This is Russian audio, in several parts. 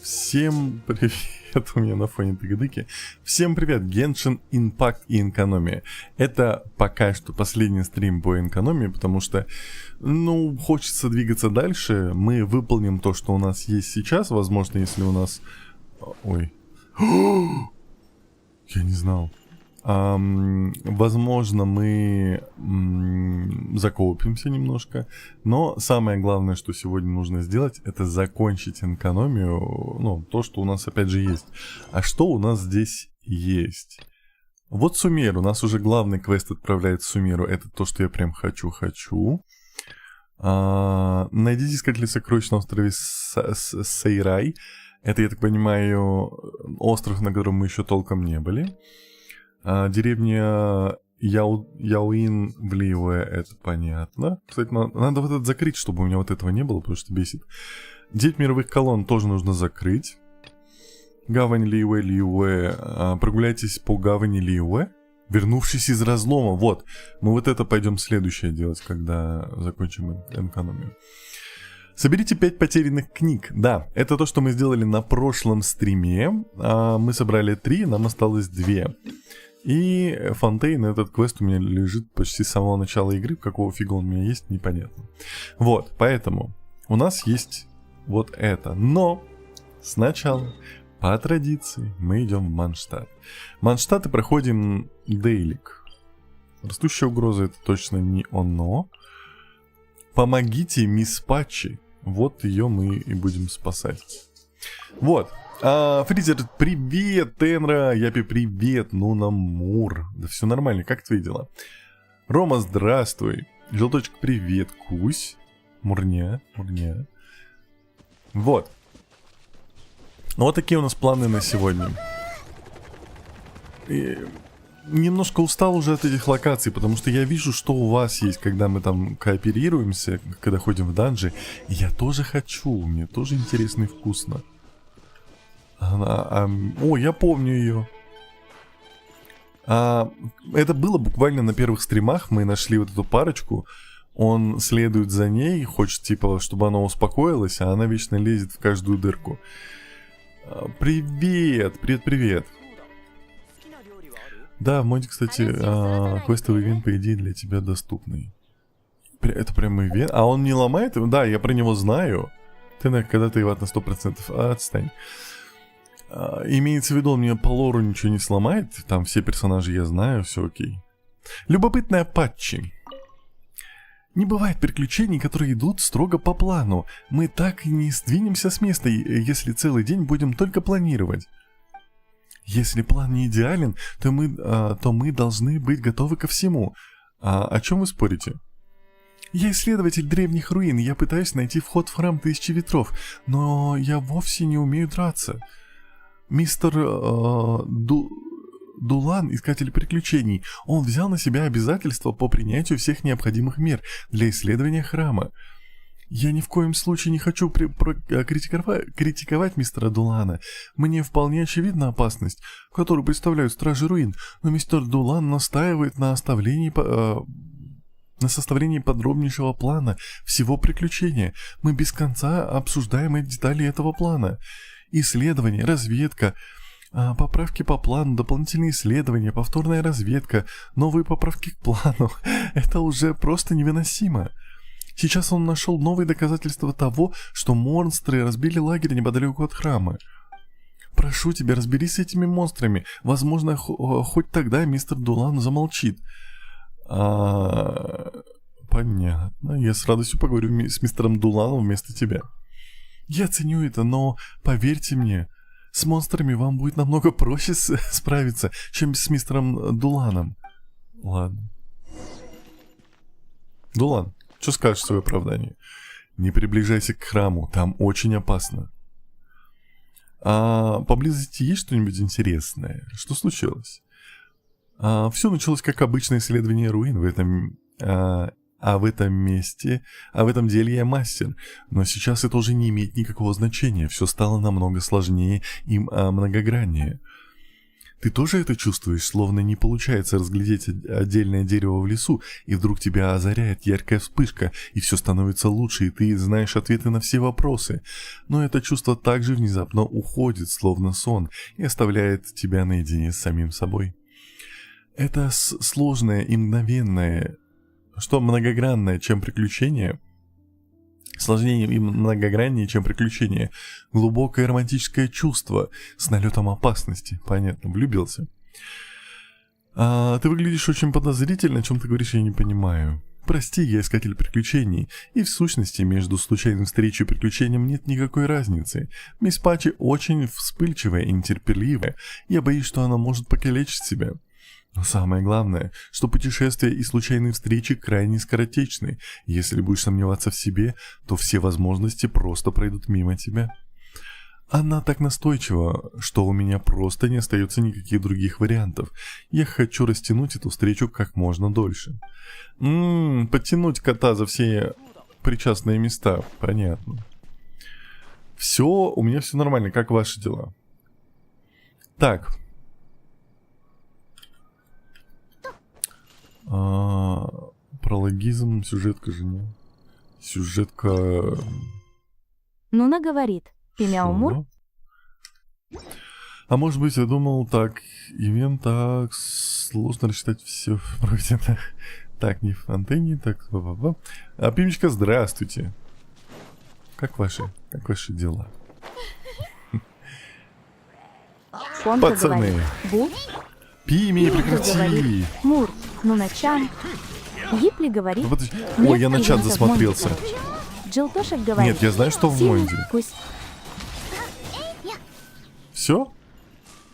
Всем привет, у меня на фоне тыгадыки. Всем привет, Genshin Impact и экономия. Это пока что последний стрим по экономии, потому что, хочется двигаться дальше. Мы выполним то, что у нас есть сейчас. Возможно, если у нас... Ой. Я не знал. Возможно, мы закопимся немножко, но самое главное, что сегодня нужно сделать, это закончить экономию, то, что у нас опять же есть. А что у нас здесь есть? Вот Сумер, у нас уже главный квест отправляет Сумеру, это то, что я прям хочу. Найдите искателя сокровищ на острове Сейрай. Это, я так понимаю, остров, на котором мы еще толком не были. Деревня Яуин в Ливе, это понятно. Кстати, надо вот это закрыть, чтобы у меня вот этого не было, потому что бесит. 9 мировых колонн тоже нужно закрыть. Гавань Ливе. Прогуляйтесь по гавани Ливе, вернувшись из разлома. Вот, мы вот это пойдем следующее делать, когда закончим экономию. Соберите 5 потерянных книг. Да, это то, что мы сделали на прошлом стриме. Мы собрали 3, нам осталось 2. И Фонтейн, этот квест у меня лежит почти с самого начала игры. Какого фига он у меня есть, непонятно. Вот, поэтому у нас есть вот это. Но сначала, по традиции, мы идем в Манштадт. Манштадт и проходим Дейлик. Растущая угроза — это точно не оно. Помогите мисс Патчи. Вот ее мы и будем спасать. Вот. Фризер, привет, Тенра, Япи, привет, Мур. Да все нормально, как твои дела? Рома, здравствуй. Желточек, привет, Кусь. Мурня. Вот. Вот такие у нас планы на сегодня. Немножко устал уже от этих локаций, потому что я вижу, что у вас есть, когда мы там кооперируемся, когда ходим в данжи. И я тоже хочу, мне тоже интересно и вкусно. Я помню ее. Это было буквально на первых стримах. Мы нашли вот эту парочку. Он следует за ней, хочет, чтобы она успокоилась, а она вечно лезет в каждую дырку. Привет. Да, в моде, кстати, квестовый ивент, по идее, для тебя доступный. Это прям ивент? А он не ломает? Да, я про него знаю. Ты, когда ты его на 100%. Отстань. Имеется в виду, он мне по лору ничего не сломает. Там все персонажи я знаю, все окей. Любопытная Патчи. Не бывает приключений, которые идут строго по плану. Мы так и не сдвинемся с места, если целый день будем только планировать. Если план не идеален, то мы должны быть готовы ко всему. О чем вы спорите? Я исследователь древних руин, я пытаюсь найти вход в храм Тысячи Ветров, но я вовсе не умею драться. Мистер Дулан, искатель приключений, он взял на себя обязательства по принятию всех необходимых мер для исследования храма. Я ни в коем случае не хочу критиковать мистера Дулана. Мне вполне очевидна опасность, которую представляют стражи руин, но мистер Дулан настаивает на составлении подробнейшего плана всего приключения. Мы без конца обсуждаем детали этого плана. Исследование, разведка, поправки по плану, дополнительные исследования, повторная разведка, новые поправки к плану. Это уже просто невыносимо. Сейчас он нашел новые доказательства того, что монстры разбили лагерь неподалеку от храма. Прошу тебя, разберись с этими монстрами. Возможно, хоть тогда мистер Дулан замолчит. Понятно. Я с радостью поговорю с мистером Дуланом вместо тебя. Я ценю это, но поверьте мне, с монстрами вам будет намного проще справиться, чем с мистером Дуланом. Ладно. Дулан, что скажешь в свое оправдание? Не приближайся к храму, там очень опасно. Поблизости есть что-нибудь интересное? Что случилось? Все началось как обычное исследование руин в этом деле я мастер. Но сейчас это уже не имеет никакого значения. Все стало намного сложнее и многограннее. Ты тоже это чувствуешь, словно не получается разглядеть отдельное дерево в лесу, и вдруг тебя озаряет яркая вспышка, и все становится лучше, и ты знаешь ответы на все вопросы. Но это чувство также внезапно уходит, словно сон, и оставляет тебя наедине с самим собой. Это сложное и мгновенное, что многогранное, чем приключение, сложнее и многограннее, чем приключение. Глубокое романтическое чувство с налетом опасности. Понятно, влюбился. Ты выглядишь очень подозрительно, о чем ты говоришь, я не понимаю. Прости, я искатель приключений, и в сущности между случайной встречей и приключением нет никакой разницы. Мисс Пачи очень вспыльчивая и нетерпеливая, я боюсь, что она может покалечить себя. Но самое главное, что путешествия и случайные встречи крайне скоротечны. Если будешь сомневаться в себе, то все возможности просто пройдут мимо тебя. Она так настойчива, что у меня просто не остается никаких других вариантов. Я хочу растянуть эту встречу как можно дольше. Подтянуть кота за все причастные места. Понятно. Все, у меня все нормально. Как ваши дела? Так. Прологизм, сюжетка жене. Сюжетка... Нуна говорит. Пимяумур? А может быть, я думал, так, ивент, так, сложно рассчитать все проведено. Так, не в антенне, так, Пимечка, здравствуйте. Как ваши дела? Пацаны. Пими, прекрати. Мур, Нуна-чан. Гипли говорит. Ой, я на чат засмотрелся. Джилтошек говорит. Нет, я знаю, что в Монде. Все?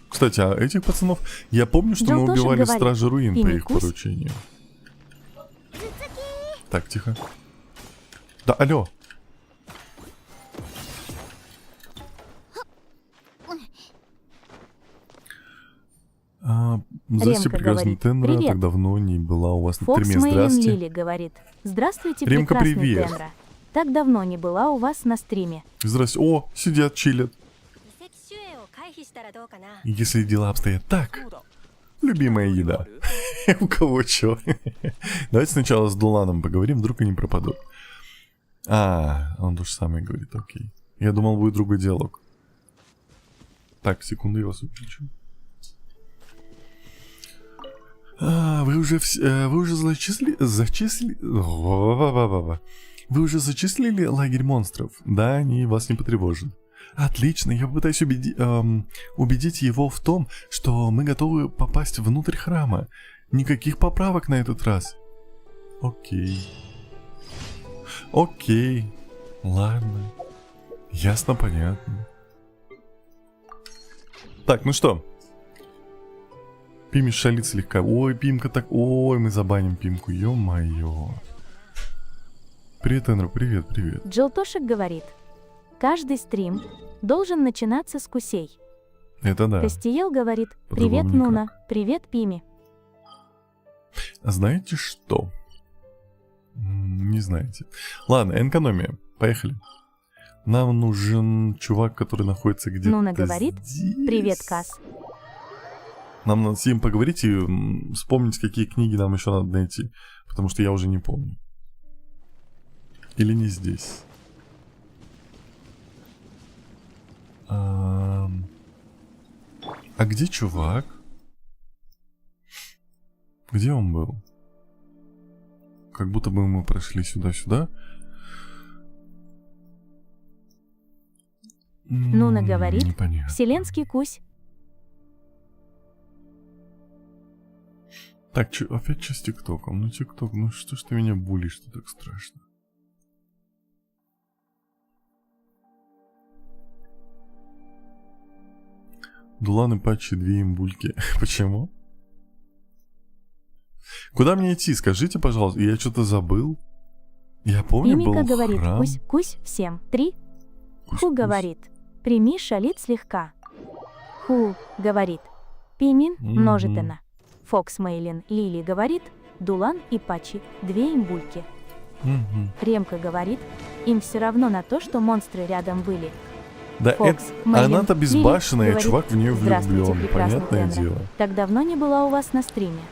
Кстати, а этих пацанов... Я помню, что мы убивали Стражи Руин по их поручению. Так, тихо. Да, алло. Здравствуйте, прекрасный Тенра. Так давно не была у вас на стриме. Здравствуйте. Лили говорит. Здравствуйте, Ремка, прекрасный привет. Тенра. Так давно не была у вас на стриме. Здравствуйте. О, сидят, чилят. Если дела обстоят так, любимая еда. У кого чё? Давайте сначала с Дуланом поговорим, вдруг они пропадут. Он то же самое говорит, окей. Я думал, будет другой диалог. Так, секунду, я вас выключу. Вы уже зачислили лагерь монстров? Да, они вас не потревожат. Отлично, я попытаюсь убедить его в том, что мы готовы попасть внутрь храма. Никаких поправок на этот раз. Окей. Ладно. Ясно, понятно. Так, ну что? Пими шалит слегка. Ой, Пимка так... Ой, мы забаним Пимку, ё-моё. Привет, Энро, привет. Джилтошек говорит. Каждый стрим должен начинаться с кусей. Это да. Кастиел говорит. Привет, Нуна. Привет, Пими. А знаете что? Не знаете. Ладно, экономия. Поехали. Нам нужен чувак, который находится где-то Нуна говорит. Здесь. Привет, Кас. Нам надо с ним поговорить и вспомнить, какие книги нам еще надо найти. Потому что я уже не помню. Или не здесь. А где чувак? Где он был? Как будто бы мы прошли сюда-сюда. Нуна говорит. Непонятно. Вселенский кусь. Так, опять что с ТикТоком? Ну, ТикТок, ну что ж ты меня булишь, что так страшно? Дулан и Патчи, 2 имбульки. Почему? Куда мне идти? Скажите, пожалуйста. Я что-то забыл. Я помню, Пимика был говорит. храм. Кусь всем. 3. Кусь. Ху говорит. Прими шалит слегка. Ху говорит. Пимин множительно. Фокс Мейлин Лили говорит. Дулан и Патчи, 2 имбульки. Ремка говорит. Им все равно на то, что монстры рядом были. Да, Фокс, это, Мейлин, она-то безбашенная, Лили, чувак в нее «Здравствуйте, влюблен, прекрасный понятное Тенра. дело. Так давно не была у вас на стриме.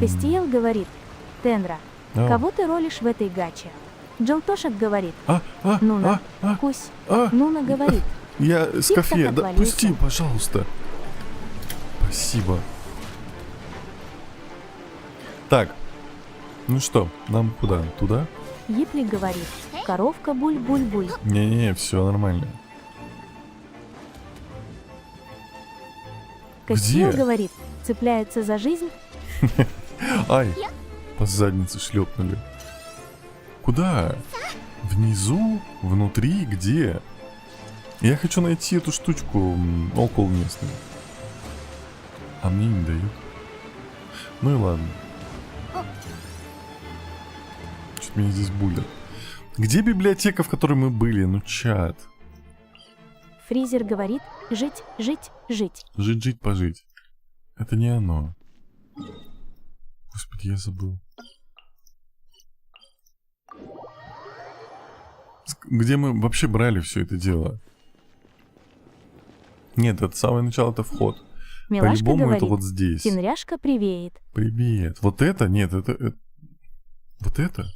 Кастиел говорит, Тенра, А. кого ты ролишь в этой гаче? Джилтошек говорит, А, Нуна, Кусь, а. Нуна говорит, Я с Тик-так кофе, да отвалился. пусти, пожалуйста. Спасибо. Так, ну что, нам куда? Туда? Йипли говорит, коровка буль-буль-буль. Не-не, все нормально. Кастиел Где? говорит, цепляется за жизнь. Ай, по заднице шлепнули. Куда? Внизу? Внутри? Где? Я хочу найти эту штучку около местную. А мне не дают. Ну и ладно. Что-то меня здесь булят. Где библиотека, в которой мы были? Ну, чат. Фризер говорит, жить, жить, жить. Жить, пожить. Это не оно. Господи, я забыл. Где мы вообще брали все это дело? Нет, это самое начало, это вход. Милашка По-любому говорит, это вот здесь. Тенряшка привеет. Привет. Вот это? Нет, это... Вот это?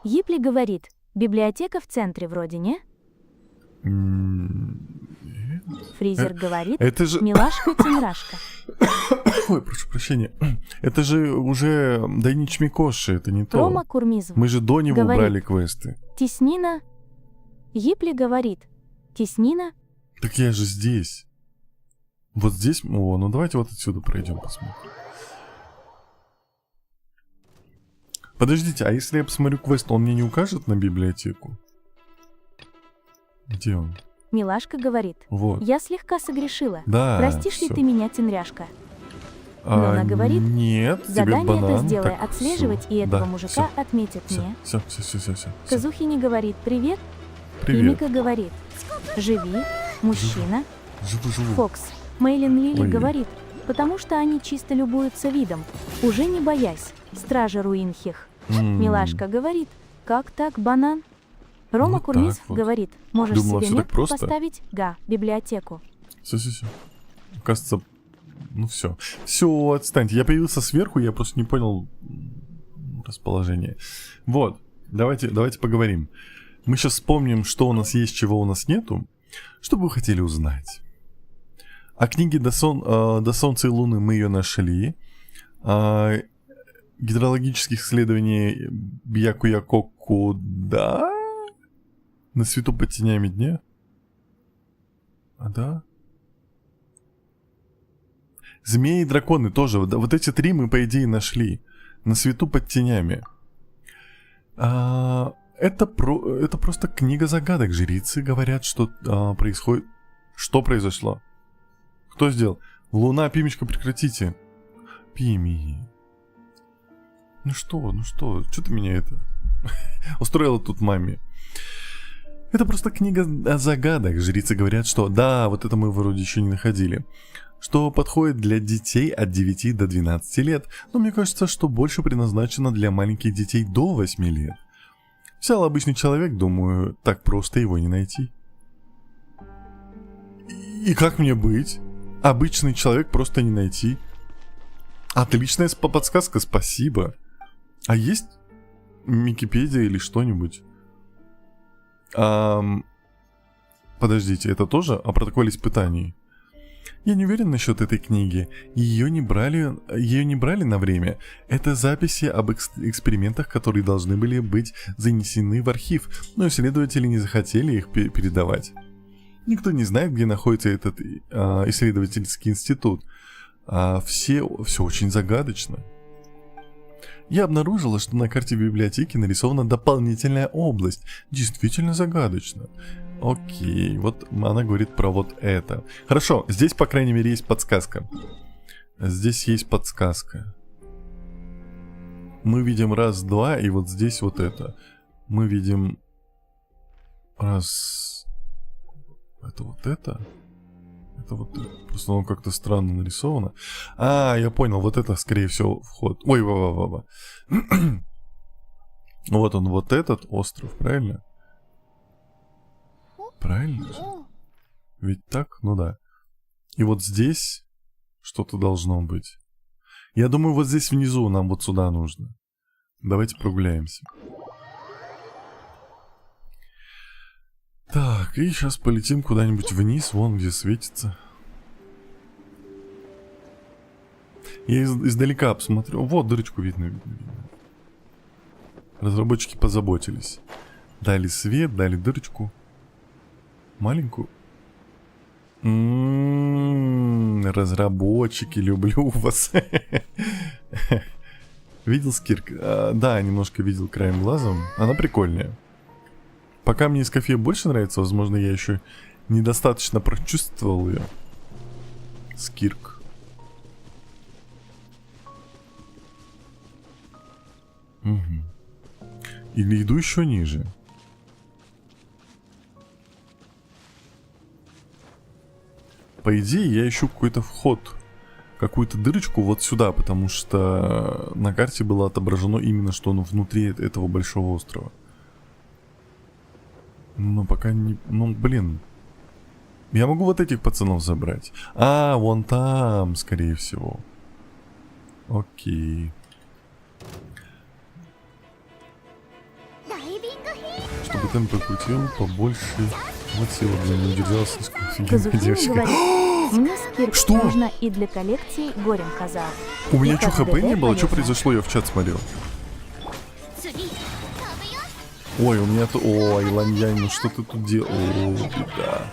Йипли говорит, библиотека в центре вроде, не? Нет. Фризер говорит, Это же... Милашка Тенрашка. Ой, прошу прощения. Это же уже Дайнич Микоши, это не то. Рома Курмизов. Мы же до него говорит. брали квесты. Теснина. Йипли говорит, теснина. Так я же здесь. Вот здесь... О, ну давайте вот отсюда пройдем, посмотрим. Подождите, а если я посмотрю квест, он мне не укажет на библиотеку? Где он? Милашка говорит, Вот. я слегка согрешила. Да, Простишь ли всё. ты меня, Тенряшка? Но она говорит, нет, тебе задание банан. это сделай, Так, отслеживать, всё. и этого Да, мужика отметят мне. Все. Казухини говорит, привет. Привет. Имика говорит, живи, мужчина. Живу. Фокс. Мейлин Лили Ой. говорит, потому что они чисто любуются видом, уже не боясь. Стража Руинхих. Милашка говорит, как так, банан? Рома Вот Курмис так вот. говорит, можешь Думала, себе всё так метку просто? поставить, библиотеку. Все. Кажется, ну все. Все, отстаньте. Я появился сверху, я просто не понял расположение. Вот, давайте поговорим. Мы сейчас вспомним, что у нас есть, чего у нас нету. Что бы вы хотели узнать? О книге «До Солнца и Луны» мы ее нашли. Гидрологических исследований Бьякуякоку, да? На свету под тенями дня? А да? Змеи и драконы тоже. Вот эти три мы, по идее, нашли. На свету под тенями. Это просто книга загадок. Жрицы говорят, что происходит... Что произошло? Кто сделал? Луна, Пимечка, прекратите. Пими. Ну что ты меня это... устроила тут маме. Это просто книга о загадах. Жрицы говорят, что да, вот это мы вроде еще не находили. Что подходит для детей от 9 до 12 лет. Но мне кажется, что больше предназначено для маленьких детей до 8 лет. Взял обычный человек, думаю, так просто его не найти. И как мне быть? Обычный человек просто не найти. Отличная подсказка, спасибо. А есть Википедия или что-нибудь? Подождите, это тоже о протоколе испытаний? Я не уверен насчет этой книги. Ее не брали на время. Это записи об экспериментах, которые должны были быть занесены в архив, но исследователи не захотели их передавать. Никто не знает, где находится этот исследовательский институт. Все очень загадочно. Я обнаружила, что на карте библиотеки нарисована дополнительная область. Действительно загадочно. Окей, вот она говорит про вот это. Хорошо, здесь, по крайней мере, есть подсказка. Здесь есть подсказка. Мы видим раз, два, и вот здесь вот это. Мы видим раз... Это вот это? Это вот это. Просто оно как-то странно нарисовано. Я понял, вот это, скорее всего, вход. Ой, ва-ва-ва-ва. Вот он, вот этот остров, правильно? Правильно же? Ведь так? Ну да. И вот здесь что-то должно быть. Я думаю, вот здесь внизу нам вот сюда нужно. Давайте прогуляемся. Так, и сейчас полетим куда-нибудь вниз, вон где светится. Я издалека посмотрю. Вот, дырочку видно. Разработчики позаботились. Дали свет, дали дырочку. Маленькую. Разработчики, люблю вас. Видел Скирк? Да, немножко видел краем глазом. Она прикольная. Пока мне из кофе больше нравится, возможно, я еще недостаточно прочувствовал ее. Скирк. Угу. Или иду еще ниже. По идее, я ищу какой-то вход, какую-то дырочку вот сюда, потому что на карте было отображено именно, что он внутри этого большого острова. Но пока не... Ну, блин. Я могу вот этих пацанов забрать. А, вон там, скорее всего. Окей. Чтобы темп прокрутил побольше. Вот сегодня не удержался. Казухин говорит, мне Скирк Что? нужно и для коллекции Горем Казар. У меня И что, как хп не ДД было? Что полезно. произошло? Я в чат смотрел. Ой, у меня то... Ой, Ланьянь, ну что ты тут делал? О, беда.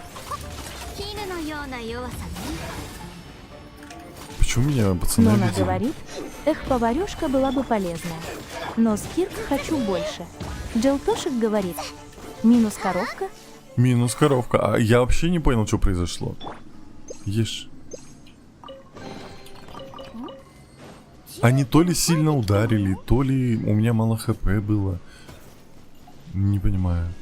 Почему меня пацаны Нона обидели? говорит, эх, поварюшка была бы полезная. Но Скирк хочу больше. Джилтошек говорит, минус коровка. Минус коровка. А я вообще не понял, что произошло. Ешь. Они то ли сильно ударили, то ли у меня мало хп было. Не понимаю.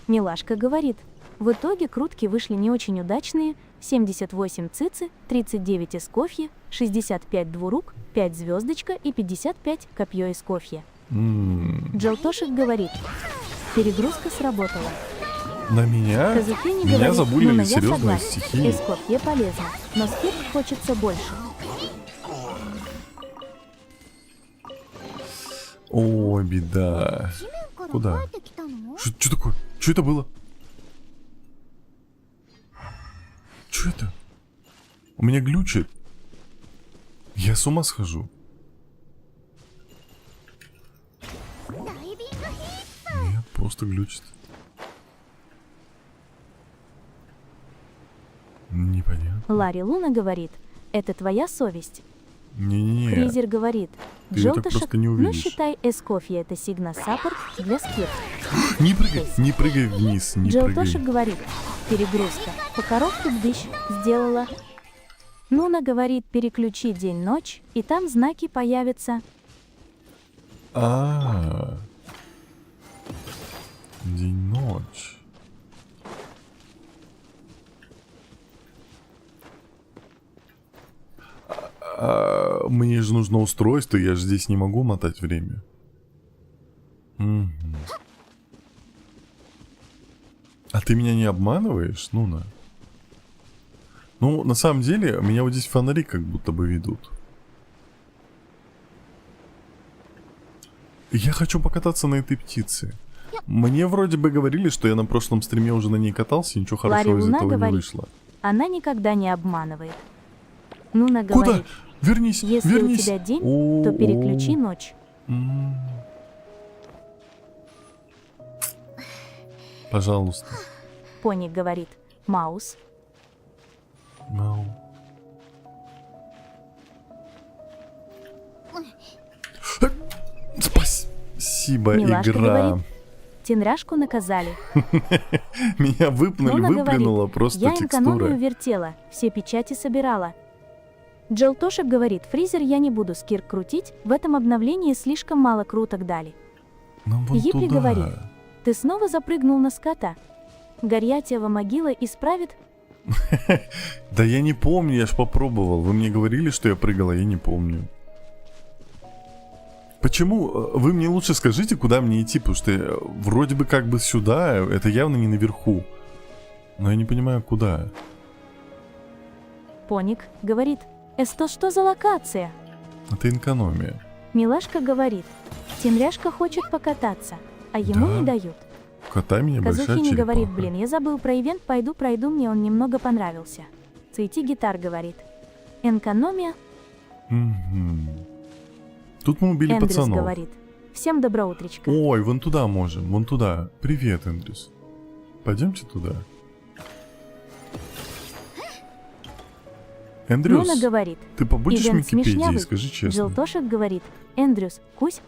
Милашка говорит, в итоге крутки вышли не очень удачные. 78 цицы, 39 из кофе, 65 двурук, 5 звездочка и 55 копье из кофе. Джилтошек говорит, перегрузка сработала. На меня? Казухини Меня говорит, забулили «Ну, я серьезные согласен. стихии. Из кофе полезно, но Скирк хочется больше. О, беда. Куда? Что такое? Что это было? Что это? У меня глючит. Я с ума схожу. Нет, просто глючит. Непонятно. Ларри Луна говорит, это твоя совесть. Не-не-не. Фризер говорит, Ты её так Джилтошек, просто не ну увидишь. считай, эскофье это сигна саппорт для Скирк. Не прыгай вниз, не Джилтошек прыгай. говорит, перегрузка, по коровке бдыщ сделала. Нуна говорит, переключи день-ночь, и там знаки появятся. День-ночь. Мне же нужно устройство, я же здесь не могу мотать время. Мгм. А ты меня не обманываешь, Нуна? Ну, на самом деле, меня вот здесь фонари как будто бы ведут. Я хочу покататься на этой птице. Мне вроде бы говорили, что я на прошлом стриме уже на ней катался, и ничего хорошего из Луна этого не говорит, вышло. Она никогда не обманывает. Нуна Куда? говорит, Вернись, если вернись. у тебя день, О, то переключи ночь. Пожалуйста. Пони говорит, Маус. Мяу. Спасибо, Милашка игра. говорит, Тенряшку наказали. Меня Нуна выплюнула говорит, просто я экономию текстура. вертела, все печати собирала. Джилтошек говорит, Фризер я не буду Скирк крутить, в этом обновлении слишком мало круток дали. Нам вон Епли туда. говорит, ты снова запрыгнул на скота. Горятьева могила исправит. Да я не помню, я ж попробовал. Вы мне говорили, что я прыгала, я не помню. Почему? Вы мне лучше скажите, куда мне идти, потому что вроде бы как бы сюда, это явно не наверху. Но я не понимаю, куда. Поник говорит, «Эсто что за локация?» Это экономия. Милашка говорит, «Тенряшка хочет покататься, а ему Да. не дают». Кота меня большая Казухини черепаха. говорит, «Блин, я забыл про ивент, пойду пройду, мне он немного понравился». Цейти Гитар говорит, «Экономия». Мгм. Тут мы убили Эндрюс пацанов. говорит, «Всем доброутречка». Ой, вон туда можем, вон туда. Привет, Эндрюс. Пойдемте туда. Эндрюс, Нуна говорит, ты побудешь в «Ивент Википедии, смешнявый». скажи честно. Джилтошек говорит, «Эндрюс, кусь».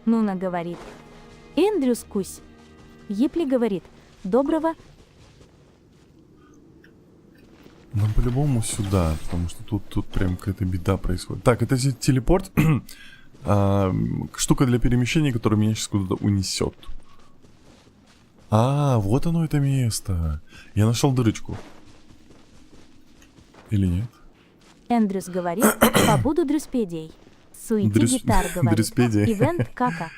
Нуна говорит, «Эндрюс, кусь». Епли говорит, «Доброго». Нам по-любому сюда, потому что тут прям какая-то беда происходит. Так, это здесь телепорт. Штука для перемещения, которая меня сейчас куда-то унесет. Вот оно это место. Я нашел дырочку. Или нет? Эндрюс говорит, «Побуду дрюспедией». Суети Гитар говорит, Дрюспедия. «Ивент кака».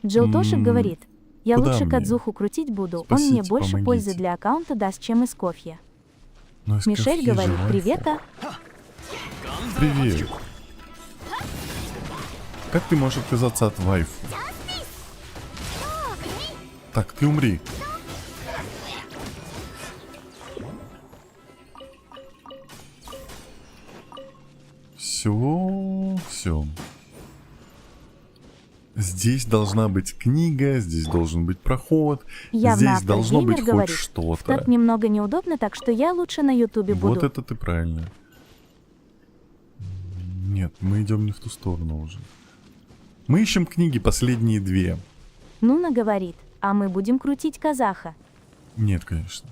Джилтошек говорит, «Я куда лучше мне? Кадзуху крутить буду, он Спасите, мне больше помогите. пользы для аккаунта даст, чем из кофе». Ну, из Мишель кофе говорит, же «Привет, а?» Привет. Как ты можешь отказаться от вайфу? Так, ты умри. Все. Здесь должна быть книга, здесь должен быть проход, Явно здесь должно быть автогеймер хоть говорит, что-то. «Так немного неудобно, так что я лучше на ютубе Вот буду». это ты правильно. Нет, мы идем не в ту сторону уже. Мы ищем книги, последние две. Нуна говорит, «А мы будем крутить казаха». Нет, конечно.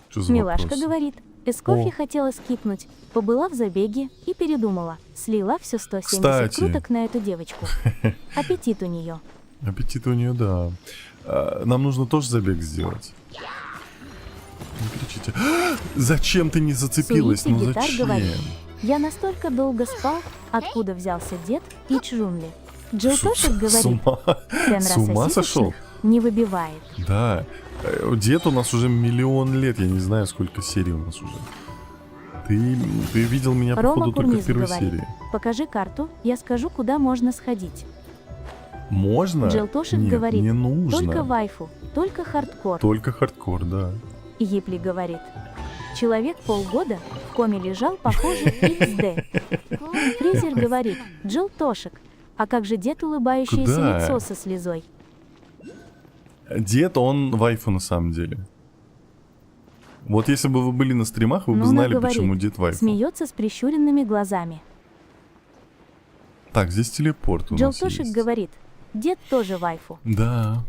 Что за Милашка вопрос? говорит, из кофе О. хотела скипнуть, побыла в забеге и передумала. Слила все 170 Кстати. круток на эту девочку. Аппетит у нее. Аппетит у нее, да. Нам нужно тоже забег сделать. Не кричите. Зачем ты не зацепилась? Суити Ну Гитар зачем? говорит, «Я настолько долго спал, откуда взялся дед и Чжунли». Джилтошек С говорит, ума, «Тенра с ума сошел? сосисочных не выбивает». Да. Дед у нас уже миллион лет. Я не знаю, сколько серий у нас уже. Ты видел меня, Рома походу, только в Курнис первой говорит, серии. «Покажи карту, я скажу, куда можно сходить». Можно? Джилтошек Нет, говорит, не нужно. «Только вайфу, только хардкор». Только хардкор, да. Епли говорит, «Человек полгода в коме лежал, похоже, XD». Фризер говорит, «Джилтошек, а как же дед, улыбающееся Куда? лицо со слезой?» Дед, он вайфу на самом деле. Вот если бы вы были на стримах, вы бы Нуна знали, говорит, почему дед вайфу. смеется с прищуренными глазами. Так, здесь телепорт у нас Джилтошек есть. говорит, дед тоже вайфу. Да.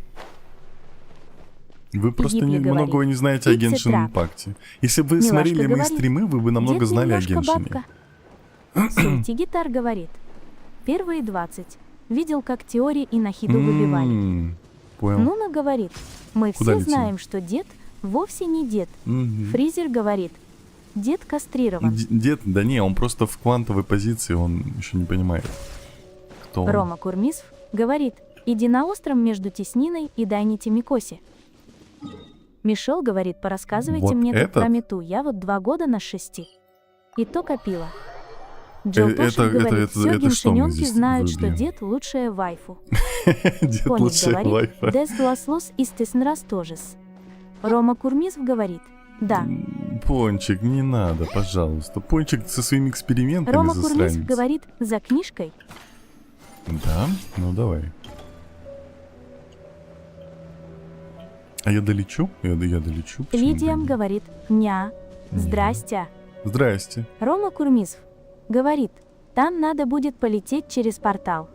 Вы просто Гибли многого говорит, не знаете о «It's a Геншин trap». Импакте. Если бы вы Милашка смотрели мои говорит, стримы, вы бы намного дед знали о немножко Геншине. бабка. Суити Гитар говорит, первые 20. Видел, как Теори и Нахиду выбивали. Понял. Нуна говорит, мы Куда все летим? знаем, что дед вовсе не дед. Мгм. Фризер говорит, дед кастрирован. Дед, да не, он просто в квантовой позиции, он еще не понимает, кто он. Рома Курмисов говорит, иди на остров между Тесниной и Дайнити Микоси. Мишел говорит, порассказывайте Вот мне тут этот? про мету, я вот 2 года на 6. И то копила. Джилтошек это говорит, все что мы геншиненки здесь знают, что выбьем? дед лучшая вайфу. Дед Поник лучшая говорит, вайфа. дес гласлос из теснрастожес. Рома Курмисов говорит, да. Пончик, не надо, пожалуйста. Пончик со своими экспериментами Рома Курмисов засранец. говорит, за книжкой. Да? Ну давай. А я долечу? Я долечу. Почему Лидия бы и нет? говорит, ня, здрасте. Здрасте. Рома Курмисов говорит, там надо будет полететь через портал.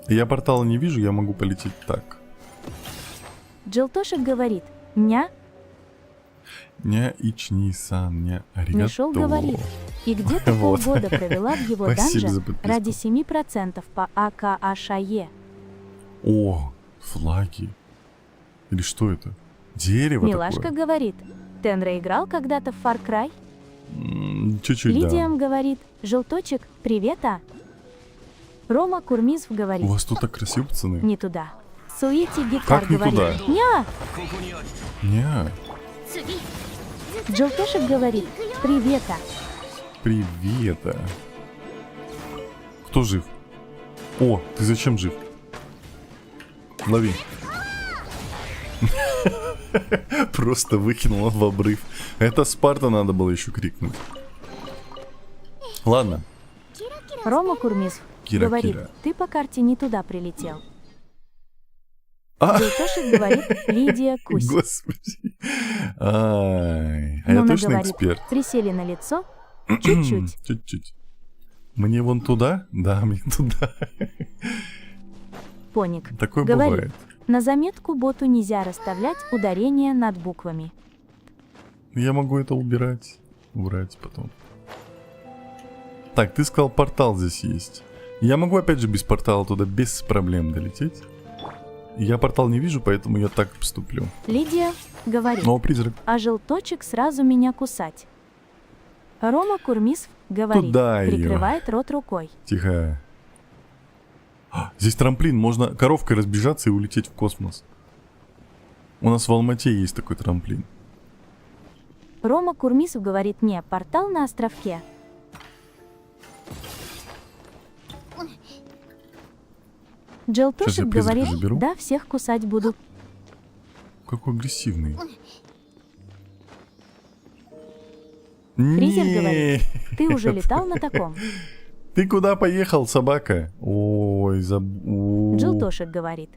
Я портала не вижу, я могу полететь так. Джилтошек говорит, ня, Ня ични-сан, ня аригато. Мишел говорит, и где-то Вот. полгода провела в его Спасибо данже за подписку. ради 7% по АКАШАЕ. О, флаги. Или что это? Дерево Милашка такое? говорит, Тенра играл когда-то в Far Cry? Чуть-чуть, Лидия да. говорит, желточек, привет, а? Рома Курмизов У говорит. вас тут так красиво, пацаны. Не туда. Суити Гитар Как не говорит. туда? Ня! Не, Джилтошек говорит. Привета. привет. Кто жив? О, ты зачем жив? Лови. Просто выкинула в обрыв. Это Спарта надо было еще крикнуть. Ладно. Рома Курмизов Кира, говорит. Кира. Ты по карте не туда прилетел. А, Джилтошек говорит. Лидия Кусь. господи. Ай, а я Нуна точно говорит. эксперт. Присели на лицо. Чуть-чуть. Чуть-чуть. Мне вон туда? Да, мне туда. Поник. Такое Говорит. бывает. На заметку боту нельзя расставлять ударение над буквами. Я могу это убирать. Убрать потом. Так, ты сказал, портал здесь есть. Я могу опять же без портала туда без проблем долететь. Я портал не вижу, поэтому я так поступлю. Лидия говорит. Но призрак. А желточек сразу меня кусать. Рома Курмисов говорит. Туда её. Прикрывает рот рукой. Тихо. А, здесь трамплин, можно коровкой разбежаться и улететь в космос. У нас в Алмате есть такой трамплин. Рома Курмисов говорит. Не, портал на островке. Сейчас я Желтошек призрака говорит. заберу. Да, всех кусать буду. Какой агрессивный. Фризер Не. говорит. Ты уже летал на таком? Ты куда поехал, собака? Ой, Желтошек говорит.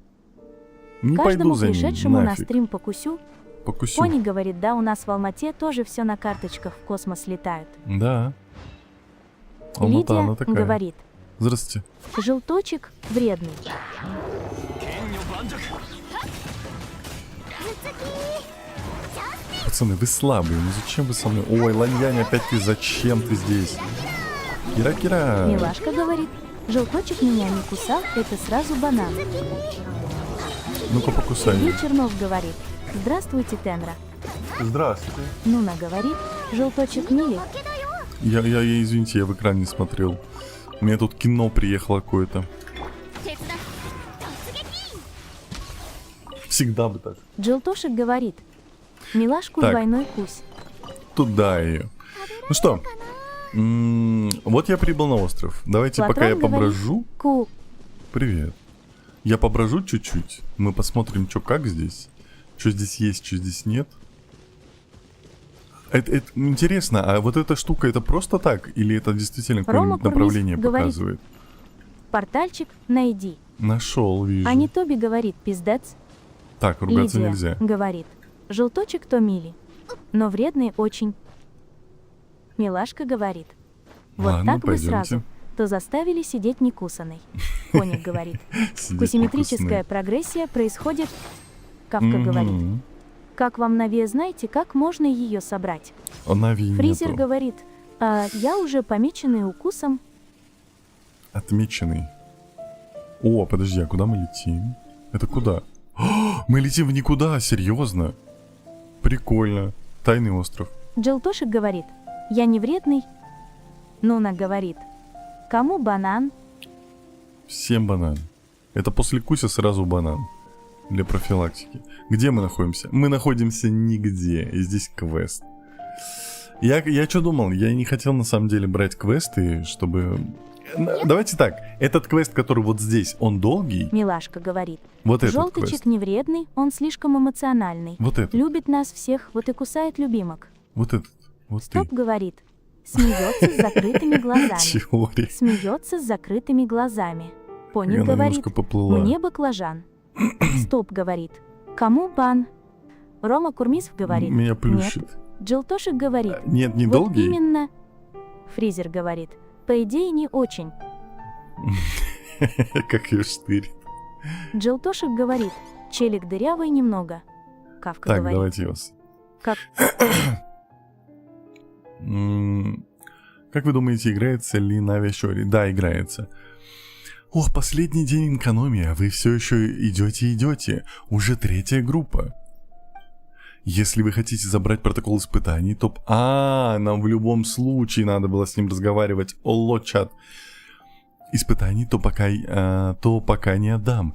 Не Каждому пойду за ним, пришедшему на нафиг. стрим покусю. Покусю. Пони говорит. Да, у нас в Алмате тоже все на карточках в космос летают. Да. Алмата, она Лидия такая. говорит. Здравствуйте. Желточек вредный. Пацаны, вы слабые, ну зачем вы со мной? Ой, Ланьянь, опять ты, зачем ты здесь? Кира. Милашка говорит. Желточек меня не кусал, это сразу банан. Ну-ка покусай. Сергей Чернов говорит. Здравствуйте, Тенра. Здравствуйте. Нуна говорит. Желточек мили. Я, извините, я в экран не смотрел. У меня тут кино приехало какое-то. Всегда бы так. Желтошек говорит. Милашку Так. двойной кусь. Туда ее. Ну что, вот я прибыл на остров. Давайте, Платрон пока я говорит. поброжу. Ку. Привет. Я поброжу чуть-чуть. Мы посмотрим, что как здесь. Что здесь есть, что здесь нет. Это интересно, а вот эта штука, это просто так? Или это действительно Рома какое-нибудь направление Курмис говорит. показывает? Портальчик найди. Нашел, вижу. А не Тоби говорит. Пиздец. Так, ругаться Лидия нельзя. говорит. Желточек то мили. Но вредный очень. Милашка говорит. Вот Ладно, так вы пойдемте. сразу. То заставили сидеть некусанной. Коник говорит. Сидеть Кусиметрическая некусанный. прогрессия происходит. Кавка Мгм. говорит. Как вам Нави, знаете, как можно ее собрать? А Нави Фризер нету. говорит. «А, я уже помеченный укусом. Отмеченный. О, подожди, а куда мы летим? Это куда? О, мы летим в никуда, серьезно? Прикольно. Тайный остров. Желтошек говорит. Я не вредный. Нуна говорит. Кому банан? Всем банан. Это после куся сразу банан. Для профилактики. Где мы находимся? Мы находимся нигде. И здесь квест. Я что думал? Я не хотел на самом деле брать квесты, чтобы... Давайте так. Этот квест, который вот здесь, он долгий. Милашка говорит. Вот этот Желточек квест. не вредный, он слишком эмоциональный. Вот этот. Любит нас всех, вот и кусает любимок. Вот этот. Вот Стоп ты. говорит. Смеется с закрытыми глазами. Теория. Смеется с закрытыми глазами. Пони Я говорит. немножко поплыла. Мне баклажан. Стоп говорит. Кому бан? Рома Курмисов говорит. Меня плющит. Нет. Желтошек говорит. Нет, не Вот долгий. именно. Фризер говорит. По идее, не очень. Как ее штырь. Желтошек говорит. Челик дырявый немного. Кавка Так, говорит. давайте вас. Как? Как вы думаете, играется ли на авиашоре? Да, играется. Ох, последний день экономии, а вы все еще идете. Уже 3-я группа. Если вы хотите забрать протокол испытаний, то... нам в любом случае надо было с ним разговаривать. Оло, чат. испытаний, то пока не отдам.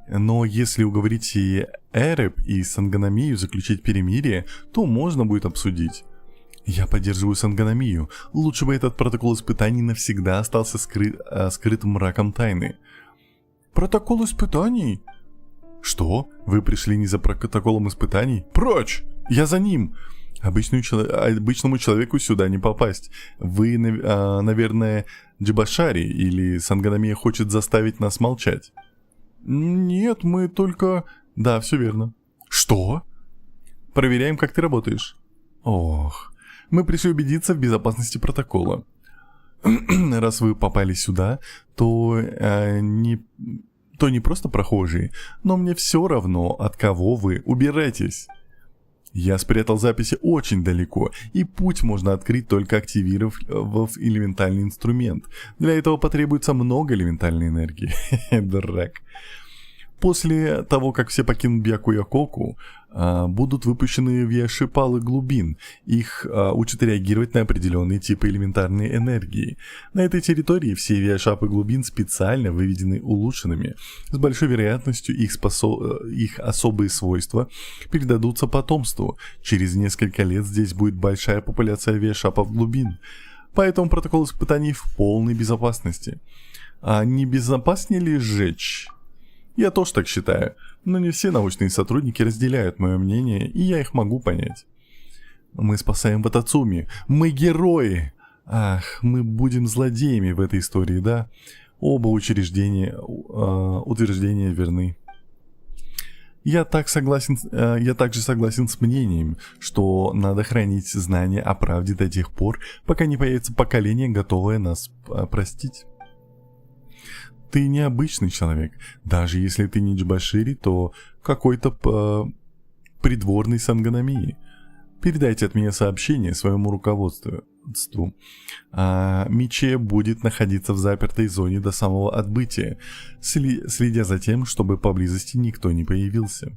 Но если уговорите Эреб и Сангономию заключить перемирие, то можно будет обсудить. Я поддерживаю Сангономию. Лучше бы этот протокол испытаний навсегда остался скрытым мраком тайны. Протокол испытаний? Что? Вы пришли не за протоколом испытаний? Прочь! Я за ним! Обычному человеку сюда не попасть. Вы, наверное, Джибашари или Сангономия хочет заставить нас молчать? Нет, мы только... Да, все верно. Что? Проверяем, как ты работаешь. Ох, мы пришли убедиться в безопасности протокола. Раз вы попали сюда, то не просто прохожие, но мне все равно, от кого вы. Убирайтесь. Я спрятал записи очень далеко, и путь можно открыть, только активировав элементальный инструмент. Для этого потребуется много элементальной энергии. Дурак. После того, как все покинут Бьяку-Якоку, будут выпущены виашипалы глубин. Их учат реагировать на определенные типы элементарной энергии. На этой территории все виашапы глубин специально выведены улучшенными. С большой вероятностью их особые свойства передадутся потомству. Через несколько лет здесь будет большая популяция виашапов глубин. Поэтому протокол испытаний в полной безопасности. А не безопаснее ли сжечь? Я тоже так считаю, но не все научные сотрудники разделяют мое мнение, и я их могу понять. Мы спасаем Ватацуми, мы герои! Ах, мы будем злодеями в этой истории, да? Оба утверждения верны. Я также согласен с мнением, что надо хранить знания о правде до тех пор, пока не появится поколение, готовое нас простить. Ты необычный человек. Даже если ты не Джибашири, то какой-то придворный Сангономии. Передайте от меня сообщение своему руководству. Миче будет находиться в запертой зоне до самого отбытия, следя за тем, чтобы поблизости никто не появился.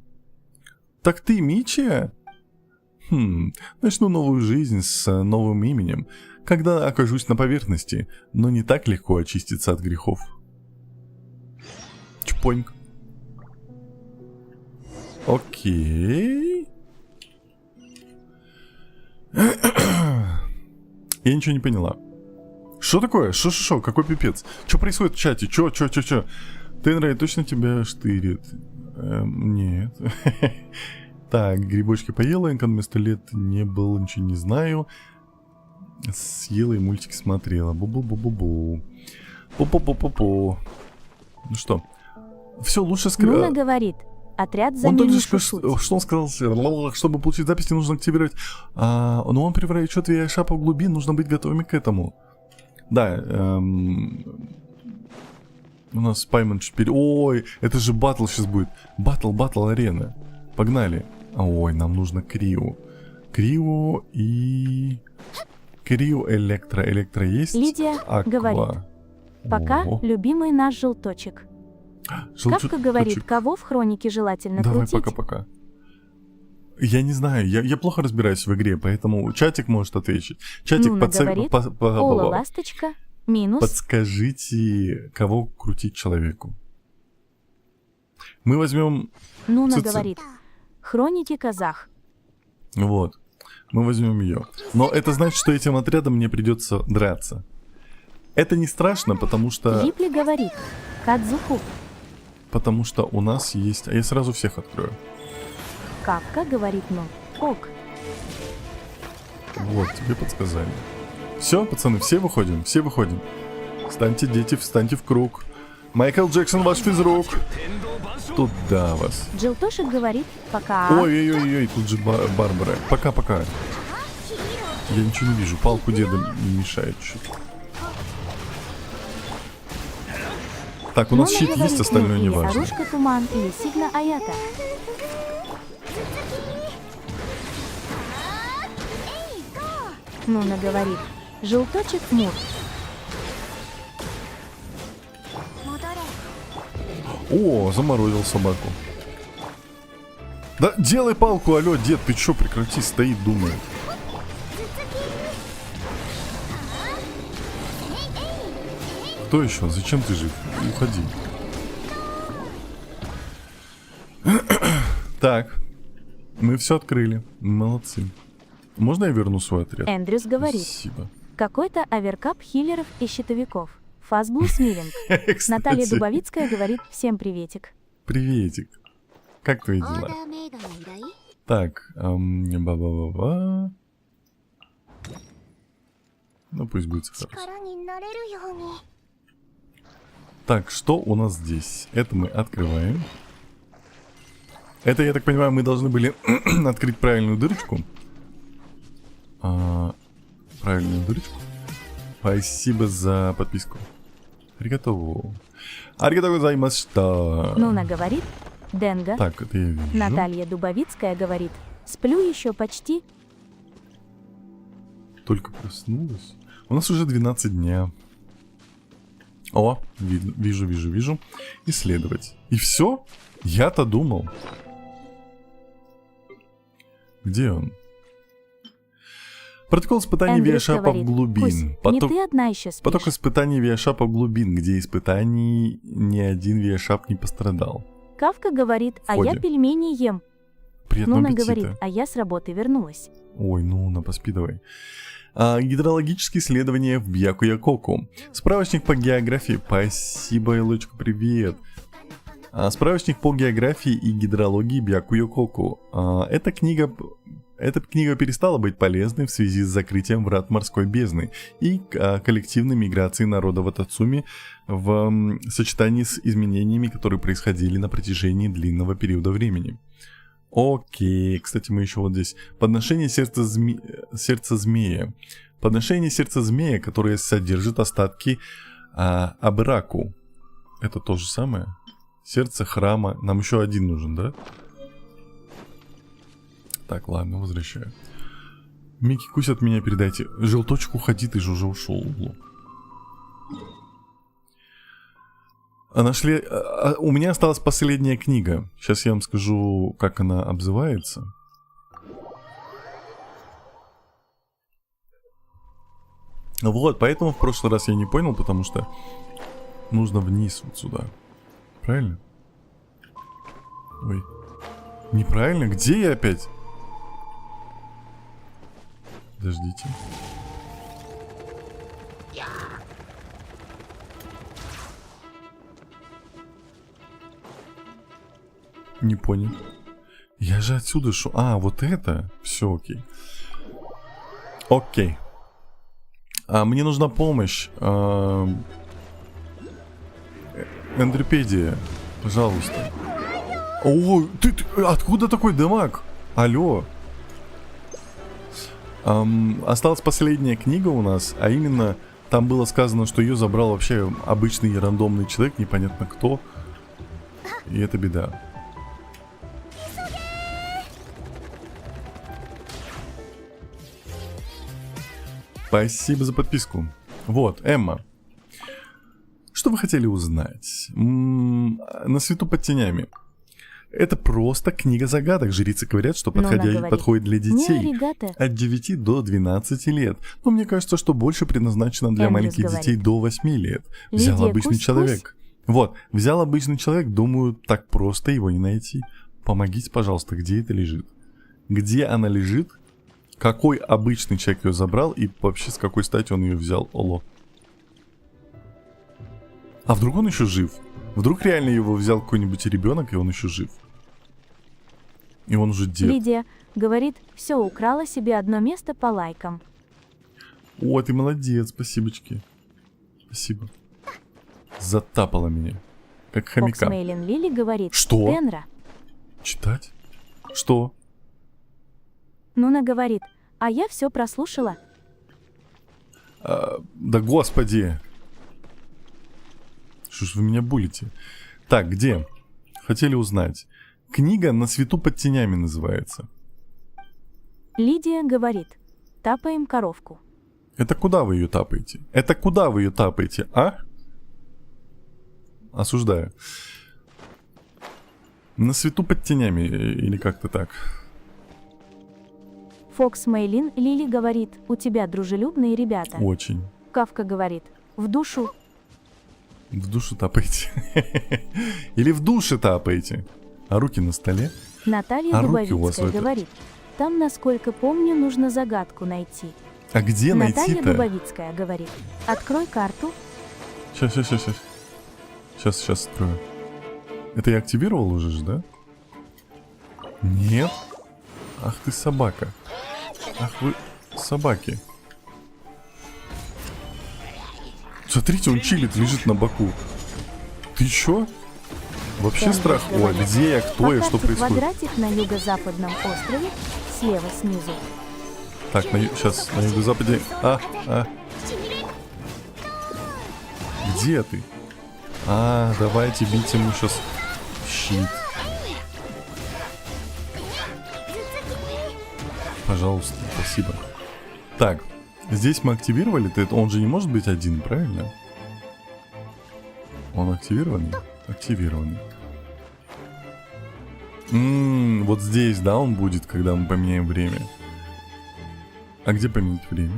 Так ты Миче? Начну новую жизнь с новым именем, когда окажусь на поверхности, но не так легко очиститься от грехов. Чпоньк. Окей. Я ничего не поняла. Что такое? Шо? Какой пипец? Что происходит в чате? Чё? Тенрей точно тебя штырит? Нет. Так, грибочки поела, инкан 100 лет не было, ничего не знаю. Съела и мультики смотрела. Бу-бу-бу-бу-бу. Пу-пу-пу-пу-пу. Ну что? Все лучше Нуна говорит, отряд заменит шутить. Что он сказал? Чтобы получить запись, не нужно активировать. Но он превращает счет виашапов глубин, нужно быть готовыми к этому. Да, у нас Паймон теперь... Ой, это же батл сейчас будет. Батл арена. Погнали. Ой, нам нужно Крио. Крио и... Крио Электро. Электро есть? Лидия говорит, пока любимый наш желточек. Кавка говорит, кого в хронике желательно крутить? Давай пока-пока. Я не знаю, я плохо разбираюсь в игре, поэтому чатик может ответить. Чатик, говорит, Ола ласточка, минус. Подскажите, кого крутить человеку. Мы возьмем... Нуна говорит, хроники казах. Вот, мы возьмем ее. Но это значит, что этим отрядом мне придется драться. Это не страшно, потому что... Рипли говорит, Кадзуху. Потому что у нас есть... А я сразу всех открою. Капка говорит, ок. Вот, тебе подсказали. Все, пацаны, все выходим. Встаньте, дети, встаньте в круг. Майкл Джексон, ваш физрук. Туда вас. Джилтошек говорит, пока. Ой, тут же Барбара. Пока. Я ничего не вижу, палку деда не мешает чуть-чуть. Так, у нас щит есть, остальное не важно. Оружка Туман или Сигна Аята. Нуна говорит, желточек Мур. О, заморозил собаку. Да делай палку, алло, дед, ты чё, прекрати, стоит, думает. Кто еще? Зачем ты жив? Уходи. Так. Мы все открыли. Молодцы. Можно я верну свой отряд? Эндрюс говорит. Спасибо. Какой-то оверкап хиллеров и щитовиков. Фазблу Смилинг. Наталья Дубовицкая говорит: всем приветик. Приветик. Как твои дела? Так, ба-ба-ба-ба. Ну, пусть будет хорошо. Так, что у нас здесь? Это мы открываем. Это, я так понимаю, мы должны были открыть правильную дырочку. Правильную дырочку. Спасибо за подписку. Аригато. Аригато гозаймашита. Нуна говорит. Денга. Так, это я вижу. Наталья Дубовицкая говорит: сплю еще почти. Только проснулась. У нас уже 12 дня. О, вижу. Исследовать. И все? Я-то думал. Где он? Протокол испытаний Виашапов глубин. Не ты одна еще спишь. Поток испытаний Виашапов глубин, где испытаний ни один Виашап не пострадал. Кавка говорит: а я пельмени ем. Приятного Нуна аппетита. говорит: а я с работы вернулась. Ой, Нуна, поспи давай. Гидрологические исследования в Бьякуякоку. Справочник по географии. Спасибо, Илочка, привет. Справочник по географии и гидрологии Бьякуякоку. Эта книга перестала быть полезной в связи с закрытием врат морской бездны и коллективной миграцией народа Ватацуми в сочетании с изменениями, которые происходили на протяжении длинного периода времени. Окей, кстати, мы еще вот здесь. Подношение сердца змея. Подношение сердца змея, которое содержит остатки абраку. Это то же самое? Сердце храма. Нам еще один нужен, да? Так, ладно, возвращаю. Микки Кусь от меня передайте. Желточек, уходи, ты же уже ушел в углу. Нашли... у меня осталась последняя книга. Сейчас я вам скажу, как она обзывается. Вот, поэтому в прошлый раз я не понял, потому что нужно вниз вот сюда. Правильно? Ой. Неправильно? Где я опять? Подождите. Не понял. Я же отсюда шел. Вот это? Все окей. Окей. Мне нужна помощь. Эндрюпедия. Пожалуйста. О, ты откуда такой дамаг? Алло. Осталась последняя книга у нас, а именно там было сказано, что ее забрал вообще обычный рандомный человек, непонятно кто. И это беда. Спасибо за подписку. Вот, Эмма. Что вы хотели узнать? На свету под тенями. Это просто книга загадок. Жрицы говорят, что подходит для детей от 9 до 12 лет. Но мне кажется, что больше предназначено для маленьких детей до 8 лет. Взял обычный человек. Вот, взял обычный человек, думаю, так просто его не найти. Помогите, пожалуйста, где это лежит? Где она лежит? Какой обычный человек ее забрал и вообще с какой стати он ее взял? Оло. А вдруг он еще жив? Вдруг реально его взял какой-нибудь ребенок, и он еще жив? И он уже дед. Лидия говорит: все, украла себе одно место по лайкам. О, ты молодец, спасибочки. Спасибо. Затапала меня. Как хомяка. Фоксмейлин Лили говорит: что? Тенра. Читать? Что? Нуна говорит: а я все прослушала. Да господи. Что ж вы меня булите? Так, где? Хотели узнать. Книга «На свету под тенями» называется. Лидия говорит: тапаем коровку. Это куда вы ее тапаете? Это куда вы ее тапаете, а? Осуждаю. «На свету под тенями» или как-то так. Фокс Мейлин Лили говорит: у тебя дружелюбные ребята. Очень. Кавка говорит: в душу. В душу тапаете. Или в душе тапаете. А руки на столе? Наталья А руки у вас Дубовицкая в это- говорит, там, насколько помню, нужно загадку найти. А где Наталья найти-то? Дубовицкая говорит, открой карту. Сейчас открою. Это я активировал уже же, да? Нет. Ах ты собака. Ах вы собаки. Смотрите, он чилит, лежит на боку. Ты чё? Вообще Эндрюс страх. Ой, говорит, где я, кто по я, что карте происходит? квадратик на юго-западном острове, слева снизу. Так, сейчас на юго-западе. Где ты? Давайте бить ему сейчас щит. Пожалуйста, спасибо. Так, здесь мы активировали, он же не может быть один, правильно? Он активированный? Активированный. Вот здесь, да, он будет, когда мы поменяем время. А где поменять время?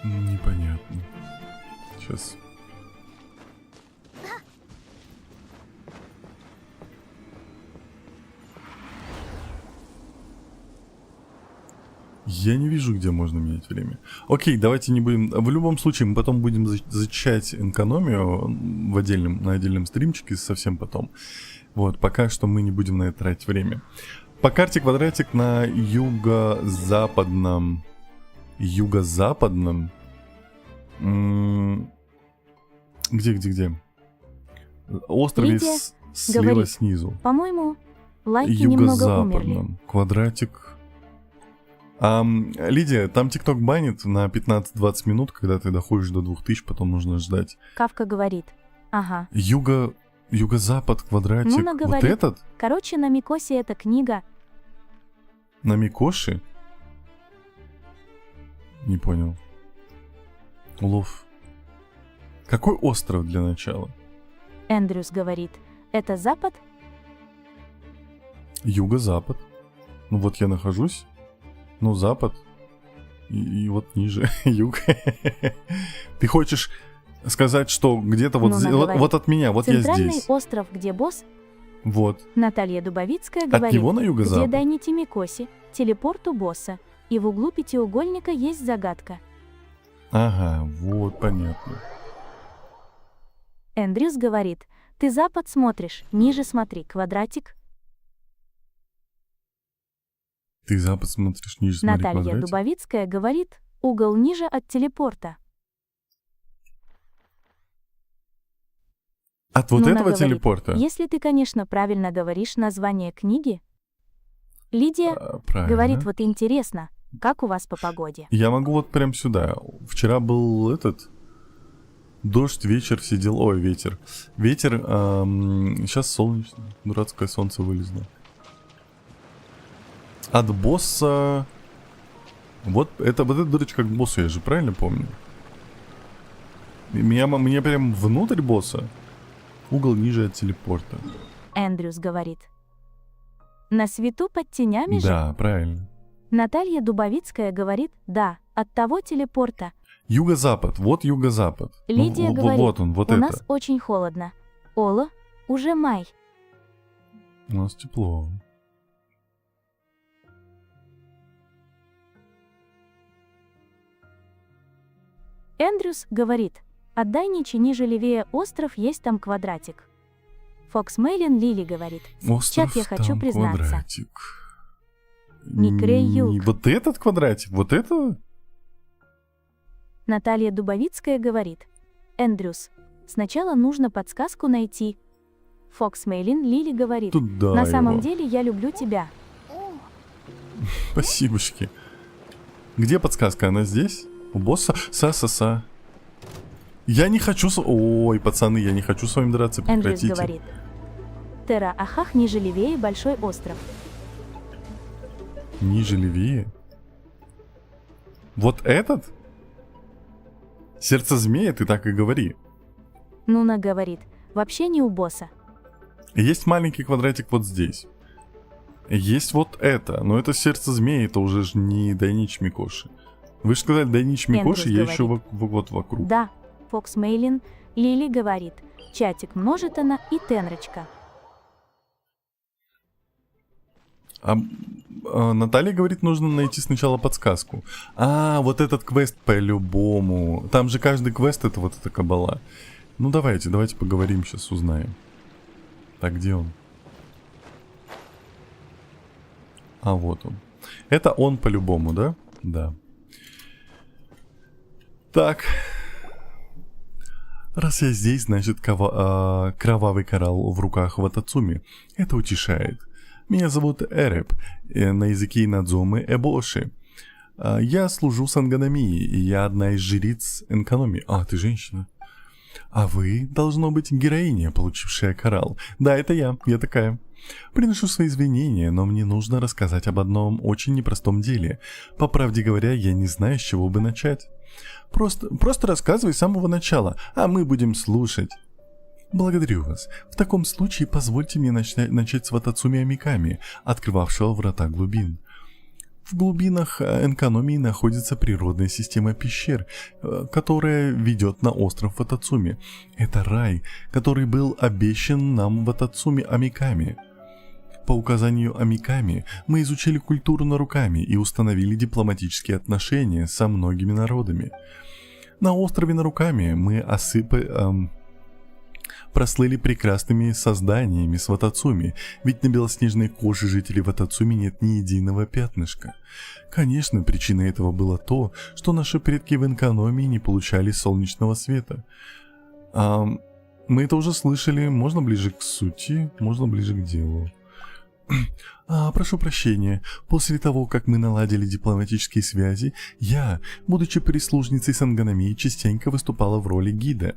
Непонятно. Сейчас. Я не вижу, где можно менять время. Окей, давайте не будем... В любом случае, мы потом будем зачищать экономию на отдельном стримчике совсем потом. Вот, пока что мы не будем на это тратить время. По карте квадратик на юго-западном... Где? Острове Лидия слева говорит, снизу. По-моему, лайки немного умерли. Юго-западном. Квадратик. Лидия, там ТикТок банит на 15-20 минут, когда ты доходишь до 2000, потом нужно ждать. Кавка говорит, ага. Юго-запад, квадратик. Нуна Вот говорит, этот? короче, на Микосе эта книга. На Микоши? Не понял. Улов. Какой остров для начала? Эндрюс говорит, это запад? Юго-запад. Ну вот я нахожусь. Ну, запад. И вот ниже юг. Ты хочешь сказать, что где-то вот, вот от меня, вот центральный я здесь. остров, где босс? Вот. Наталья Дубовицкая От говорит, него на юго-запад? где дайте Микоси, телепорт у босса, и в углу пятиугольника есть загадка. Ага, вот, понятно. Эндрюс говорит, ты запад смотришь, ниже смотри, квадратик. Ты запад смотришь, ниже смотри, Наталья квадратик? Дубовицкая говорит, угол ниже от телепорта. От вот Нуна этого говорит, телепорта? если ты, конечно, правильно говоришь название книги. Лидия Правильно. говорит, вот интересно, как у вас по погоде? Я могу вот прям сюда. Вчера был дождь, вечер, все дела. Ой, ветер. Ветер, сейчас солнечно. Дурацкое солнце вылезло. От босса... Вот эта дырочка к боссу, я же правильно помню? Мне прям внутрь босса. Угол ниже от телепорта. Эндрюс говорит. На свету под тенями же? Да, правильно. Наталья Дубовицкая говорит, да, от того телепорта. Юго-запад, вот юго-запад. Лидия говорит, вот он, вот у это. нас очень холодно. Ола, уже май. У нас тепло. Эндрюс говорит, отдай ниже левее остров, есть там квадратик. Фокс Мейлин Лили говорит, Остров, чат я хочу там признаться. Квадратик. Микрей юг. Вот этот квадратик, вот это? Наталья Дубовицкая говорит, Эндрюс, сначала нужно подсказку найти. Фокс Мейлин Лили говорит, Туда на самом его. деле я люблю тебя. Спасибочки. Где подсказка? Она здесь? У босса? Са-са-са. Я не хочу Ой, пацаны, я не хочу с вами драться, Эндрюс прекратите. говорит, Тера Ахах ниже левее большой остров. Ниже левее? Вот этот? Сердце змея, ты так и говори. Нуна говорит, вообще не у босса. Есть маленький квадратик вот здесь. Есть вот это, но это сердце змеи, это уже ж не Дайнич Микоши. Вы же сказали, Дайнич Микоши, я Эндрюс еще говорит. вот вокруг. Да, Фокс Мейлин. Лили говорит. Чатик множитана и Тенрочка. Наталья говорит, нужно найти сначала подсказку. Вот этот квест по-любому. Там же каждый квест это вот эта кабала. Ну давайте поговорим, сейчас узнаем. Так, где он? Вот он. Это он по-любому, да? Да. Так. Раз я здесь, значит, кровавый коралл в руках Ватацуми. Это утешает. Меня зовут Эреб, на языке Инадзумы Эбоши. Я служу Сангономии, и я одна из жриц Энкономи. Ты женщина. А вы, должно быть, героиня, получившая коралл. Да, это я такая. Приношу свои извинения, но мне нужно рассказать об одном очень непростом деле. По правде говоря, я не знаю, с чего бы начать. Просто рассказывай с самого начала, а мы будем слушать. Благодарю вас. В таком случае позвольте мне начать с Ватацуми Амиками, открывавшего врата глубин. В глубинах Энкономии находится природная система пещер, которая ведет на остров Ватацуми. Это рай, который был обещан нам Ватацуми Амиками. По указанию Амиками мы изучили культуру Наруками и установили дипломатические отношения со многими народами. На острове Наруками мы прослыли прекрасными созданиями с Ватацуми, ведь на белоснежной коже жителей Ватацуми нет ни единого пятнышка. Конечно, причиной этого было то, что наши предки в Энкономии не получали солнечного света. Мы это уже слышали, можно ближе к сути, можно ближе к делу. Прошу прощения, после того, как мы наладили дипломатические связи, я, будучи прислужницей Сангономии, частенько выступала в роли гида.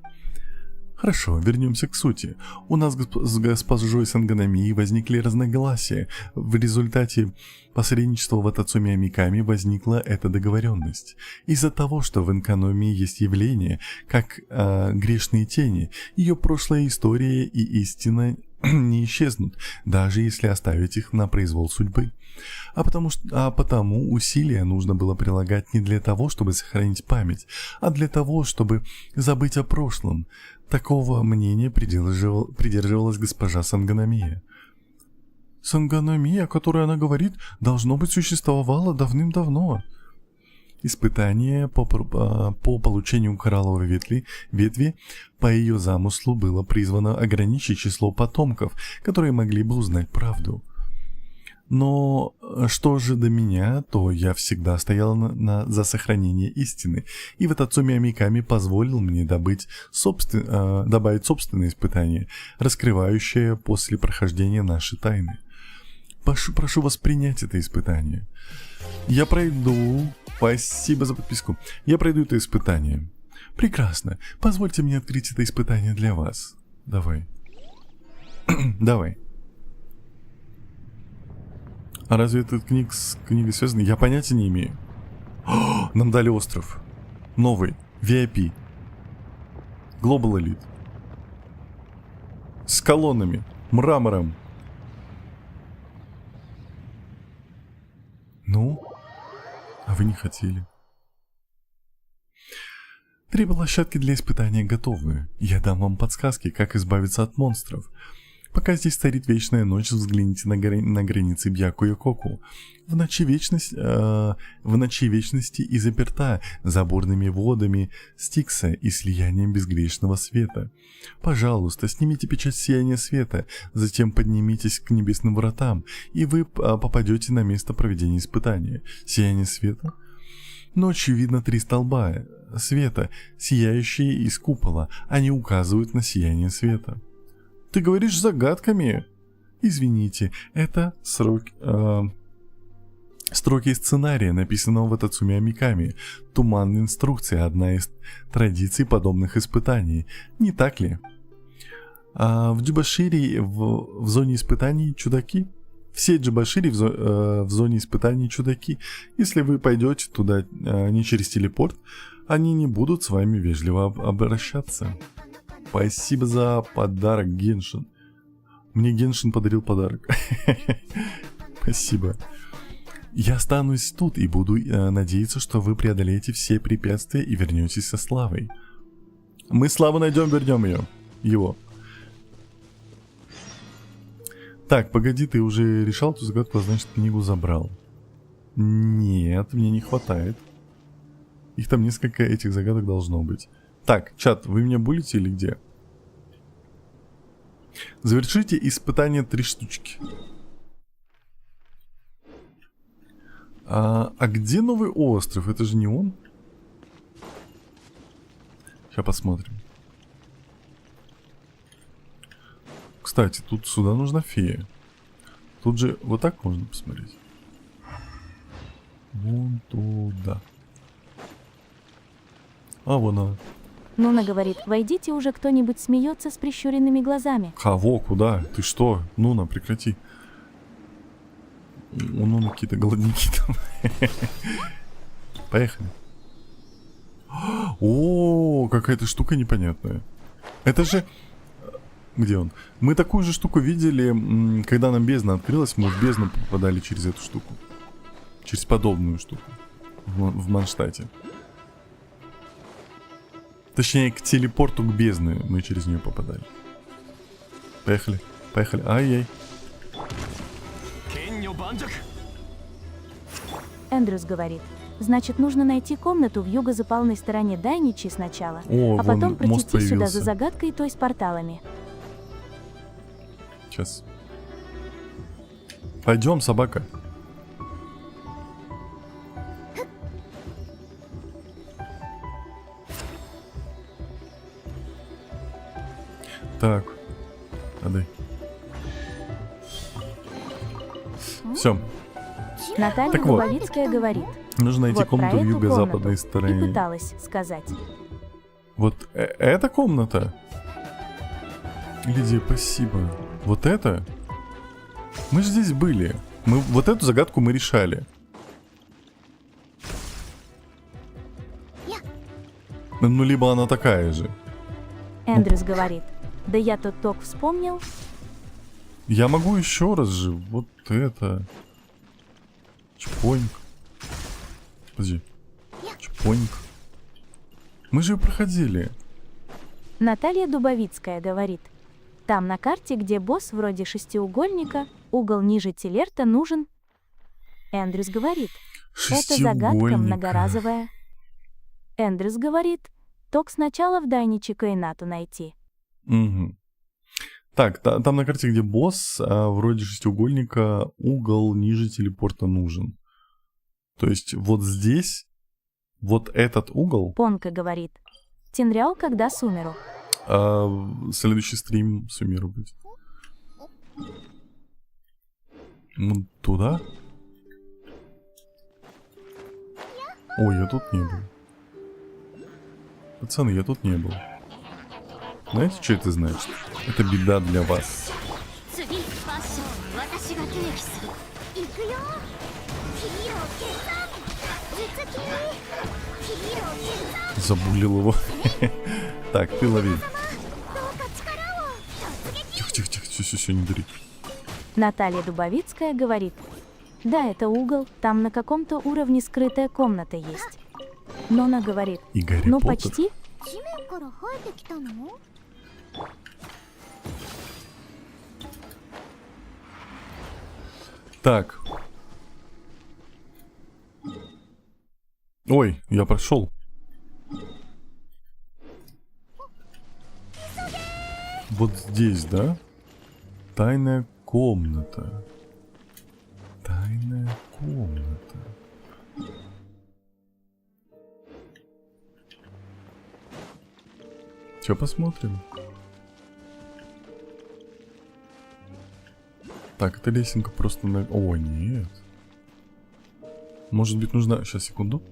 Хорошо, вернемся к сути. У нас с госпожой Сангономии возникли разногласия. В результате посредничества Ватацуми Амиками возникла эта договоренность. Из-за того, что в Энкономии есть явление, как грешные тени, ее прошлая история и истина не исчезнут, даже если оставить их на произвол судьбы. Потому усилия нужно было прилагать не для того, чтобы сохранить память, а для того, чтобы забыть о прошлом. Такого мнения придерживалась госпожа Сангономия. Сангономия, о которой она говорит, должно быть, существовала давным-давно. Испытание по получению коралловой ветви по ее замыслу было призвано ограничить число потомков, которые могли бы узнать правду. Но что же до меня, то я всегда стоял за сохранение истины, и Ватацуми Амиками позволил мне добавить собственное испытание, раскрывающее после прохождения наши тайны. Прошу вас принять это испытание. Я пройду... Спасибо за подписку. Я пройду это испытание. Прекрасно. Позвольте мне открыть это испытание для вас. Давай. Давай. А разве эта книга с книгой связана? Я понятия не имею. Нам дали остров. Новый. VIP. Global Elite. С колоннами. Мрамором. Ну? А вы не хотели. 3 площадки для испытания готовы. Я дам вам подсказки, как избавиться от монстров. Пока здесь царит вечная ночь, взгляните на границы Бьяку-Йококу. В ночи вечности и заперта заборными водами Стикса и слиянием безгрешного света. Пожалуйста, снимите печать сияния света, затем поднимитесь к небесным вратам, и вы попадете на место проведения испытания. Сияние света? Ночью видно 3 столба света, сияющие из купола. Они указывают на сияние света. Ты говоришь загадками. Извините, это строки сценария, написанного Ватацуми Амиками. Туманная инструкция, одна из традиций подобных испытаний. Не так ли? В Джибашире в зоне испытаний чудаки? Все Джибашири в зоне испытаний чудаки. Если вы пойдете туда не через телепорт, они не будут с вами вежливо обращаться. Спасибо за подарок, Геншин. Мне Геншин подарил подарок. Спасибо. Я останусь тут и буду надеяться, что вы преодолеете все препятствия и вернетесь со славой. Мы славу найдем, вернем ее. Его. Так, погоди, ты уже решал эту загадку, а значит книгу забрал. Нет, мне не хватает. Их там несколько этих загадок должно быть. Так, чат, вы меня булите или где? Завершите испытание 3 штучки. А где новый остров? Это же не он? Сейчас посмотрим. Кстати, тут сюда нужна фея. Тут же вот так можно посмотреть. Вон туда. А, вон она. Нуна говорит, войдите уже, кто-нибудь смеется с прищуренными глазами. Кого? Куда? Ты что? Нуна, прекрати. У Нуны какие-то голодники там. Поехали. О, какая-то штука непонятная. Это же... Где он? Мы такую же штуку видели, когда нам бездна открылась, мы в бездну попадали через эту штуку. Через подобную штуку. В Манштате. Точнее, к телепорту к бездне мы через нее попадали. Поехали. Поехали. Ай-яй. Эндрюс говорит, значит, нужно найти комнату в юго-западной стороне Дайничи сначала, О, а потом вон мост пройти сюда появился. за загадкой, то есть порталами. Сейчас. Пойдем, собака. Так. Отдай. Все. Наталья Так вот. Дубовицкая говорит, Нужно найти вот про комнату в эту юго-западной комнату и стороне. пыталась сказать. Вот эта комната? Лидия, спасибо. Вот это? Мы же здесь были. Вот эту загадку мы решали. Ну, либо она такая же. Эндрюс говорит, да я тут ток вспомнил. Я могу еще раз же. Вот это. Чпоньк. Подожди. Чпоньк. Мы же ее проходили. Наталья Дубовицкая говорит, там на карте, где босс вроде шестиугольника, угол ниже телерта нужен. Эндрюс говорит, это загадка Шестиугольника. многоразовая. Эндрюс говорит, ток сначала в Дайничи Кайнату найти. Угу. Так, там на карте, где босс, вроде шестиугольника, угол ниже телепорта нужен. То есть вот здесь, вот этот угол... Понка говорит, Тинряо когда сумеру. Следующий стрим суммиру будет. Ну, туда? Ой, я тут не был. Пацаны, я тут не был. Знаете, что это значит? Это беда для вас. Забулил его. Так, ты лови. Тихо, все, не дури. Наталья Дубовицкая говорит, да, это угол, там на каком-то уровне скрытая комната есть. Нона говорит, И Гарри ну Поттер. почти. Так. Ой, я прошел. Вот здесь, да? Тайная комната. Тайная комната. Че, посмотрим? Так, эта лесенка просто на... О, нет. Может быть, нужно... Сейчас, секунду.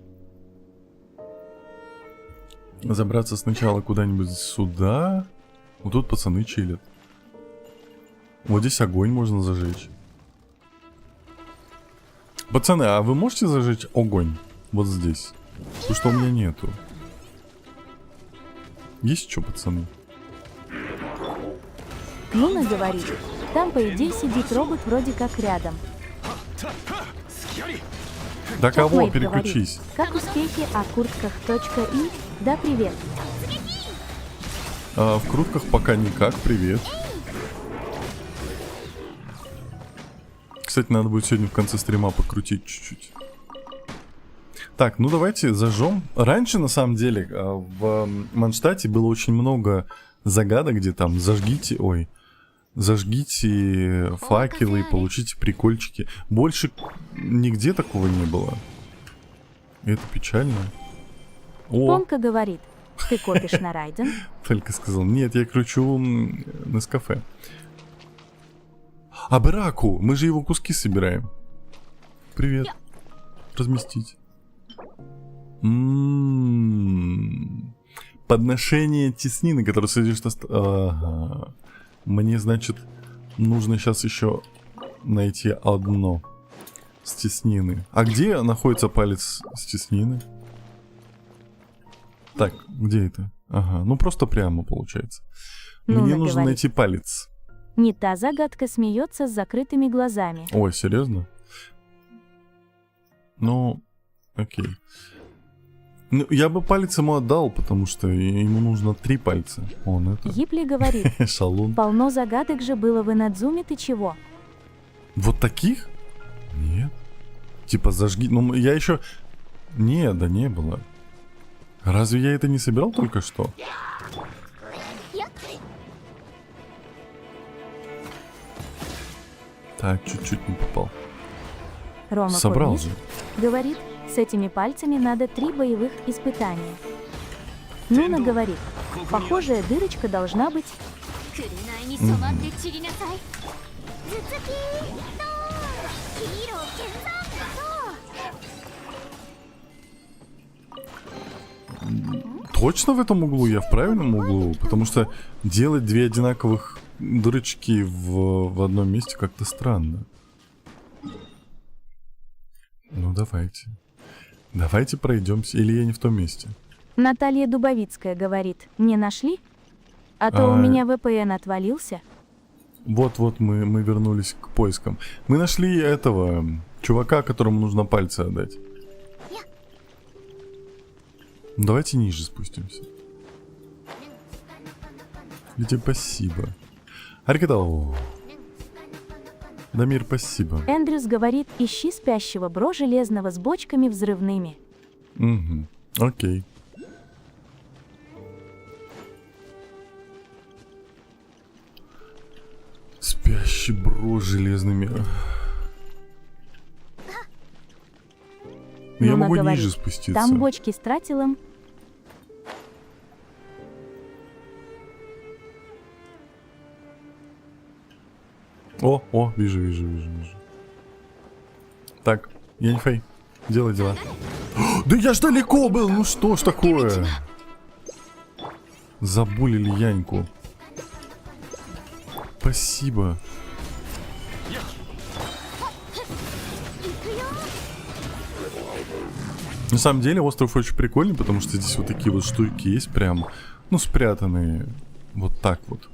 Забраться сначала куда-нибудь сюда. Вот тут пацаны чилят. Вот здесь огонь можно зажечь. Пацаны, а вы можете зажечь огонь? Вот здесь. Потому что у меня нету. Есть что, пацаны? Нуна говорит, там по идее сидит робот вроде как рядом. Да кого? Чакмейт говорит, Переключись. как успехи о куртках.и? Да, привет. В крутках пока никак, привет. Кстати, надо будет сегодня в конце стрима покрутить чуть-чуть. Так, ну давайте зажжем. Раньше, на самом деле, в Манштате было очень много загадок, где там зажгите факелы и получите прикольчики. Больше нигде такого не было. Это печально. О, Помка говорит, ты копишь на Райден? только сказал. Нет, я кручу на кафе. А Бараку, мы же его куски собираем. Привет. Разместить. Подношение теснины, которое содержит... Ага. Мне, значит, нужно сейчас еще найти одно с теснины. А где находится палец с теснины? Так, где это? Ага, ну просто прямо получается. Ну, Мне нужно наговорит. найти палец. Не та загадка смеется с закрытыми глазами. Ой, серьезно? Ну, окей. Ну, я бы палец ему отдал, потому что ему нужно 3 пальца. Он это... Гипли говорит, Шалун. полно загадок же было в Инадзуме, ты чего? Вот таких? Нет. Типа зажги... Ну, я еще... Нет, да не было. Разве я это не собирал только что? Так, чуть-чуть не попал. Рома Собрал Курнис же. говорит, с этими пальцами надо 3 боевых испытания. Нуна говорит, похожая дырочка должна быть. 紅に染まって散りなさい。頭突きとヒーロー剣山と Точно в этом углу? Я в правильном углу? Потому что делать 2 одинаковых дырочки в одном месте как-то странно. Ну давайте. Давайте пройдемся. Или я не в том месте? Наталья Дубовицкая говорит, не нашли? А то у меня VPN отвалился. Вот-вот мы вернулись к поискам. Мы нашли этого чувака, которому нужно пальцы отдать. Ну, давайте ниже спустимся. Где спасибо. Арикатау. Дамир, спасибо. Эндрюс говорит, ищи спящего бро железного с бочками взрывными. Угу. Окей. Спящий бро с железными. Ну, я Нуна могу говорит, ниже спуститься. там бочки с тротилом. О, вижу. Так, Яньфэй, делай дела. Да я ж далеко был, ну что ж такое? Забулили Яньку. Спасибо. На самом деле остров очень прикольный, потому что здесь вот такие вот штуки есть прям, ну, спрятанные вот так вот.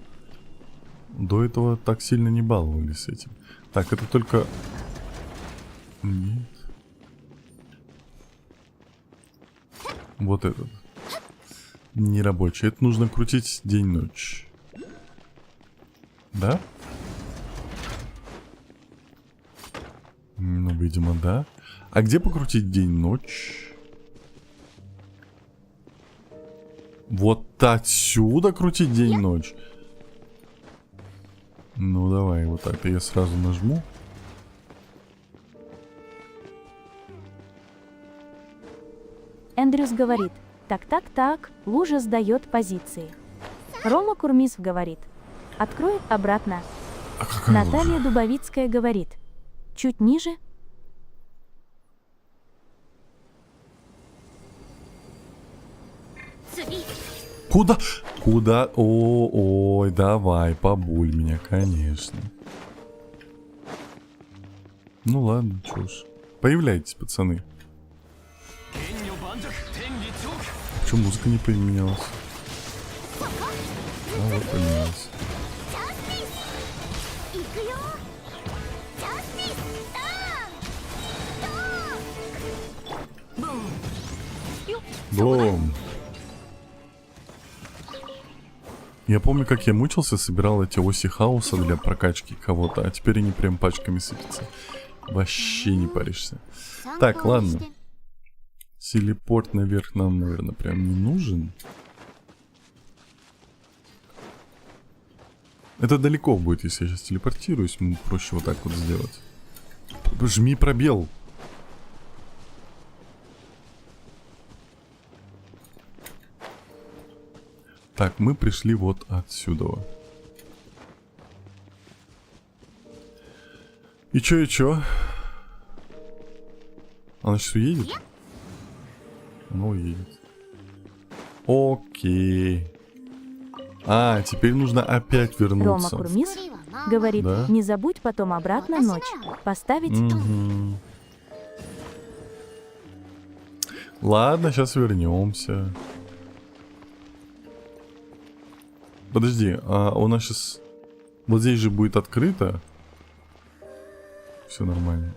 До этого так сильно не баловались с этим. Так, это только... Нет. Вот этот. Нерабочий. Это нужно крутить день-ночь. Да? Ну, видимо, да. А где покрутить день-ночь? Вот отсюда крутить день-ночь. Ну, давай, вот так. Я сразу нажму. Эндрюс говорит, так, лужа сдает позиции. Рома Курмисов говорит, откроет обратно. А какая Наталья лужа? Дубовицкая говорит, чуть ниже. Куда? Куда? Ой, давай, побуль меня, конечно. Ну ладно, чё ж. Появляйтесь, пацаны. Почему музыка не поменялась? А вот поменялась. Бум. Я помню, как я мучился, собирал эти оси хаоса для прокачки кого-то, а теперь они прям пачками сыпятся. Вообще не паришься. Так, ладно. Телепорт наверх нам, наверное, прям не нужен. Это далеко будет, если я сейчас телепортируюсь. Проще вот так вот сделать. Жми пробел. Так, мы пришли вот отсюда. И чё? Она сейчас уедет? Она уедет. Окей. А, теперь нужно опять Рома вернуться. Курмис говорит, Да? не забудь потом обратно ночь поставить. Мгм. Ладно, сейчас вернемся. Подожди, а у нас сейчас... Вот здесь же будет открыто. Все нормально.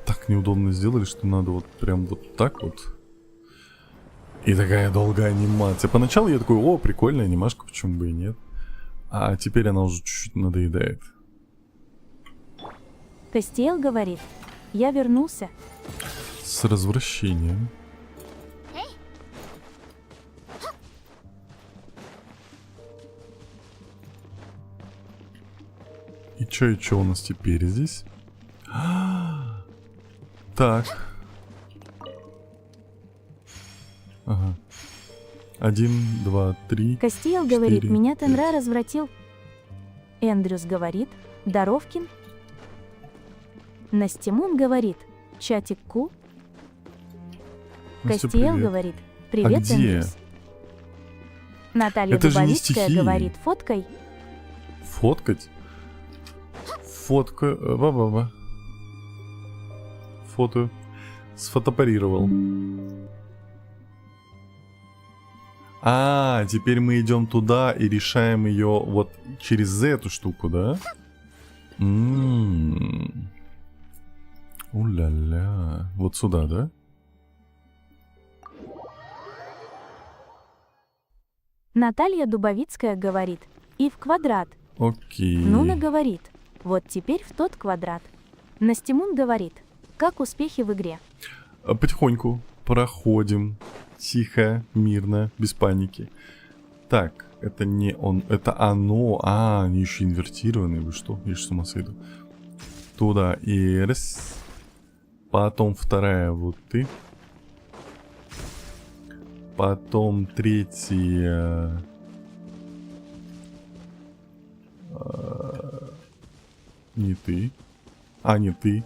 Так неудобно сделали, что надо вот прям вот так вот. И такая долгая анимация. Поначалу я такой, о, прикольная анимашка, почему бы и нет. А теперь она уже чуть-чуть надоедает. Кастиэл говорит, я вернулся. С развращением. И чё у нас теперь здесь? Так. Ага. 1, 2, 3. Кастиэл говорит, 4, меня 5. Тенра развратил. Эндрюс говорит, Доровкин. Настимун говорит, чатик Ку. Настя, Кастиэл привет. говорит, привет, где? Эндрюс. Наталья Это же не Дубовицкая стихии. говорит, фоткай. Фоткать? Фотка... Ба-ба-ба. Фото. Сфотопарировал. А, теперь мы идем туда и решаем ее вот через эту штуку, да? У-ля-ля. Вот сюда, да? Наталья Дубовицкая говорит, и в квадрат. Окей. Нуна говорит, вот теперь в тот квадрат. Настимун говорит, как успехи в игре? Потихоньку проходим. Тихо, мирно, без паники. Так, это не он, это оно. А, они еще инвертированные. Вы что? Я же с ума сойду. Туда и раз. Потом вторая вот ты. Потом третья. Не ты. А, не ты.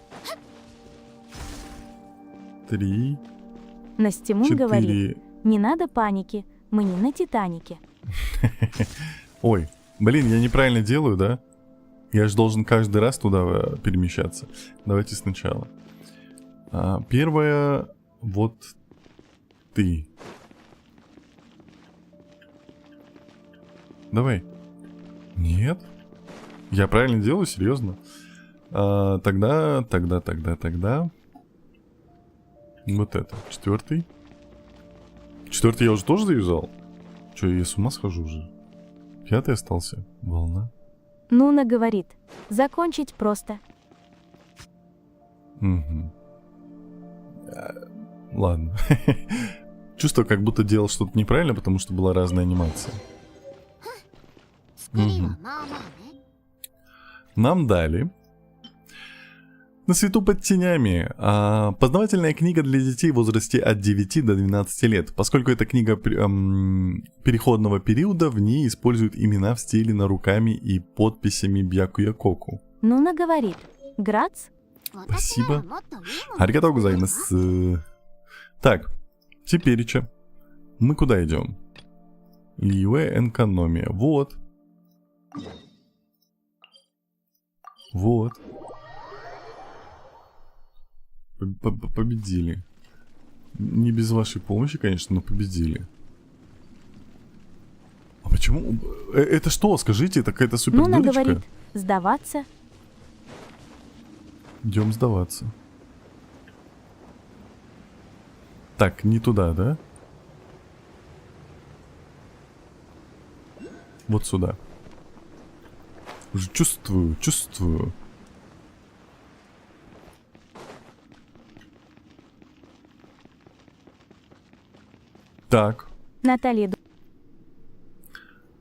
3. Настимун 4. говорит, не надо паники, мы не на Титанике. Ой, блин, я неправильно делаю, да? Я же должен каждый раз туда перемещаться. Давайте сначала. Первое, вот ты. Давай. Нет? Я правильно делаю? Серьезно? Тогда. Вот это. Четвертый. Четвертый я уже тоже завязал? Че, я с ума схожу уже? Пятый остался. Волна. Нуна говорит, закончить просто. Угу. Ладно. Чувство, как будто делал что-то неправильно, потому что была разная анимация. Нам дали «На свету под тенями». Познавательная книга для детей в возрасте от 9 до 12 лет. Поскольку это книга переходного периода, в ней используют имена в стиле наруками и подписями Бьякуякоку. Нуна говорит, Грац. Спасибо. Аригато гозаймасу. Так, теперь мы куда идем? Лиюэ экономия. Вот. Вот. Победили. Не без вашей помощи, конечно, но победили. А почему Почему? Это что, скажите? Это какая-то супер Нуна дурочка? говорит, сдаваться. Идем сдаваться. Так, не туда, да? Вот сюда. Уже чувствую, чувствую. Так. Наталья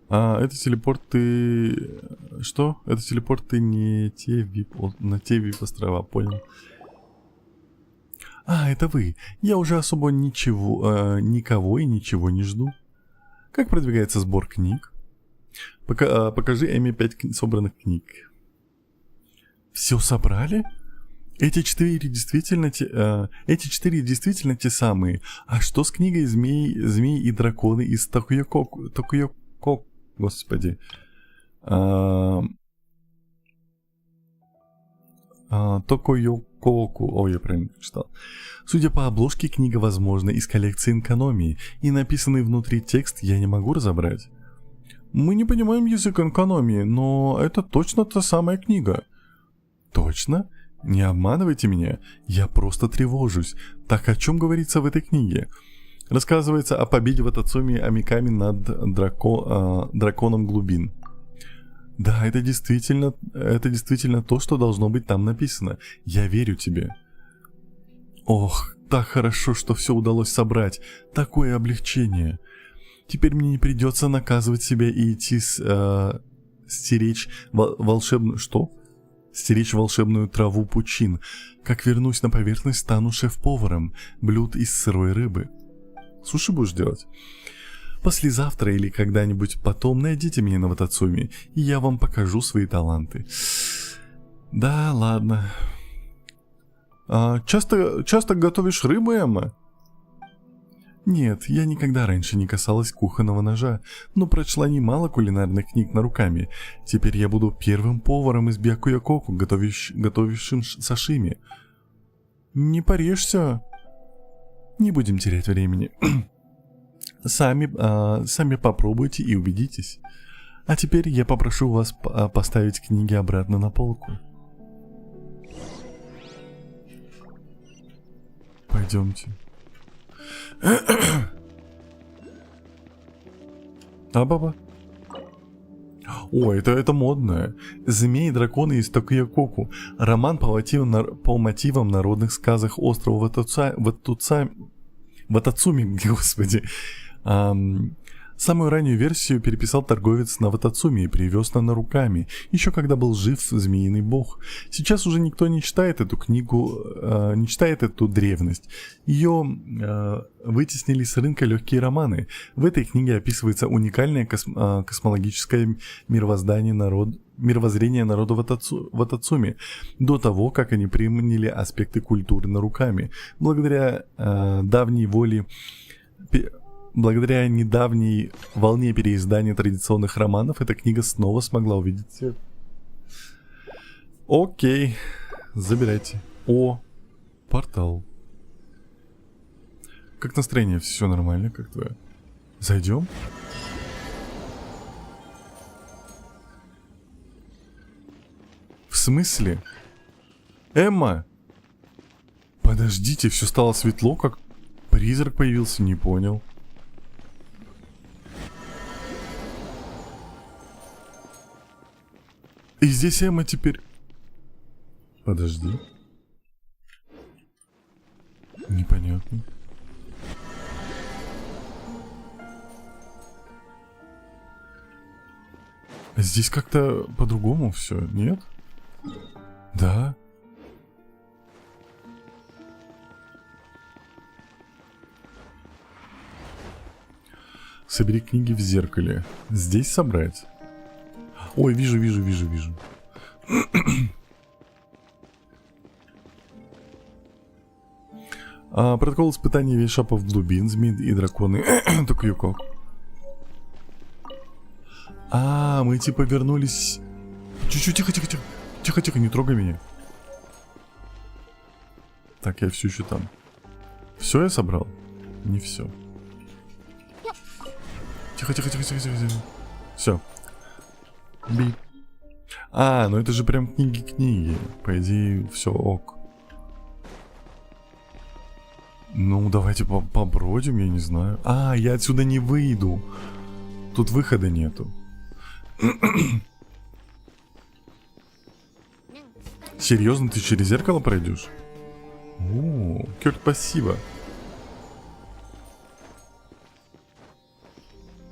Это телепорты... Что? Это телепорты не те на те VIP-острова, понял. Это вы. Я уже особо никого и ничего не жду. Как продвигается сбор книг? Покажи Эми 5 собранных книг. Все собрали? Эти четыре действительно те самые. А что с книгой «Змеи и драконы» из Токуёко? Господи. Токуёкоку. Ой, я правильно читал. Судя по обложке, книга, возможно, из коллекции экономии, и написанный внутри текст я не могу разобрать. Мы не понимаем язык экономии, но это точно та самая книга. Точно? Не обманывайте меня, я просто тревожусь. Так о чем говорится в этой книге? Рассказывается о победе Ватацуми Амиками над драконом глубин. Да, это действительно то, что должно быть там написано. Я верю тебе. Ох, так хорошо, что все удалось собрать. Такое облегчение. Теперь мне не придется наказывать себя и идти стеречь волшебную... Что? Стеречь волшебную траву пучин. Как вернусь на поверхность, стану шеф-поваром блюд из сырой рыбы. Суши будешь делать? Послезавтра или когда-нибудь потом найдите меня на Ватацуми, и я вам покажу свои таланты. Да, ладно. Часто готовишь рыбу, Эмма? Нет, я никогда раньше не касалась кухонного ножа, но прочла немало кулинарных книг Наруками. Теперь я буду первым поваром из Бякуякоку, готовившим сашими. Не порежься. Не будем терять времени. Сами попробуйте и убедитесь. А теперь я попрошу вас поставить книги обратно на полку. Пойдемте. Баба. О, это модное. «Змеи и драконы» из Токуёкоку. Роман по мотивам народных сказок острова Ватацуми, господи. Самую раннюю версию переписал торговец на Ватацуми и привез на Наруками, еще когда был жив змеиный бог. Сейчас уже никто не читает эту книгу, не читает эту древность. Ее вытеснили с рынка легкие романы. В этой книге описывается уникальное космологическое мировоззрение народа Ватацуми до того, как они приняли аспекты культуры Наруками. Благодаря недавней волне переиздания традиционных романов, эта книга снова смогла увидеть свет. Окей, забирайте. О, портал. Как настроение? Все нормально? Как твое? Зайдем? В смысле? Эмма! Подождите, все стало светло, как призрак появился, не понял. И здесь Эмма теперь... Подожди. Непонятно. Здесь как-то по-другому все, нет? Да. Собери книги в зеркале. Здесь собрать. Ой, вижу. Протокол испытаний вейшапов глубин, змей и драконы. Токуёко. Мы типа вернулись. Тихо, не трогай меня. Так, я все еще там. Все я собрал? Не все. Тихо. Все. Би. А, ну это же прям книги. По идее, все ок. Ну, давайте побродим, я не знаю. А, я отсюда не выйду. Тут выхода нету. Серьезно, ты через зеркало пройдешь? О, Кёрт, спасибо.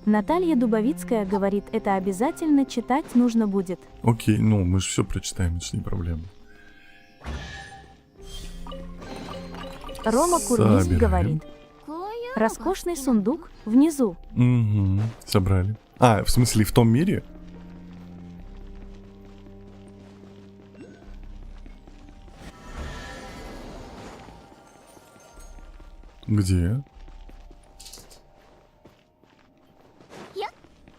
Наталья Дубовицкая говорит, это обязательно читать нужно будет. Окей, ну мы же все прочитаем, это же не проблема. Рома Курмис Собираем. говорит, こういうのが роскошный сундук внизу. Угу, собрали. А, в смысле, в том мире? Где?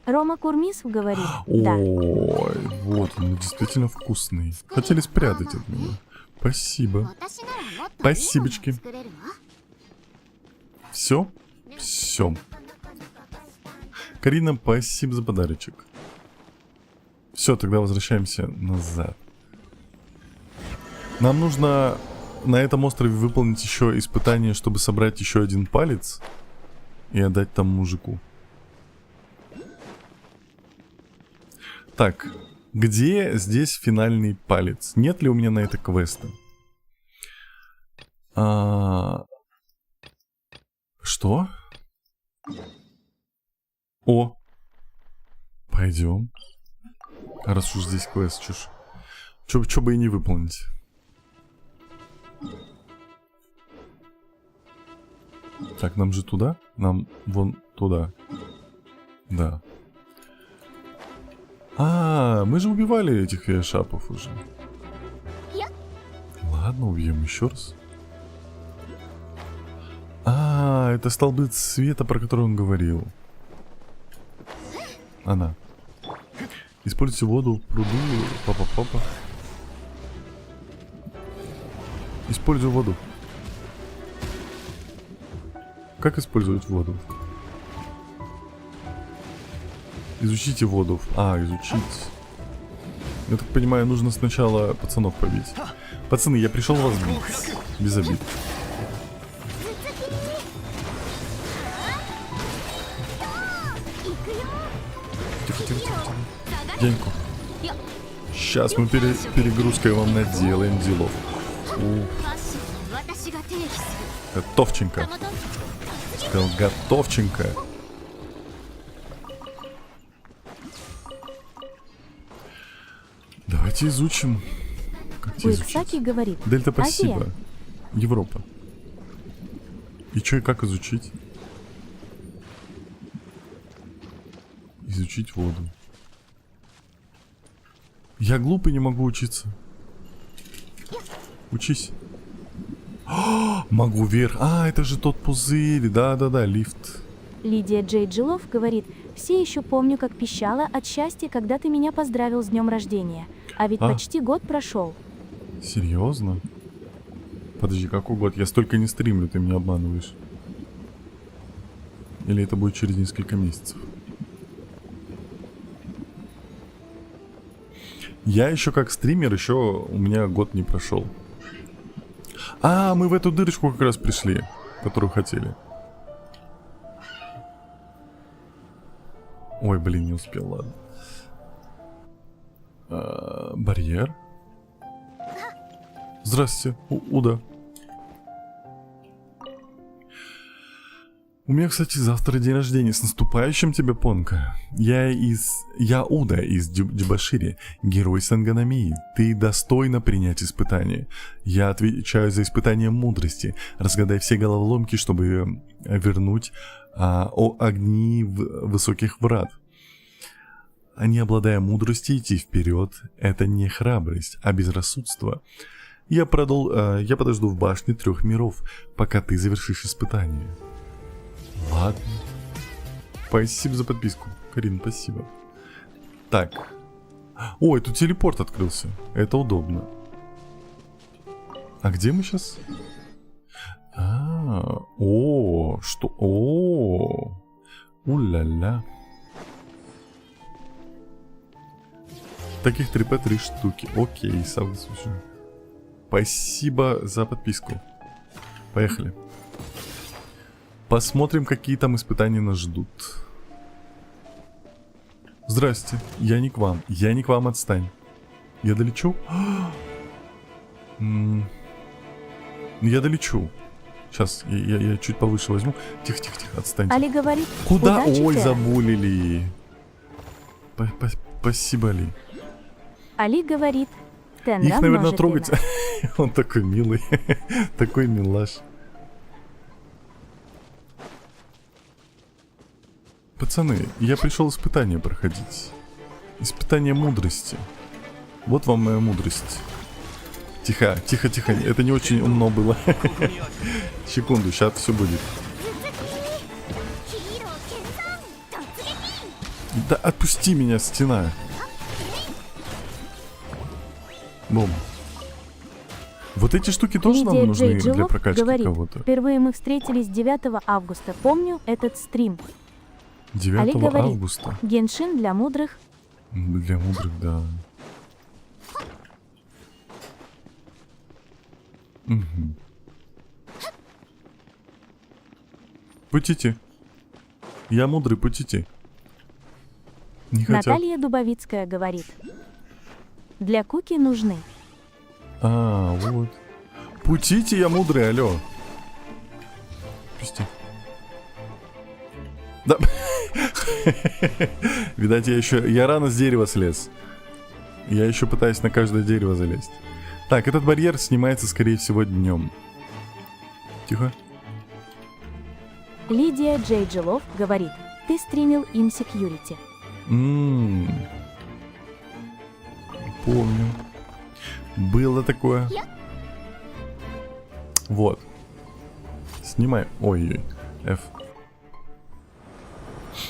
Рома Курмис говорит, да. Ой, вот он, действительно вкусный. Хотели спрятать от меня. Спасибо. 私ならもっといいものを Спасибочки. 作れるわ Все? Все. Карина, спасибо за подарочек. Все, тогда возвращаемся назад. Нам нужно на этом острове выполнить еще испытание, чтобы собрать еще один палец и отдать там мужику. Так, где здесь финальный палец? Нет ли у меня на это квеста? Что? О! Пойдем. Раз уж здесь квест, чё бы и не выполнить. Так, нам же туда? Нам вон туда. Да. А, мы же убивали этих шапов уже. Ладно, убьем еще раз. А, это столбы света, про которые он говорил. Она. Используйте воду в пруду. Папа. Использую воду. Как использовать воду? Изучите воду. А, изучить. Я так понимаю, нужно сначала пацанов побить. Пацаны, я пришел вас бить. Без обид. Тихо. Деньку. Сейчас мы перегрузкой вам наделаем делов. ファッションは私が定義する Готовченко. Сказал, готовченко. Давайте изучим. Как тебе Уиксаки изучить? говорит, Дельта, спасибо. Азия. Европа. И что и как изучить? Изучить воду. Я глупый, не могу учиться. Учись. О, могу вверх. А, это же тот пузырь. Да, лифт. Лидия Джей Джилов говорит, все еще помню, как пищала от счастья, когда ты меня поздравил с днем рождения. А ведь почти год прошел. Серьезно? Подожди, какой год? Я столько не стримлю, ты меня обманываешь. Или это будет через несколько месяцев? Я еще как стример, еще у меня год не прошел. А, мы в эту дырочку как раз пришли, которую хотели. Ой, блин, не успел, ладно. Барьер. Здрасте, Уда. У меня, кстати, завтра день рождения. С наступающим тебя, Понка. Я Уда из Дебашири, герой Сангономии. Ты достойна принять испытание. Я отвечаю за испытание мудрости. Разгадай все головоломки, чтобы вернуть огни высоких врат. А не обладая мудростью, идти вперед — это не храбрость, а безрассудство. Я подожду в башне 3 миров, пока ты завершишь испытание. Ладно. Спасибо за подписку. Карин, спасибо. Так. Ой, тут телепорт открылся. Это удобно. А где мы сейчас? Что? У-ля-ля. Таких 3П 3 штуки. Окей, согласен. Спасибо за подписку. Поехали. Посмотрим, какие там испытания нас ждут. Здрасте, я не к вам. Я не к вам, отстань. Я долечу? Я долечу. Сейчас, я чуть повыше возьму. Тихо, отстаньте. Али говорит, Куда? удачи, Ой, Террен. забулили. Спасибо, Али. Али говорит, Тенра Их, наверное, множит трогать. Лена. Он такой милый. Такой милаш. Пацаны, я пришел испытание проходить. Испытание мудрости. Вот вам моя мудрость. Тихо. Это не очень умно было. Секунду, сейчас все будет. ヒーロー決算突撃 Да отпусти меня, стена. Бум. Вот эти штуки тоже нам Лидия нужны Джей для Джилов прокачки говорит, кого-то. впервые мы встретились 9 августа. Помню этот стрим. 9 Али говорит, августа. Геншин для мудрых. Для мудрых, да. Угу. Путите. Я мудрый, путите. Не хотят. Наталья Дубовицкая говорит, для Куки нужны. А, вот. Путите, я мудрый, алло. Пусти. Да. Видать, я рано с дерева слез. Я еще пытаюсь на каждое дерево залезть. Так, этот барьер снимается, скорее всего, днем. Тихо. Лидия Джей Джилов говорит, ты стримил Insecurity. Помню. Было такое. Вот. Снимай. Ой-ой. F.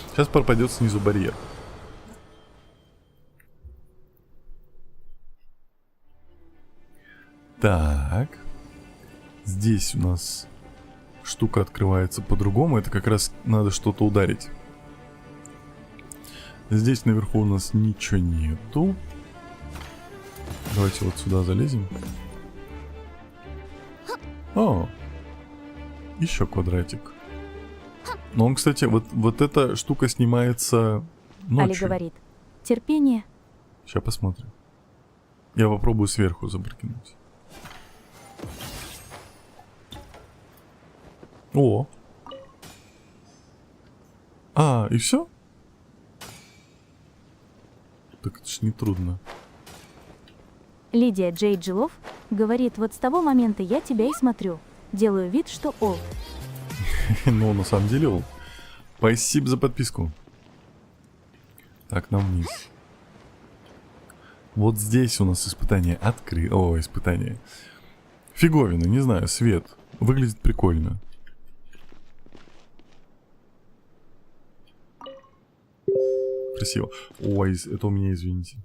Сейчас пропадет снизу барьер. Так. Здесь у нас штука открывается по-другому. Это как раз надо что-то ударить. Здесь наверху у нас ничего нету. Давайте вот сюда залезем. О! Еще квадратик. Но он, кстати, вот эта штука снимается ночью. Али говорит, терпение. Сейчас посмотрим. Я попробую сверху забракинуть. О! А, и все? Так это ж не трудно. Лидия Джей Джилов говорит, вот с того момента я тебя и смотрю. Делаю вид, что олд. Ну, на самом деле, ол. Спасибо за подписку. Так, нам вниз. Вот здесь у нас испытание открыто. О, испытание. Фиговина, не знаю, свет. Выглядит прикольно. Красиво. Ой, это у меня, извините.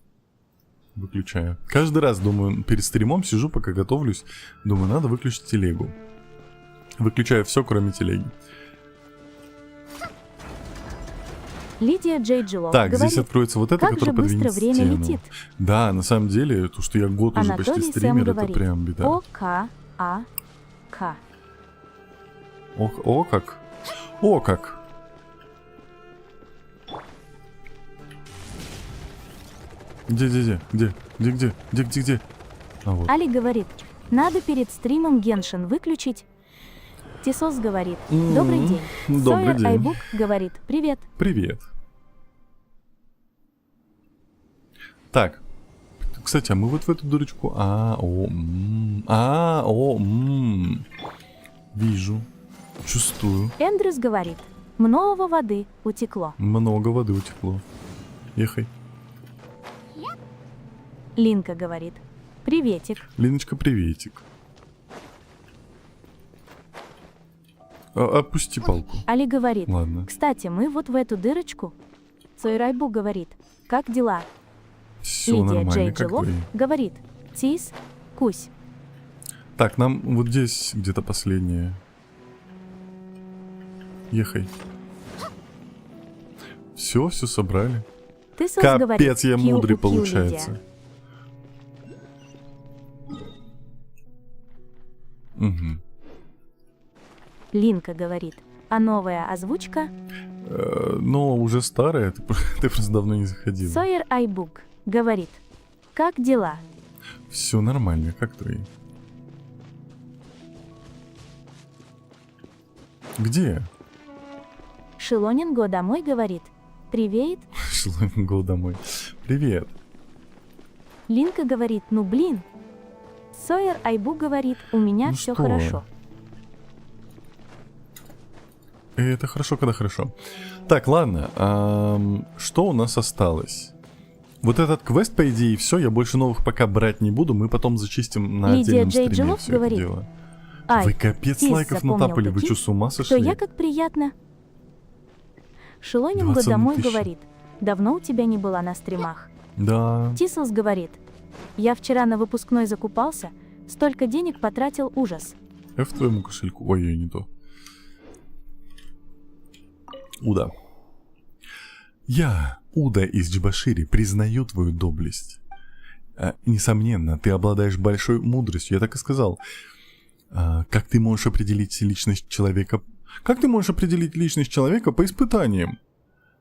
Выключаю. Каждый раз, думаю, перед стримом сижу, пока готовлюсь. Думаю, надо выключить телегу. Выключаю все, кроме телеги. Лидия Джей Джилов Так, говорит, здесь откроется вот это, как которое же быстро подвинет время стену. летит. Да, на самом деле, то, что я год уже Анатолий почти Сэм стример, это говорит, прям беда. О-К-А-К. О, как? О, как? Где? А вот. Али говорит, надо перед стримом Геншин выключить. Тисос говорит, добрый день. Добрый Сойер день. Айбук говорит, привет. Привет. Так. Кстати, а мы вот в эту дырочку... Вижу. Чувствую. Эндрюс говорит, много воды утекло. Много воды утекло. Ехай. Линка говорит, приветик. Линочка, приветик. Опусти палку. Али говорит, Ладно. кстати, мы вот в эту дырочку. Сойер Айбук говорит, как дела? Все Лидия нормально, Джей как Джилов вы. говорит, тис, кусь. Так, нам вот здесь где-то последнее. Ехай. Все собрали. Тысос говорит, Капец, я Кью мудрый у Кью получается. Угу. Линка говорит, а новая озвучка? Но уже старая, ты просто давно не заходил. Сойер Айбук говорит, как дела? Все нормально, как твои? Где? Шилонинго домой говорит, привет. Шелонгол домой. Привет. Линка говорит, ну блин. Сойер Айбук говорит, у меня Ну все что? хорошо. Это хорошо, когда хорошо. Так, ладно. Что у нас осталось? Вот этот квест, по идее, все. Я больше новых пока брать не буду. Мы потом зачистим на Лидия отдельном Джей стриме Джилов все это говорит, дело. Ай, Вы капец Тис лайков запомнил натапали. Вы таки, что, с ума что сошли? я как приятно. Шилонинго 21 домой тысяча. говорит, давно у тебя не была на стримах. Да. Тислс говорит, я вчера на выпускной закупался, столько денег потратил, ужас. F твоему кошельку. Ой, не то. Уда. Я, Уда из Джибашири, признаю твою доблесть. Несомненно, ты обладаешь большой мудростью, я так и сказал. Как ты можешь определить личность человека? Как ты можешь определить личность человека по испытаниям?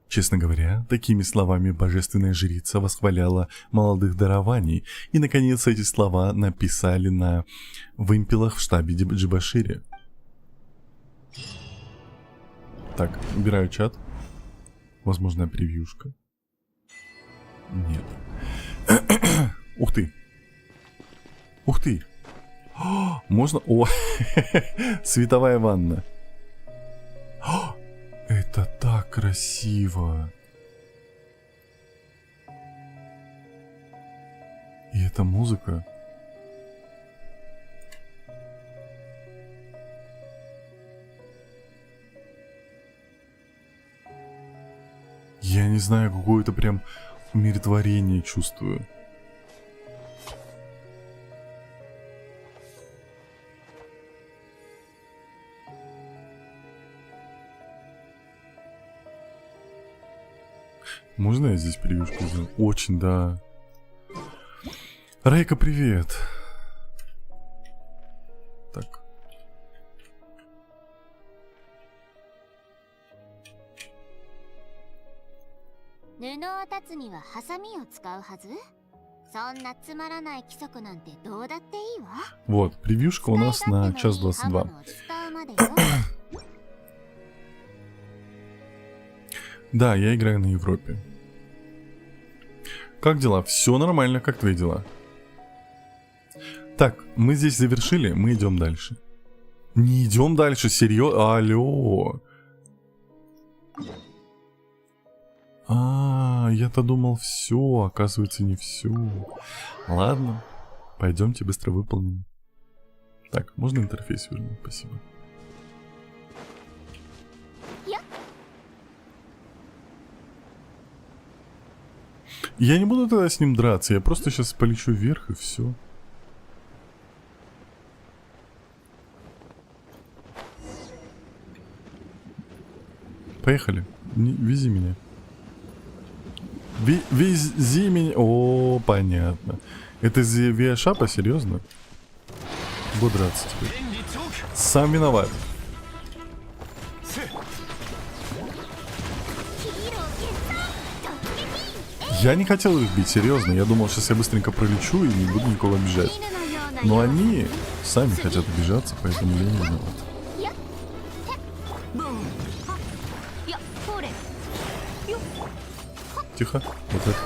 Честно говоря, такими словами божественная жрица восхваляла молодых дарований, и, наконец, эти слова написали на вымпелах в штабе Джибашири. Так, убираю чат. Возможно, превьюшка. Нет. Ух ты. Ух ты. О, можно... О, световая ванна. О, это так красиво. И эта музыка. Я не знаю, какое-то прям умиротворение чувствую. Можно я здесь превьюшку сделаю? Очень, да. Рейка, привет. Так. Вот, превьюшка у нас на час 22. Да, я играю на Европе. Как дела? Все нормально, как твои дела? Так, мы здесь завершили, мы идем дальше. Не идем дальше, серьезно? Алло. Я-то думал все, оказывается не все. Ладно, пойдемте быстро выполним. Так, можно интерфейс вернуть? Спасибо. Я не буду тогда с ним драться, я просто сейчас полечу вверх и все. Поехали. Вези меня. Вези меня. О, понятно. Это из Виашапа, серьезно? Буду драться теперь. Сам виноват. Я не хотел их бить, серьезно. Я думал, сейчас я быстренько пролечу и не буду никого обижать. Но они сами хотят обижаться, поэтому я не виноват. Тихо, вот это.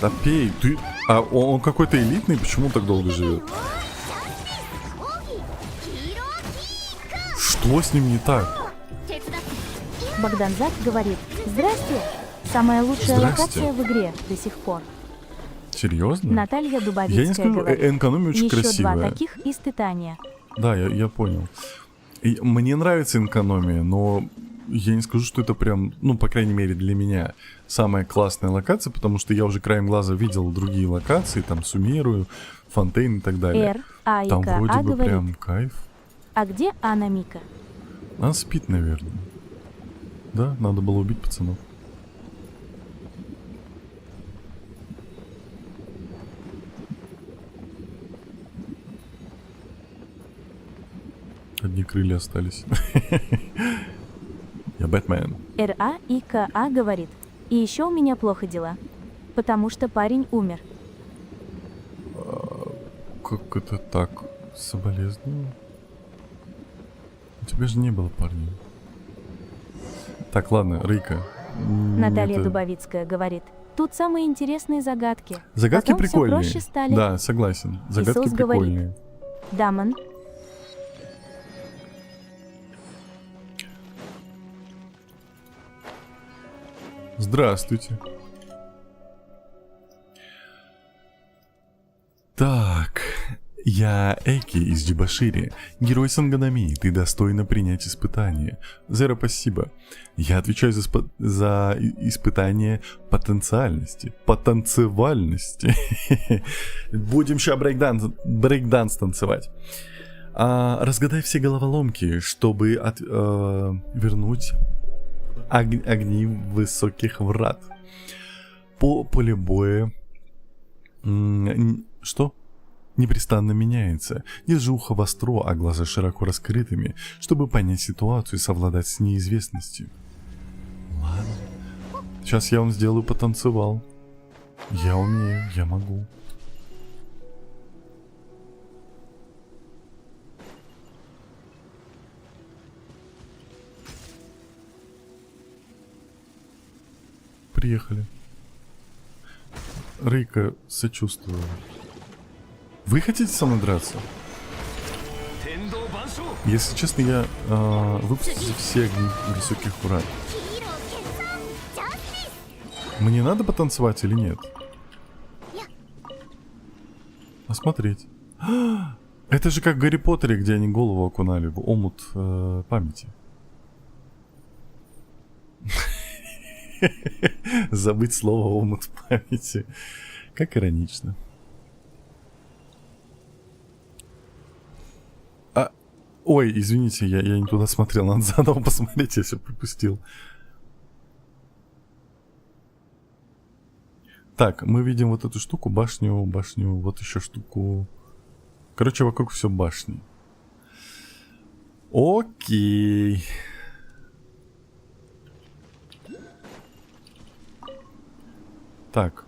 Да пей, ты... А он какой-то элитный, почему так долго живет? Что с ним не так? Богдан Зак говорит, здрасте, самая лучшая Здрасте. локация в игре до сих пор. Серьезно? Наталья Дубовицкая Я не скажу, говорит, экономия очень еще красивая. 2 таких и Титания. Да, я понял. И мне нравится экономия, но я не скажу, что это прям, ну, по крайней мере, для меня самая классная локация, потому что я уже краем глаза видел другие локации, там, Сумерую, Фонтейн и так далее. Р, А и Там К, вроде А бы говорит, прям кайф. а где Анна Мика? Она спит, наверное. Да, надо было убить пацанов. Одни крылья остались. Я Бэтмен. РА и КА говорит. И еще у меня плохо дела. Потому что парень умер. Как это так? Соболезную? У тебя же не было парня. Так, ладно, Рейка. Наталья это- Дубовицкая говорит. Тут самые интересные загадки. Загадки Потом всё прикольные. проще стали. Да, согласен. Загадки Иисус говорит. прикольные. Дамон. Здравствуйте. Так, я Эки из Джибашири, герой Сангадами, ты достойна принять испытание. Зера, спасибо. Я отвечаю за испытание потенциальности. Потанцевальности. Будем сейчас брейкданс танцевать. Разгадай все головоломки, чтобы вернуть огни высоких врат. Поле боя что? Непрестанно меняется. Держи ухо востро, а глаза широко раскрытыми, чтобы понять ситуацию и совладать с неизвестностью. Ладно. Сейчас я вам сделаю потанцевал. Я умею, я могу. Приехали. Рейка, сочувствую. Вы хотите со мной драться? Если честно, я выпустил все огни высоких врат. ヒーロー決算ジャスティス Мне надо потанцевать или нет? Осмотреть. Это же как в Гарри Поттере, где они голову окунали в омут памяти. Забыть слово омут памяти. Как иронично. Ой, извините, я не туда смотрел. Надо заново посмотреть, я все пропустил. Так, мы видим вот эту штуку, башню, вот еще штуку. Короче, вокруг все башни. Окей. Так.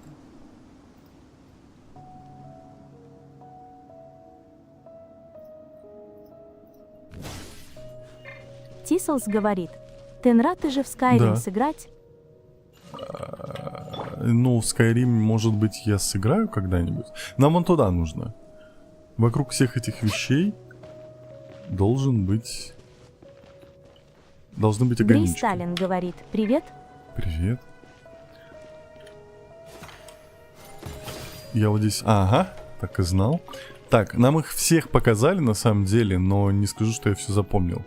Тислс говорит. Тенра, ты же в Skyrim Да. сыграть? Ну, в Skyrim, может быть, я сыграю когда-нибудь. Нам вон туда нужно. Вокруг всех этих вещей должны быть Грей огонечки. Сталин говорит. Привет. Привет. Я вот здесь... Ага, так и знал. Так, нам их всех показали на самом деле, но не скажу, что я все запомнил.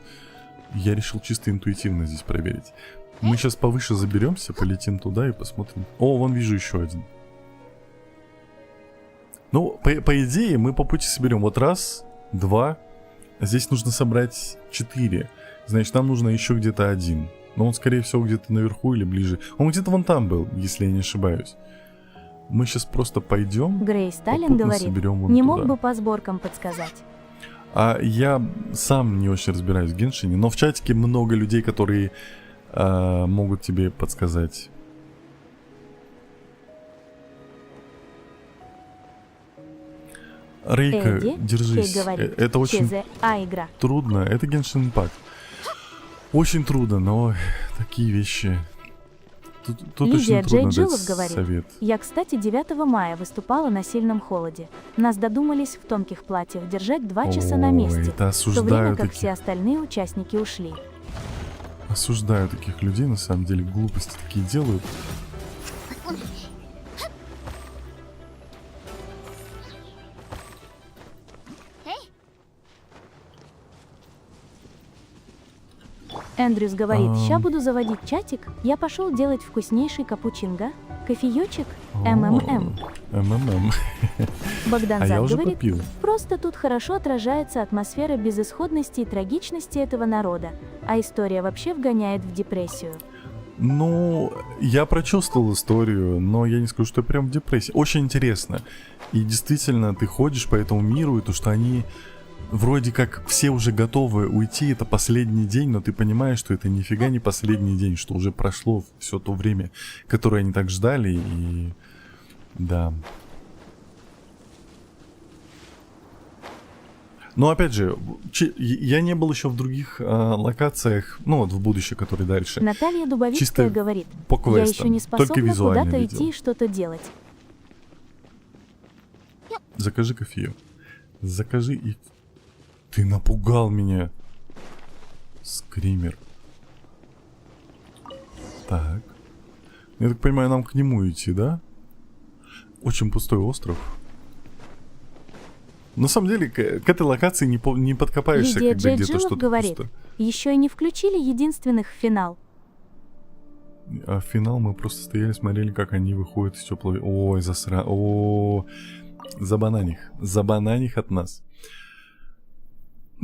Я решил чисто интуитивно здесь проверить. Мы сейчас повыше заберемся, полетим туда и посмотрим. О, вон вижу еще один. Ну, по идее, мы по пути соберем. Вот раз, два. А здесь нужно собрать 4. Значит, нам нужно еще где-то один. Но он, скорее всего, где-то наверху или ближе. Он где-то вон там был, если я не ошибаюсь. Мы сейчас просто пойдем. Грей Сталин попутно говорит. соберем вон Не туда. мог бы по сборкам подсказать? А я сам не очень разбираюсь в Геншине, но в чатике много людей, которые могут тебе подсказать. Рейка, Эдди, держись. Кей говорит. Это очень ЧЗ, игра. трудно. Это Genshin Impact. Очень трудно, но такие вещи. Тут Лидия очень трудно Джей дать Джилов говорит. совет. Я, кстати, 9 мая выступала на сильном холоде. Нас додумались в тонких платьях держать 2 часа на Ой, месте, это в то время осуждаю как таких, все остальные участники ушли. осуждаю таких людей, на самом деле, глупости такие делают. Эндрюс говорит, ща буду заводить чатик, я пошел делать вкуснейший капучинго, кофеечек, МММ. МММ. Богдан А я Зак уже говорит, попил. в Просто тут хорошо отражается атмосфера безысходности и трагичности этого народа, а история вообще вгоняет в депрессию. Ну, я прочувствовал историю, но я не скажу, что я прям в депрессии. Очень интересно. И действительно, ты ходишь по этому миру, и то, что они вроде как все уже готовы уйти, это последний день, но ты понимаешь, что это нифига не последний день, что уже прошло все то время, которое они так ждали, и... Да. Но опять же, я не был еще в других локациях, ну вот в будущее, которые дальше. Наталья Дубовицкая Чисто говорит, по я квестам, еще не только способна визуально куда-то видел. идти и что-то делать. Закажи кофе. Закажи и... Ты напугал меня. Скример. Так. Я так понимаю, нам к нему идти, да? Очень пустой остров. На самом деле, к этой локации не подкопаешься, Лидия когда Джей где-то Джилов что-то говорит, пусто. еще и не включили единственных в финал. А в финал мы просто стояли, смотрели, как они выходят из теплого... Ой, О, забананих. Забананих от нас.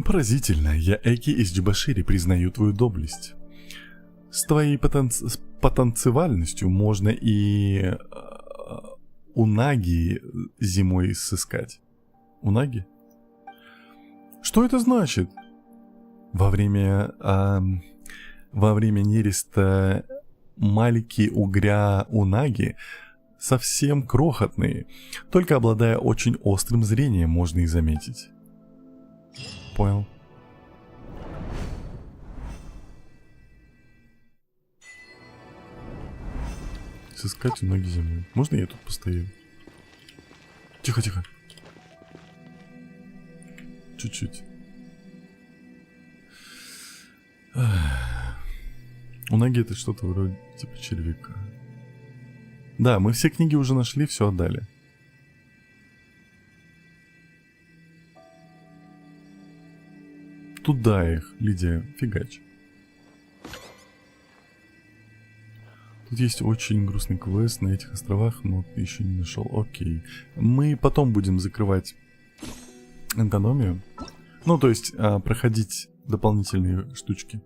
Поразительно. Я Эки из Джибашири, признаю твою доблесть. С твоей потанцевальностью можно и унаги зимой сыскать. Унаги? Что это значит? Во время нереста мальки угря унаги совсем крохотные, только обладая очень острым зрением можно их заметить. Понял. Сыскать унаги зимой. Можно я тут постою? Тихо, тихо. Чуть-чуть. Унаги это что-то вроде типа червяка. Да, мы все книги уже нашли, все отдали. Туда их, Лидия, фигач. Тут есть очень грустный квест на этих островах, но еще не нашел. Окей. Мы потом будем закрывать экономию. Ну, то есть, проходить дополнительные штучки.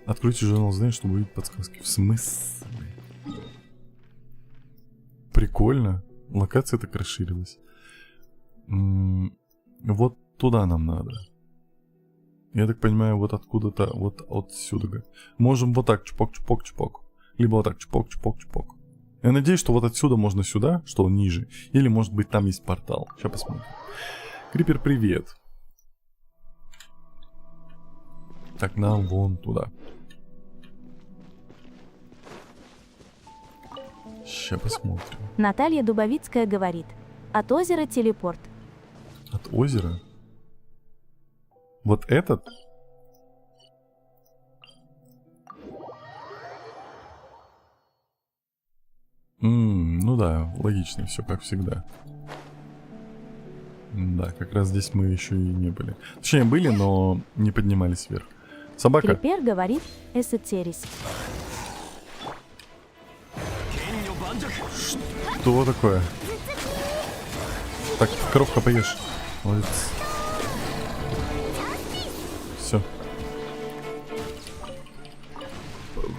Откройте журнал знаний, чтобы увидеть подсказки. В смысле? Прикольно. Локация так расширилась. Вот туда нам надо. Я так понимаю, вот откуда-то, вот отсюда. Можем вот так чпок-чпок-чпок. Либо вот так чпок-чпок-чпок. Я надеюсь, что вот отсюда можно сюда, что ниже. Или, может быть, там есть портал. Сейчас посмотрим. Крипер, привет. Так, нам вон туда. Сейчас посмотрим. Наталья Дубовицкая говорит, от озера телепорт. От озера? Вот этот? Ну да, логично все, как всегда. Да, как раз здесь мы еще и не были. Точнее, были, но не поднимались вверх. Собака. Крипер говорит, эсотерис. Что такое? Так, коровка, поешь. Молодец. Все.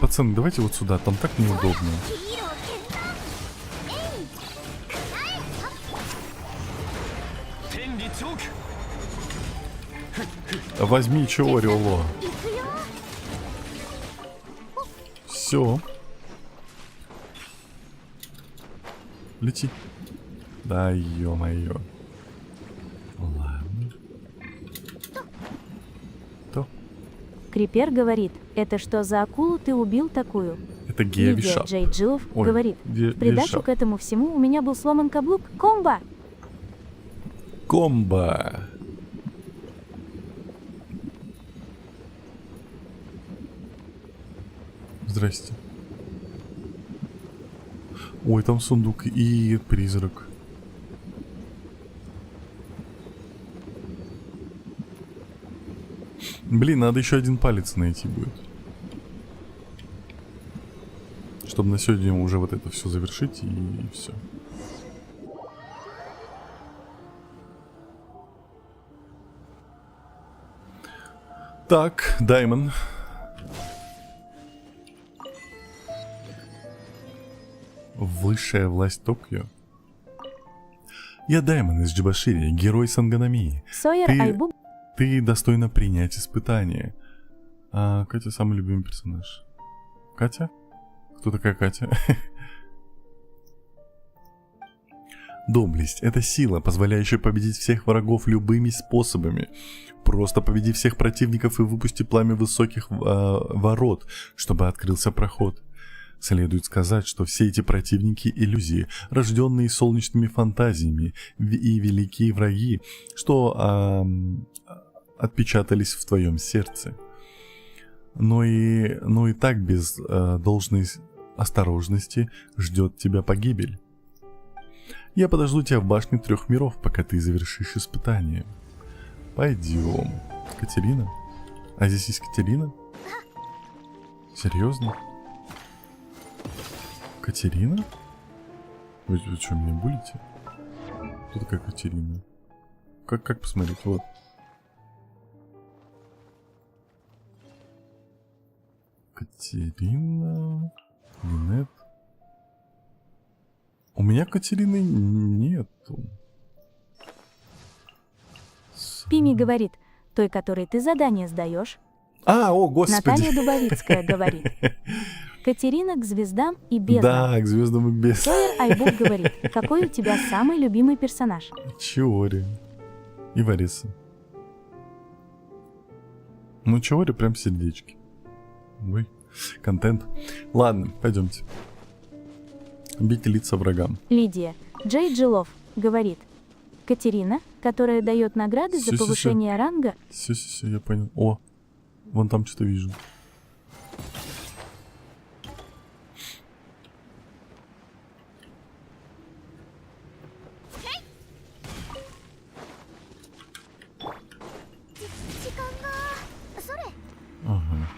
Пацаны, давайте вот сюда, там так неудобно. Возьми чего, Рёло. Все. Лети. Да, ё-моё. Ладно. То. Крипер говорит, это что за акулу ты убил такую? Это Лидия Геовиша. Джей Джилов Ой, говорит, в придачу к этому всему у меня был сломан каблук. Комбо! Комбо. Здрасте. Ой, там сундук и призрак. Блин, надо еще один палец найти будет. Чтобы на сегодня уже вот это все завершить и все. Так, Даймон. Высшая власть Токио. Я Даймон из Джибашири, герой Санганамии. Сойер Ты- Айбу Ты достойна принять испытание. А Катя самый любимый персонаж. Катя? Кто такая Катя? Доблесть — это сила, позволяющая победить всех врагов любыми способами. Просто победи всех противников и выпусти пламя высоких ворот, чтобы открылся проход. Следует сказать, что все эти противники — иллюзии, рожденные солнечными фантазиями, и великие враги, что отпечатались в твоем сердце. Но и так без должной осторожности ждет тебя погибель. Я подожду тебя в башне 3 миров, пока ты завершишь испытание. Пойдем. Катерина? А здесь есть Катерина? Серьезно? Катерина? Вы что, меня булите? Кто такая Катерина? Как посмотреть? Вот. Катерина... Линет... У меня Катерины нету. Пими говорит, той, которой ты задание сдаешь. О, господи. Наталья Дубовицкая говорит. Катерина к звездам и безднам. Да, к звездам и без. Сойер Айбук говорит, какой у тебя самый любимый персонаж? Чиори. И Вариса. Ну, Чиори прям сердечки. Ой, контент. Ладно, пойдемте. Бейте лица врагам. Лидия. Джей Джилов говорит. Катерина, которая дает награды за Всё-всё-всё. повышение ранга. Все, я понял. О, вон там что-то вижу. Ага.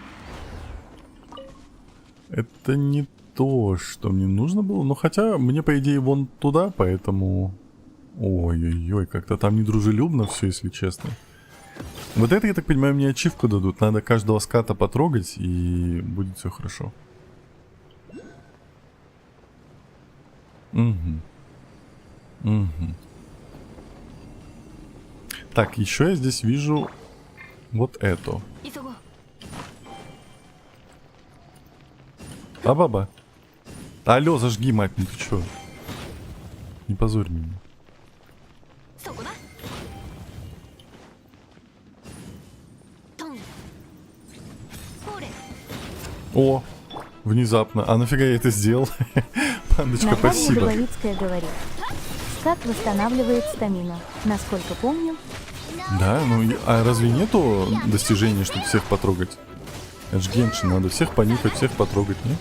Это не то, что мне нужно было. Но хотя мне, по идее, вон туда, поэтому... Ой-ой-ой, как-то там недружелюбно все, если честно. Вот это, я так понимаю, мне ачивку дадут. Надо каждого ската потрогать, и будет все хорошо. Угу. Угу. Так, еще я здесь вижу вот это. А-баба. Алло, зажги, мать, ну ты чё? Не позорь меня. О, внезапно. А нафига я это сделал? Пандочка, Наталья спасибо. Дубовицкая говорит. Скат восстанавливает стамину. Насколько помню, Да, ну а разве нету достижения, чтобы всех потрогать? Это ж Геншин, надо всех понюхать, всех потрогать, не?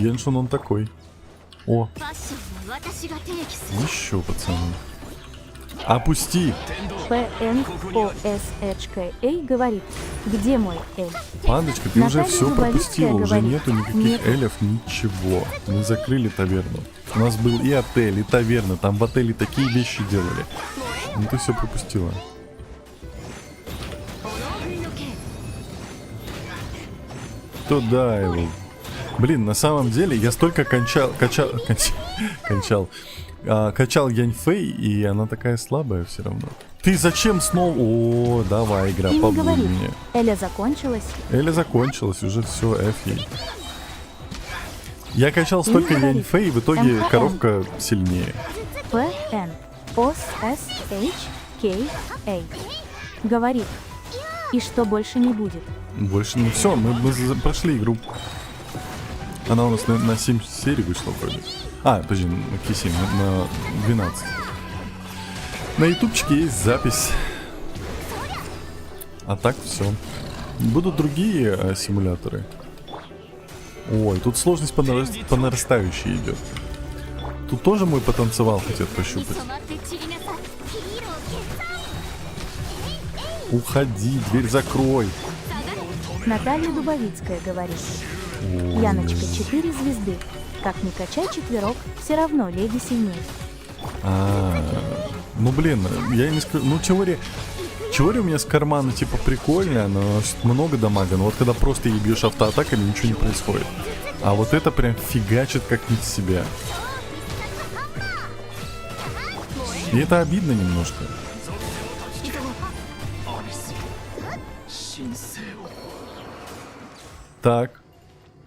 Геншин он такой. О, еще, пацаны. Опусти! PNOSHKA говорит. Где мой Эль? Пандочка, ты уже Наталья все Дубовицкая пропустила, уже говорит. нету никаких Нет. эльф, ничего. Мы закрыли таверну. У нас был и отель, и таверна, там в отеле такие вещи делали. Ну ты все пропустила. Туда его. Блин, на самом деле я столько качал Яньфэй, и она такая слабая все равно. Ты зачем снова? О, давай, игра, И не побудь говорит. меня. Эля закончилась. Эля закончилась, уже все, F ей. Я качал столько говорит. Яньфэй, и в итоге МХН. коровка сильнее. PNOSHKA говорит. И что больше не будет. Больше, ну все, мы прошли игру. Она у нас на 7 серий вышла вроде. А, подожди, на какие 7? На 12. На ютубчике есть запись. А так все. Будут другие симуляторы. Ой, тут сложность по нарастающей идет. Тут тоже мой потанцевал хотят пощупать. Уходи, дверь закрой. Наталья Дубовицкая говорит. Ой. Яночка 4 звезды. Как ни качай четверок, все равно леди сильнее. Ну блин, я не скажу. Ну теория. Чиори у меня с кармана типа прикольная, но много дамага, но вот когда просто ей бьешь автоатаками, ничего не происходит. А вот это прям фигачит как нить себя. И это обидно немножко. Так,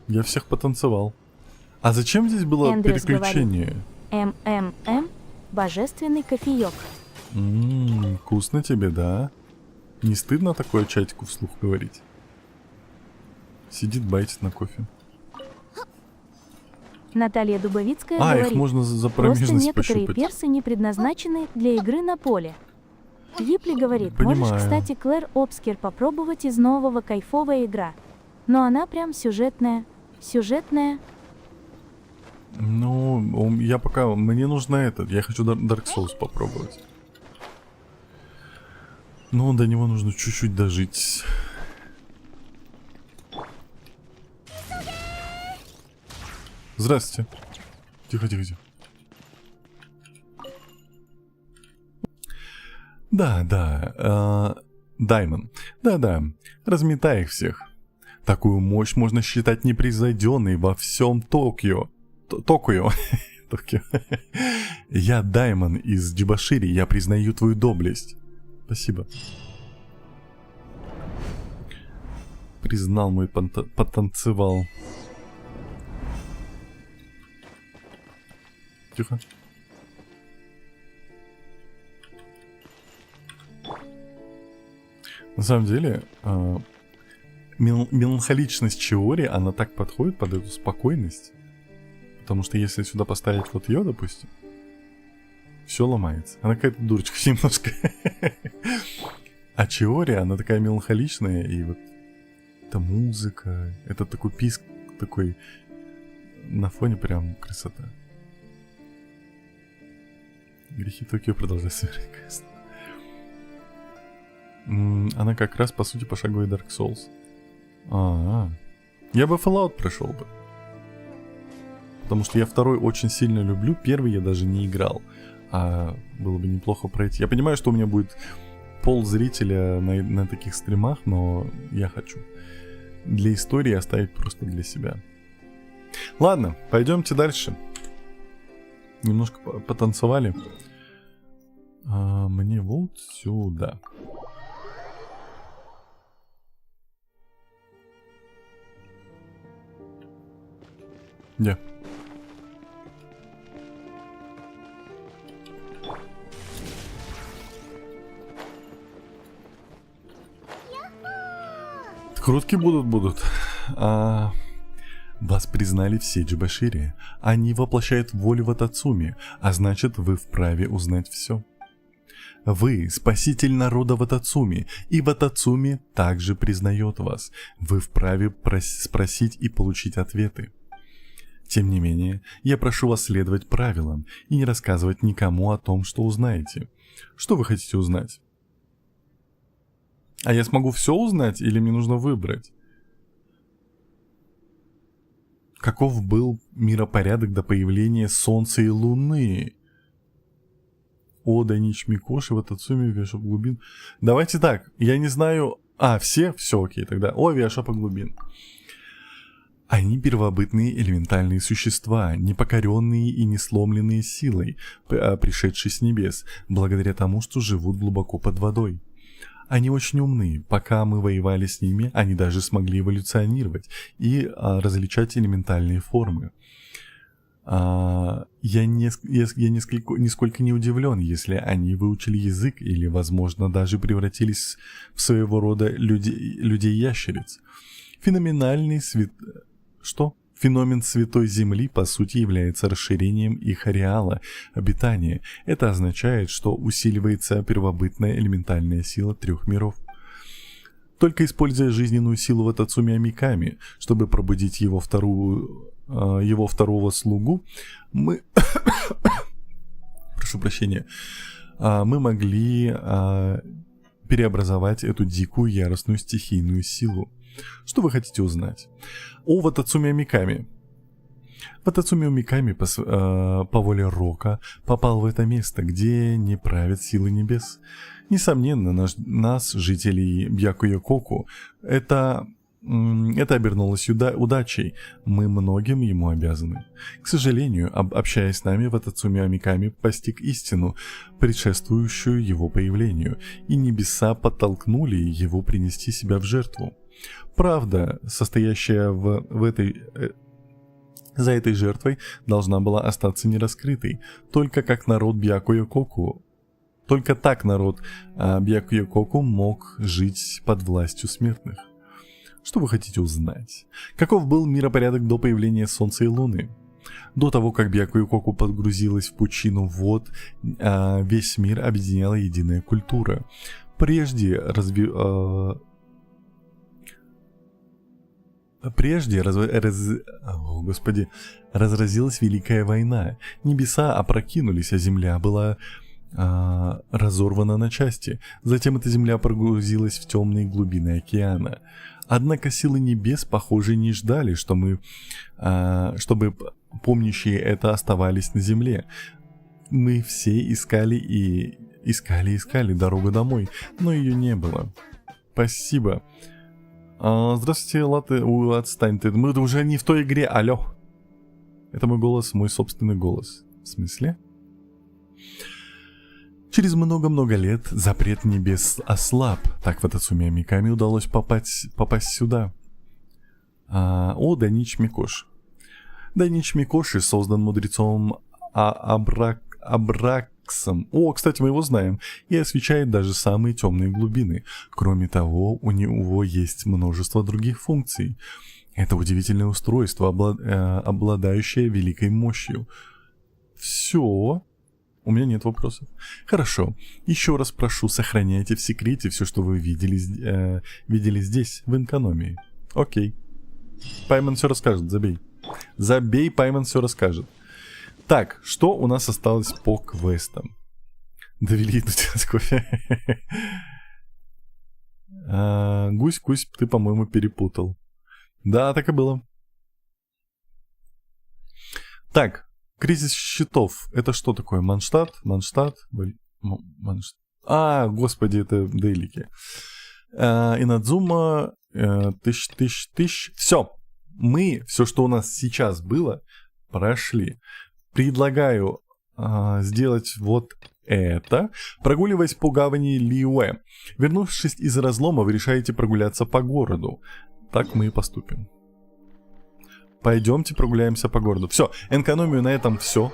я всех потанцевал. А зачем здесь было Эндрюс переключение? МММ. Божественный кофеек. Вкусно тебе, да? Не стыдно такое чатику вслух говорить? Сидит, байтит на кофе. Наталья Дубовицкая А, говорит, их можно за просто промежность некоторые пощупать. персы не предназначены для игры на поле. Ипли говорит, Понимаю. можешь, кстати, Клэр Обскер попробовать из нового кайфовая игра. Но она прям сюжетная. Сюжетная. Ну, я пока... Мне нужно этот. Я хочу Dark Souls попробовать. Но до него нужно чуть-чуть дожить. Здравствуйте. Тихо, тихо, тихо. Да, Даймон. Да, разметай их всех. Такую мощь можно считать непревзойденной во всем Токио. Токио. Я Даймон из Джибашири, я признаю твою доблесть. Спасибо. Признал мой потанцевал. Тихо. На самом деле, меланхоличность Чиори, она так подходит под эту спокойность. Потому что если сюда поставить вот ее, допустим, все ломается. Она какая-то дурочка немножко. А Чиори, она такая меланхоличная, и вот эта музыка, это такой писк, такой на фоне прям красота. Грехи Токио продолжают совершать квест. Она как раз, по сути, пошаговый Dark Souls. Я бы Fallout прошел бы. Потому что я второй очень сильно люблю, первый я даже не играл. А было бы неплохо пройти. Я понимаю, что у меня будет пол зрителя на таких стримах, но я хочу для истории оставить просто для себя. Ладно, пойдемте дальше. Немножко потанцевали. Мне вот сюда. Где? Крутки будут. Вас признали все Джибашири. Они воплощают волю Ватацуми, а значит, вы вправе узнать все. Вы спаситель народа Ватацуми, и Ватацуми также признает вас. Вы вправе спросить и получить ответы. Тем не менее, я прошу вас следовать правилам и не рассказывать никому о том, что узнаете. Что вы хотите узнать? А я смогу все узнать или мне нужно выбрать? Каков был миропорядок до появления Солнца и Луны? Ода Ничмикоши, Ватацуми, Виашопа глубин. Давайте так, я не знаю... все окей, тогда. Виашопа глубин. Они первобытные элементальные существа, непокоренные и не сломленные силой, пришедшие с небес, благодаря тому, что живут глубоко под водой. Они очень умны. Пока мы воевали с ними, они даже смогли эволюционировать и различать элементальные формы. Я нисколько не удивлен, если они выучили язык или, возможно, даже превратились в своего рода людей-ящериц. Феномен Святой Земли, по сути, является расширением их ареала обитания. Это означает, что усиливается первобытная элементальная сила трех миров. Только используя жизненную силу Ватацуми Амиками, чтобы пробудить его второго слугу, мы... Прошу прощения. Мы могли переобразовать эту дикую яростную стихийную силу. Что вы хотите узнать? О Ватацуми Амиками. Ватацуми Умиками по воле Рока попал в это место, где не правят силы небес. Несомненно, нас, жителей Бьякуя-Коку, это обернулось удачей. Мы многим ему обязаны. К сожалению, общаясь с нами, Ватацуми Умиками постиг истину, предшествующую его появлению, и небеса подтолкнули его принести себя в жертву. Правда, состоящая за этой жертвой, должна была остаться нераскрытой. Только так народ Бьякуя-Коку мог жить под властью смертных. Что вы хотите узнать? Каков был миропорядок до появления Солнца и Луны? До того, как Бьякуя-Коку погрузилась в пучину вод, весь мир объединяла единая культура. Прежде разразилась Великая война. Небеса опрокинулись, а земля была разорвана на части. Затем эта земля погрузилась в темные глубины океана. Однако силы небес, похоже, не ждали, чтобы помнящие это оставались на земле. Мы все искали дорогу домой, но ее не было. Спасибо. Здравствуйте, Латте. Отстань ты. Мы уже не в той игре. Алло. Это мой голос, мой собственный голос. В смысле? Через много-много лет запрет небес ослаб. Так Ватацуми Умиками удалось попасть сюда. Дайничи Микоши. Дайничи Микоши создан мудрецом Абраксом. Кстати, мы его знаем. И освещает даже самые темные глубины. Кроме того, у него есть множество других функций. Это удивительное устройство, обладающее великой мощью. Все. У меня нет вопросов. Хорошо. Еще раз прошу, сохраняйте в секрете все, что вы видели здесь, в Инкономии. Окей. Пайман все расскажет, забей. Забей, Пайман все расскажет. Так, что у нас осталось по квестам? Довели до кофе. Гусь, ты, по-моему, перепутал. Да, так и было. Так. Кризис счетов. Это что такое? Манштадт? Господи, это дейлики. Инадзума. Тысяч. Все. Все, что у нас сейчас было, прошли. Предлагаю сделать вот это. Прогуливаясь по гавани Лиуэ. Вернувшись из разлома, вы решаете прогуляться по городу. Так мы и поступим. Пойдемте прогуляемся по городу. Все, экономию на этом все.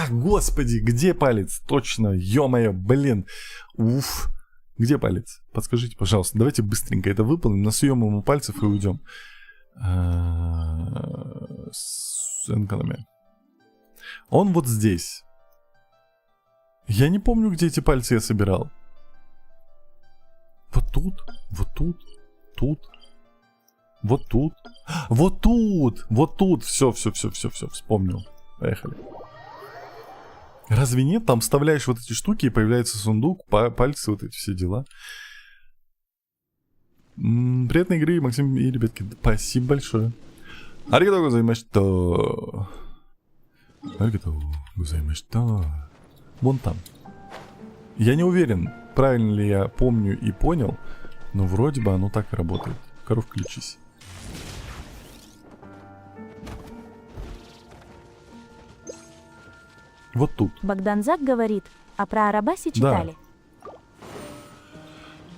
Господи, где палец? Точно, ё-моё, блин. Уф. Где палец? Подскажите, пожалуйста. Давайте быстренько это выполним. Насуем ему пальцев и уйдем. Экономия. Он вот здесь. Я не помню, где эти пальцы я собирал. Вот тут. Вот тут. Все, вспомнил. Поехали. Разве нет? Там вставляешь вот эти штуки, и появляется сундук, пальцы, вот эти все дела. Приятной игры, Максим и ребятки. Спасибо большое. Аригато гозаимашита. Вон там. Я не уверен, правильно ли я помню и понял, но вроде бы оно так и работает. Коров, включись. Вот тут. Богданзак говорит, а про Арабаси читали? Да.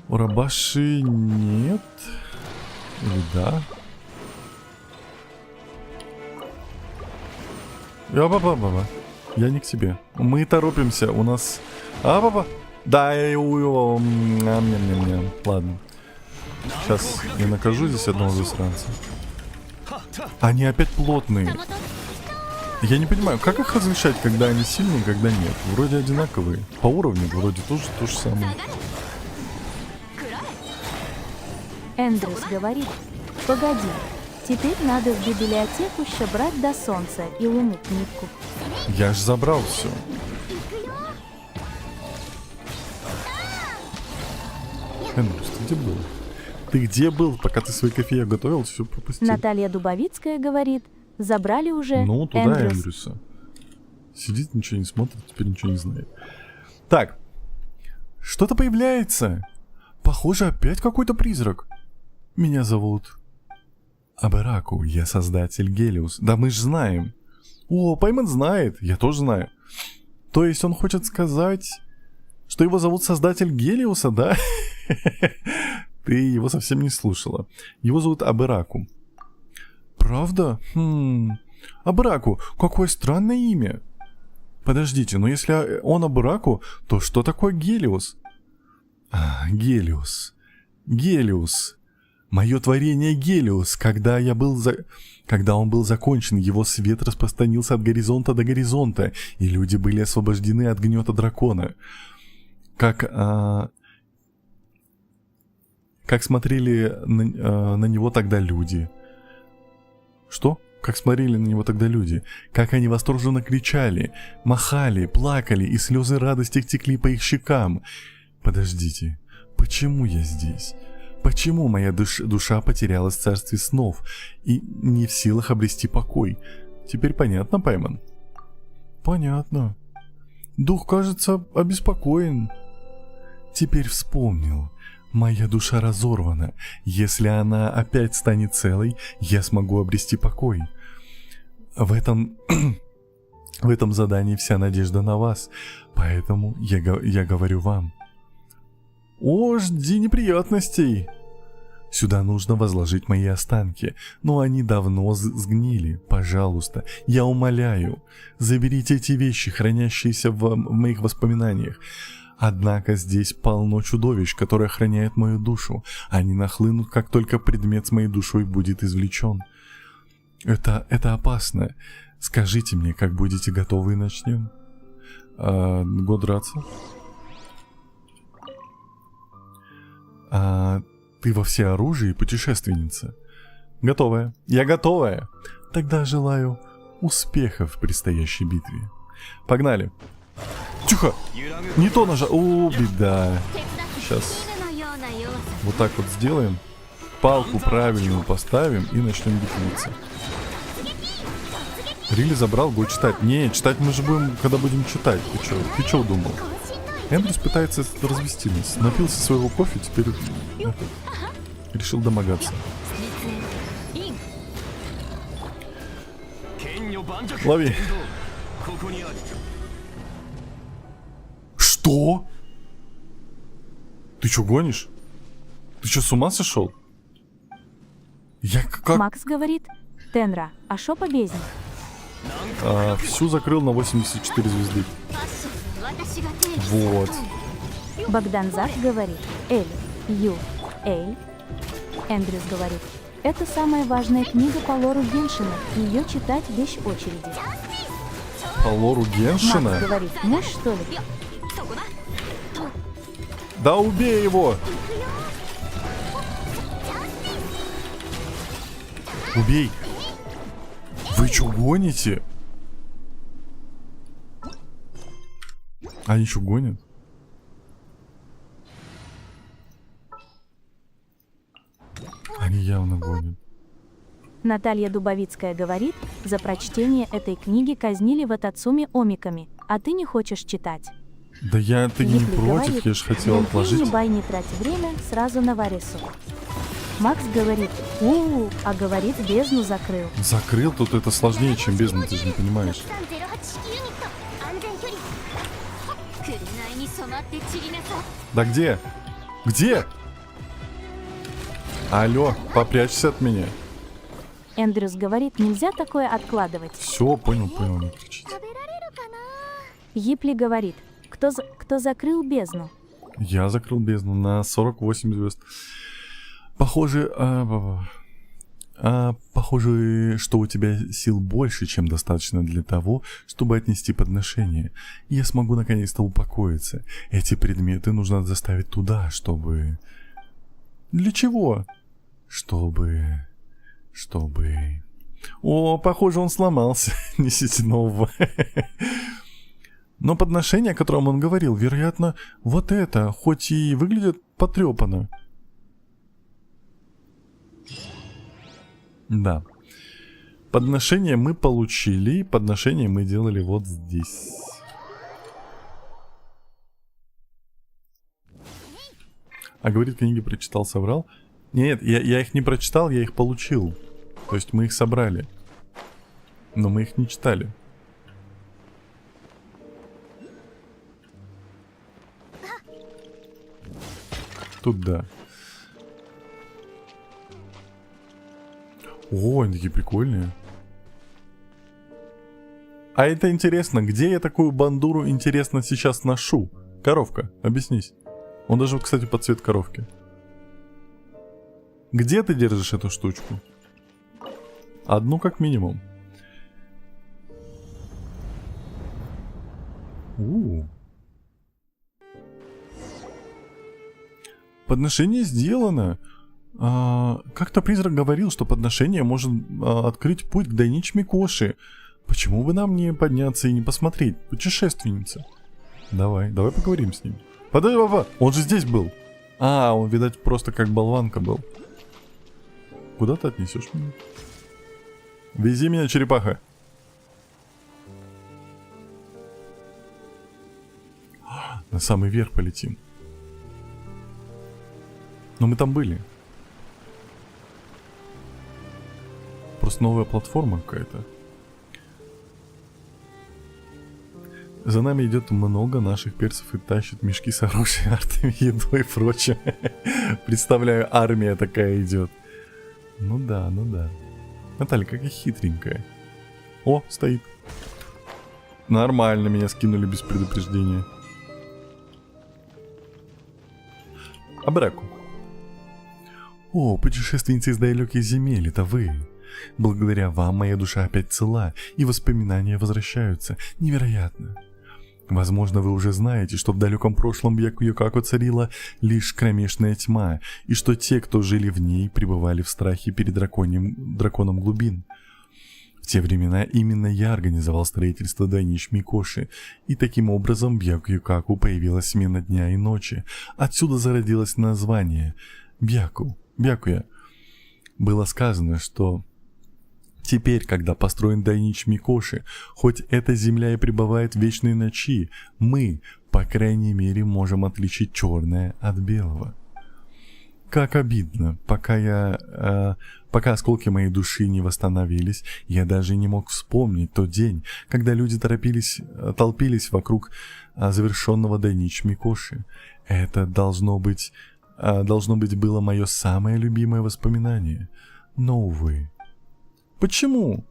Арабаши нет. Или да? Я не к тебе. Мы торопимся, у нас... Да, ладно. Сейчас я накажу здесь одного засранца. Они опять плотные. Я не понимаю, как их различать, когда они сильные, когда нет. Вроде одинаковые. По уровню вроде тоже то же самое. Эндрюс говорит, погоди, теперь надо в библиотеку еще брать до солнца и луны книжку. Я ж забрал все. Эндрюс, ты где был? Ты где был, пока ты свои кофе готовил, все пропустил? Наталья Дубовицкая говорит, Забрали уже Ну, туда Эндрюс. Эндрюса. Сидит, ничего не смотрит, теперь ничего не знает. Так. Что-то появляется. Похоже, опять какой-то призрак. Меня зовут Абераку, я создатель Гелиус. Да мы ж знаем. О, Пайман знает, я тоже знаю. То есть он хочет сказать, что его зовут создатель Гелиуса, да? Ты его совсем не слушала. Его зовут Абераку. Правда? Абераку, какое странное имя. Подождите, но если он Абераку, то что такое Гелиус? Гелиус. Гелиус. Мое творение Гелиус. Когда он был закончен, его свет распространился от горизонта до горизонта, и люди были освобождены от гнета дракона. Как смотрели на него тогда люди. Что? Как смотрели на него тогда люди. Как они восторженно кричали, махали, плакали, и слезы радости текли по их щекам. Подождите, почему я здесь? Почему моя душа потерялась в царстве снов и не в силах обрести покой? Теперь понятно, Пайман? Понятно. Дух, кажется, обеспокоен. Теперь вспомнил. Моя душа разорвана. Если она опять станет целой, я смогу обрести покой. В этом задании вся надежда на вас. Поэтому я говорю вам. О, жди неприятностей. Сюда нужно возложить мои останки, но они давно сгнили. Пожалуйста, я умоляю, заберите эти вещи, хранящиеся в моих воспоминаниях. Однако здесь полно чудовищ, которые охраняют мою душу. Они нахлынут, как только предмет с моей душой будет извлечен. Это опасно. Скажите мне, как будете готовы, и начнем. Го драться? Ты во всеоружии, путешественница? Готовая. Я готовая. Тогда желаю успехов в предстоящей битве. Погнали. Тихо! Не то нажал. О, беда. Сейчас вот так вот сделаем. Палку правильную поставим и начнем битвиться. Рилли забрал, будет читать. Не, читать мы же будем, когда будем читать. Ты чё думал? Эндрюс пытается развести нас. Напился своего кофе, теперь решил домогаться. Лови. Что? Ты чё гонишь? Ты чё, с ума сошел? Я как... Макс говорит, Тенра, а шо по бездне? Всю закрыл на 84 звезды. Вот. Богдан Зак говорит, Эль, Ю, Эль. Эндрюс говорит, это самая важная книга по лору Геншина, ее читать вещь очереди. По лору Геншина? Макс говорит, муж что ли? Да убей его! Убей! Вы чё гоните? Они чё гонят? Они явно гонят. Наталья Дубовицкая говорит, за прочтение этой книги казнили в Атацуме омиками, а ты не хочешь читать. Да ты не Если против, говорит, я же хотел «Вон ты, отложить. не бай, не трать время, сразу на Варису». Макс говорит, а говорит, бездну закрыл. Закрыл, тут это сложнее, чем бездна, ты же не понимаешь. Да где? Где? Алло, попрячься от меня. Эндрюс говорит, нельзя такое откладывать. Все, понял, не кричите. Йипли говорит, кто закрыл бездну? Я закрыл бездну на 48 звезд. Похоже, что у тебя сил больше, чем достаточно для того, чтобы отнести подношение. И я смогу наконец-то упокоиться. Эти предметы нужно доставить туда, чтобы... Для чего? Чтобы... О, похоже, он сломался. Несите нового. Но подношение, о котором он говорил, вероятно, вот это, хоть и выглядит потрепанно. Да. Подношение мы получили, подношение мы делали вот здесь. А говорит, книги прочитал, соврал. Нет, я их не прочитал, я их получил. То есть мы их собрали. Но мы их не читали. Тут да. О, они такие прикольные. А это интересно, где я такую бандуру, интересно, сейчас ношу? Коровка, объяснись. Он даже, кстати, под цвет коровки. Где ты держишь эту штучку? Одну как минимум. Подношение сделано. Как-то призрак говорил, что подношение может открыть путь к Дайничи Микоши. Почему бы нам не подняться и не посмотреть? Путешественница. Давай поговорим с ним. Подожди, папа, он же здесь был. Он, видать, просто как болванка был. Куда ты отнесешь меня? Вези меня, черепаха. На самый верх полетим. Но мы там были. Просто новая платформа какая-то. За нами идет много наших персов и тащит мешки с оружием, артами, едой и прочим. Представляю, армия такая идет. Ну да. Наталья, какая хитренькая. О, стоит. Нормально, меня скинули без предупреждения. Абраку. О, путешественницы из далеких земель, это вы. Благодаря вам моя душа опять цела, и воспоминания возвращаются. Невероятно. Возможно, вы уже знаете, что в далеком прошлом Бьяку-Юкаку царила лишь кромешная тьма, и что те, кто жили в ней, пребывали в страхе перед драконом глубин. В те времена именно я организовал строительство Дайничи Микоши, и таким образом в Бьяку-Юкаку появилась смена дня и ночи. Отсюда зародилось название Бьякуя. Было сказано, что теперь, когда построен Дайничи Микоши, хоть эта земля и пребывает в вечной ночи, мы, по крайней мере, можем отличить черное от белого. Как обидно, пока осколки моей души не восстановились, я даже не мог вспомнить тот день, когда люди толпились вокруг завершенного Дайничи Микоши. Это должно быть было мое самое любимое воспоминание. Но, увы. Почему?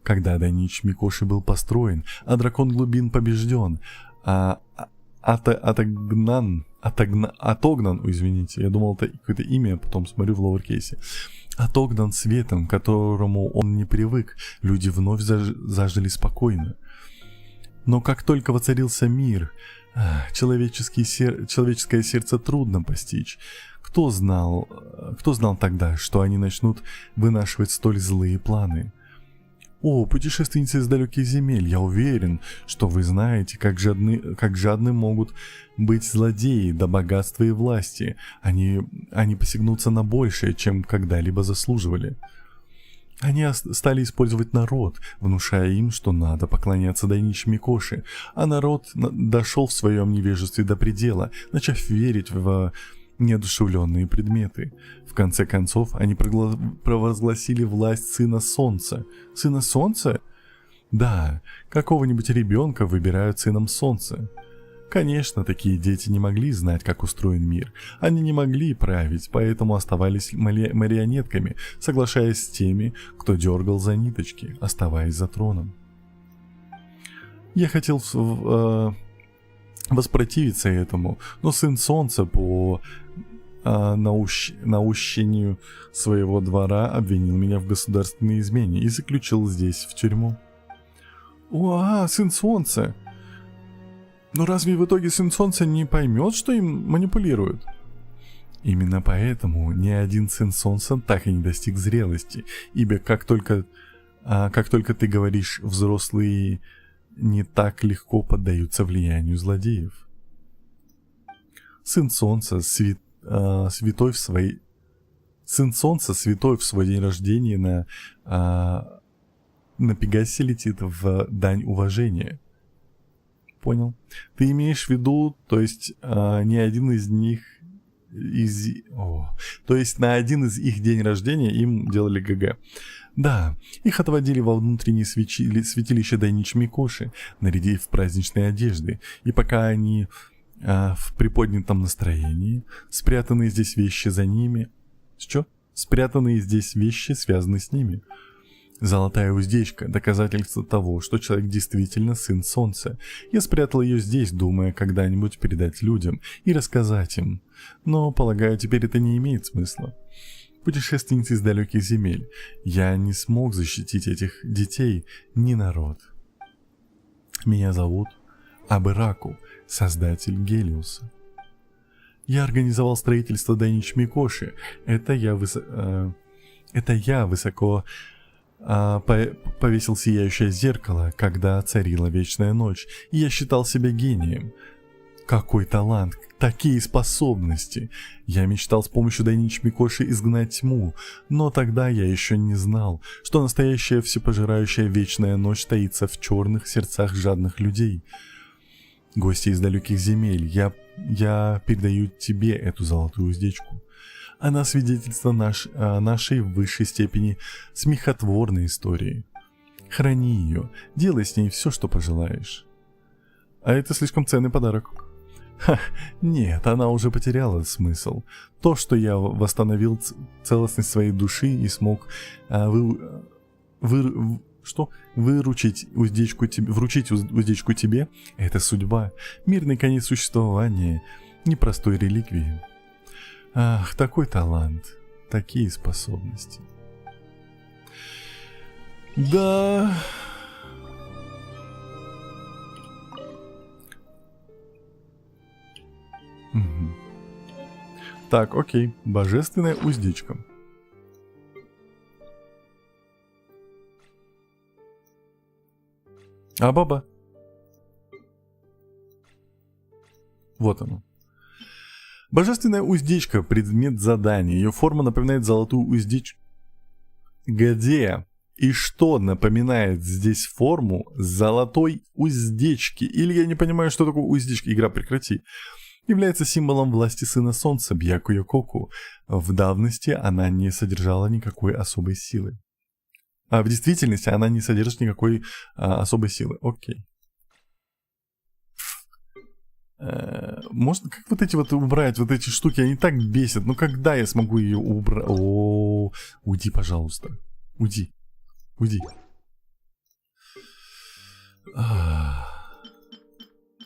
Когда Дайничи Микоши был построен, а дракон глубин побежден, отогнан, извините, я думал, это какое-то имя, потом смотрю в лоуэркейсе. Отогнан светом, к которому он не привык, люди вновь зажили спокойно. Но как только воцарился мир, человеческое сердце трудно постичь. Кто знал тогда, что они начнут вынашивать столь злые планы? О, путешественницы из далеких земель, я уверен, что вы знаете, как жадны могут быть злодеи до богатства и власти. Они посягнутся на большее, чем когда-либо заслуживали. Они стали использовать народ, внушая им, что надо поклоняться Дайничи Микоши, а народ дошел в своем невежестве до предела, начав верить в неодушевленные предметы. В конце концов, они провозгласили власть Сына Солнца. Сына Солнца? Да, какого-нибудь ребенка выбирают Сыном Солнца. Конечно, такие дети не могли знать, как устроен мир. Они не могли править, поэтому оставались марионетками, соглашаясь с теми, кто дергал за ниточки, оставаясь за троном. Я хотел воспротивиться этому, но Сын Солнца по наущению своего двора обвинил меня в государственной измене и заключил здесь, в тюрьму. Сын Солнца! Но разве в итоге Сын Солнца не поймет, что им манипулируют? Именно поэтому ни один Сын Солнца так и не достиг зрелости, ибо как только ты говоришь, взрослые не так легко поддаются влиянию злодеев. Сын Солнца святой в Сын Солнца, святой, в свой день рождения на Пегасе летит в дань уважения. Понял? Ты имеешь в виду, то есть ни один из них то есть на один из их день рождения им делали ГГ. Да, их отводили во внутренние святилища Дайничи Микоши, нарядив в праздничные одежды, и пока они в приподнятом настроении, спрятанные здесь вещи за ними... Что? Спрятанные здесь вещи связаны с ними. Золотая уздечка — доказательство того, что человек действительно сын Солнца. Я спрятал ее здесь, думая когда-нибудь передать людям и рассказать им. Но, полагаю, теперь это не имеет смысла. Путешественницы из далеких земель, я не смог защитить этих детей, ни народ. Меня зовут Абераку, создатель Гелиуса. Я организовал строительство Дайничи Микоши. Это я высоко повесил сияющее зеркало, когда царила вечная ночь, и я считал себя гением. Какой талант, такие способности! Я мечтал с помощью Дайничи Микоши изгнать тьму, но тогда я еще не знал, что настоящая всепожирающая вечная ночь таится в черных сердцах жадных людей. Гости из далеких земель, я передаю тебе эту золотую уздечку. Она свидетельство нашей в высшей степени смехотворной истории. Храни ее, делай с ней все, что пожелаешь. А это слишком ценный подарок. Нет, она уже потеряла смысл. То, что я восстановил целостность своей души и смог вручить уздечку тебе, это судьба, мирный конец существования, непростой реликвии. Ах, такой талант, такие способности. Да. Угу. Так, окей, божественная уздечка. А баба? Вот оно. Божественная уздечка — предмет задания. Ее форма напоминает золотую уздечку. Где и что напоминает здесь форму золотой уздечки? Или я не понимаю, что такое уздечка? Игра, прекрати. Является символом власти Сына Солнца Бьяку-Якоку. В давности она не содержала никакой особой силы. А в действительности она не содержит никакой особой силы. Окей. Можно как вот эти вот убрать, вот эти штуки, они так бесят. Ну когда я смогу ее убрать? О, уйди, пожалуйста. Уйди. Уйди.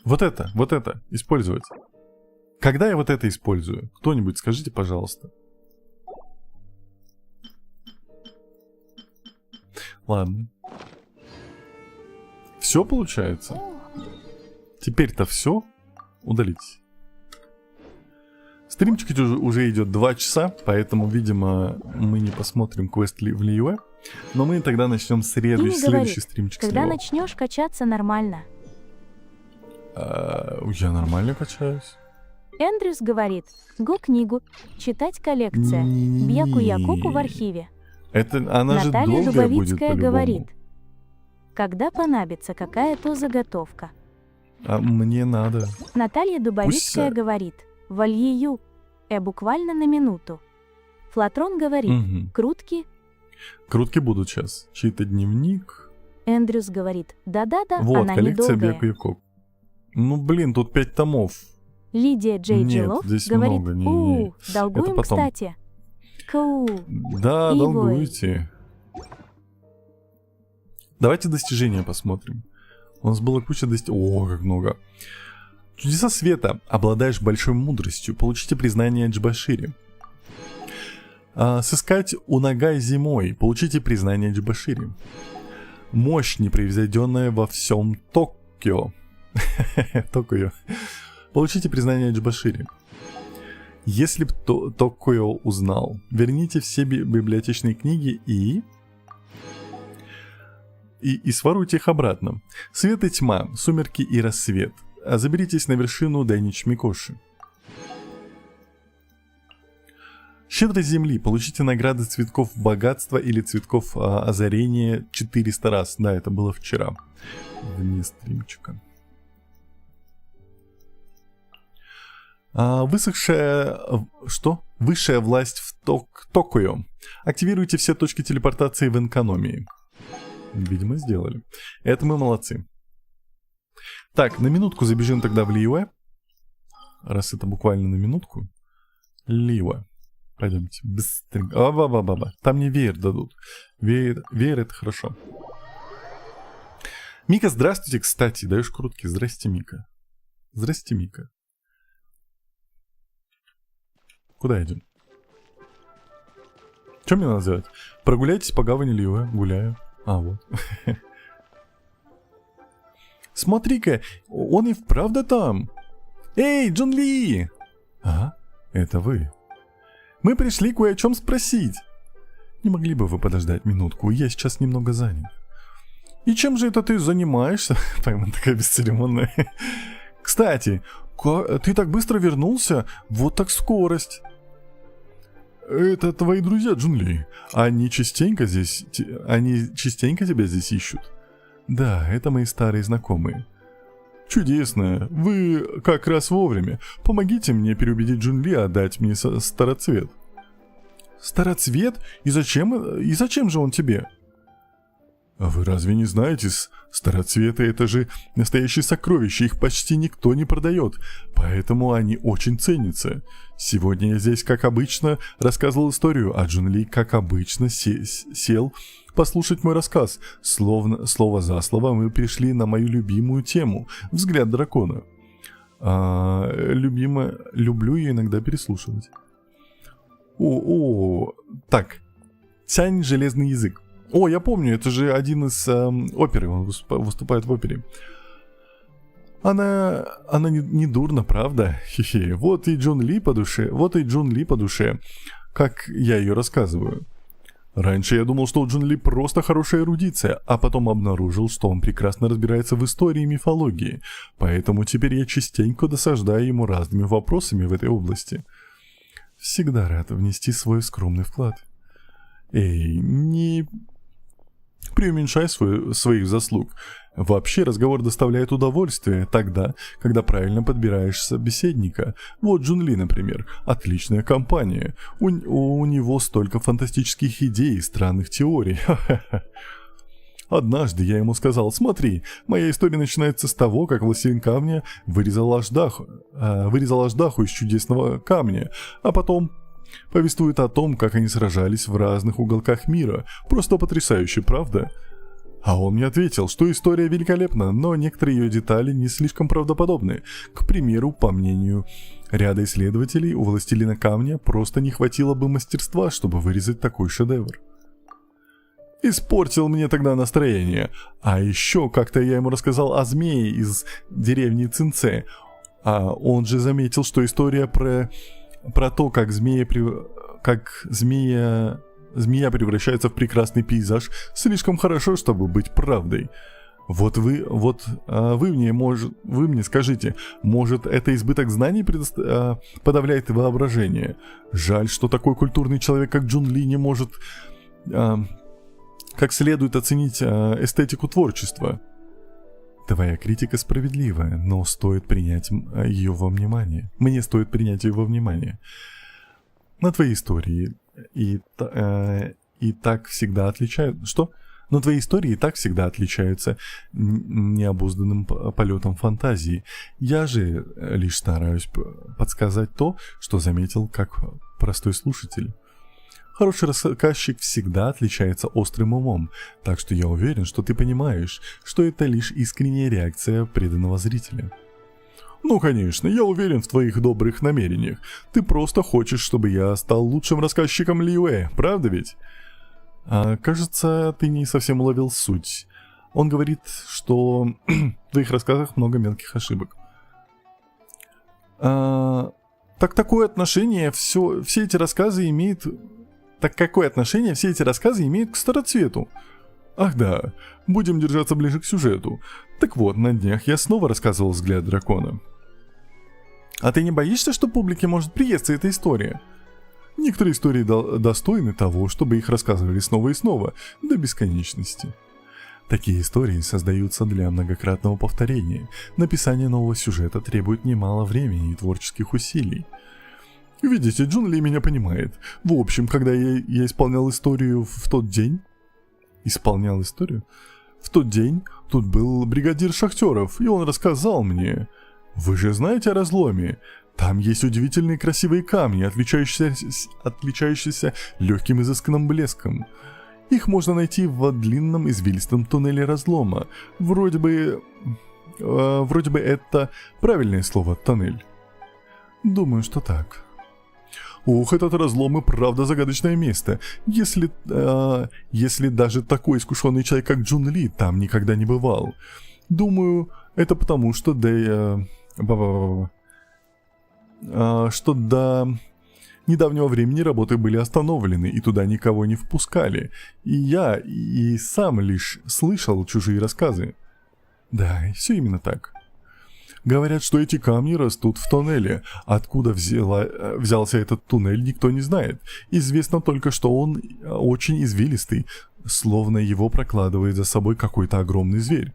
Вот это использовать. Когда я вот это использую? Кто-нибудь скажите, пожалуйста. Ладно. Все получается? Теперь-то все? Удалить. Стримчик уже идет 2 часа, поэтому, видимо, мы не посмотрим квест в Лиюэ. Но мы тогда начнем следующий стримчик. Когда начнешь качаться нормально. Я нормально качаюсь. Эндрюс говорит, го книгу, читать коллекция, Бьяку-Якоку в архиве. Это она Наталья же долгая будет Дубовицкая по-любому. говорит, когда понадобится какая-то заготовка. А мне надо. Наталья Дубовицкая Пусть... говорит, валью, буквально на минуту. Флатрон говорит, крутки. Крутки будут сейчас. Чей-то дневник. Эндрюс говорит, да-да-да, вот, она коллекция недолгая. Бьяку-Якоку. Ну блин, тут 5 томов. Лидия Джей Нет, Джилов здесь говорит, много, долгуем, это потом. кстати. Да, Ивой. долгуйте. Давайте достижения посмотрим. У нас было куча достижений. О, как много. Чудеса света. Обладаешь большой мудростью. Получите признание Джбашири. Сыскать Унагай зимой. Получите признание Джбашири. Мощь, непревзойденная во всем Токио. Токио. Получите признание Джбашири. Если б Токио узнал, верните все библиотечные книги и своруйте их обратно. Свет и тьма, сумерки и рассвет. Заберитесь на вершину Дайничи Микоши. Щедрость земли. Получите награды цветков богатства или цветков озарения 400 раз. Да, это было вчера. Вне стримчика. Высохшая... Что? Высшая власть в Токио. Активируйте все точки телепортации в экономии. Видимо, сделали. Это мы молодцы. Так, на минутку забежим тогда в Лиуэ. Раз это буквально на минутку. Лиуэ. Пойдемте. Быстренько. Ба-ба-ба-ба. Там мне веер дадут. Веер это хорошо. Мика, здравствуйте, кстати. Даешь крутки. Здрасте, Мика. Здрасте, Мика. Куда идем? Что мне надо сделать? Прогуляйтесь по гавани Лиуэ. Гуляю. Вот. Смотри-ка, он и вправду там. Эй, Джун Ли! Это вы. Мы пришли кое о чем спросить. Не могли бы вы подождать минутку? Я сейчас немного занят. И чем же это ты занимаешься? Пойма такая бесцеремонная. Кстати, ты так быстро вернулся? Вот так скорость. Это твои друзья, Джун Ли. Они частенько тебя здесь ищут. Да, это мои старые знакомые. Чудесно. Вы как раз вовремя. Помогите мне переубедить Джун Ли отдать мне староцвет. Староцвет? И зачем же он тебе? А вы разве не знаете, староцветы это же настоящие сокровища, их почти никто не продает, поэтому они очень ценятся. Сегодня я здесь, как обычно, рассказывал историю, а Джун Ли, как обычно, сел послушать мой рассказ. Слово за слово мы пришли на мою любимую тему – взгляд дракона. Люблю ее иногда переслушивать. Так, Тянь железный язык. Я помню, это же один из оперы, он выступает в опере. Она не дурна, правда? Хе-хе. Вот и Джун Ли по душе, как я ее рассказываю. Раньше я думал, что у Джун Ли просто хорошая эрудиция, а потом обнаружил, что он прекрасно разбирается в истории и мифологии, поэтому теперь я частенько досаждаю ему разными вопросами в этой области. Всегда рад внести свой скромный вклад. Эй, не преуменьшай своих заслуг. Вообще разговор доставляет удовольствие тогда, когда правильно подбираешь собеседника. Вот Джун Ли, например, отличная компания. У него столько фантастических идей и странных теорий. Однажды я ему сказал: смотри, моя история начинается с того, как властелин камня вырезал аждаху из чудесного камня, а потом повествует о том, как они сражались в разных уголках мира. Просто потрясающе, правда? А он мне ответил, что история великолепна, но некоторые ее детали не слишком правдоподобны. К примеру, по мнению ряда исследователей, у властелина камня просто не хватило бы мастерства, чтобы вырезать такой шедевр. Испортил мне тогда настроение. А еще как-то я ему рассказал о змее из деревни Цинце. А он же заметил, что история про то, как змея превращается в прекрасный пейзаж, слишком хорошо, чтобы быть правдой. Вы мне скажите, может, это избыток знаний подавляет воображение? Жаль, что такой культурный человек, как Джун Ли, не может как следует оценить эстетику творчества. Твоя критика справедливая, но стоит принять ее во внимание. Мне стоит принять ее во внимание. На твои истории и так всегда отличают... Что? Но твои истории и так всегда отличаются необузданным полетом фантазии. Я же лишь стараюсь подсказать то, что заметил как простой слушатель. Хороший рассказчик всегда отличается острым умом, так что я уверен, что ты понимаешь, что это лишь искренняя реакция преданного зрителя. Ну, конечно, я уверен в твоих добрых намерениях. Ты просто хочешь, чтобы я стал лучшим рассказчиком Лиуэ, правда ведь? Кажется, ты не совсем уловил суть. Он говорит, что в твоих рассказах много мелких ошибок. Так какое отношение все эти рассказы имеют к Староцвету? Ах да, будем держаться ближе к сюжету. Так вот, на днях я снова рассказывал «Взгляд дракона». А ты не боишься, что публике может приесться эта история? Некоторые истории достойны того, чтобы их рассказывали снова и снова, до бесконечности. Такие истории создаются для многократного повторения. Написание нового сюжета требует немало времени и творческих усилий. Видите, Джун Ли меня понимает. В общем, когда я исполнял историю в тот день... Исполнял историю? В тот день тут был бригадир шахтеров, и он рассказал мне... Вы же знаете о разломе? Там есть удивительные красивые камни, отличающиеся легким изысканным блеском. Их можно найти в длинном извилистом туннеле разлома. Вроде бы это правильное слово «тоннель». Думаю, что так. Ух, этот разлом и правда загадочное место. Если даже такой искушенный человек, как Джун Ли, там никогда не бывал. Думаю, это потому, что до недавнего времени работы были остановлены, и туда никого не впускали. И я и сам лишь слышал чужие рассказы. Да, все именно так. Говорят, что эти камни растут в туннеле. Откуда взялся этот туннель, никто не знает. Известно только, что он очень извилистый, словно его прокладывает за собой какой-то огромный зверь.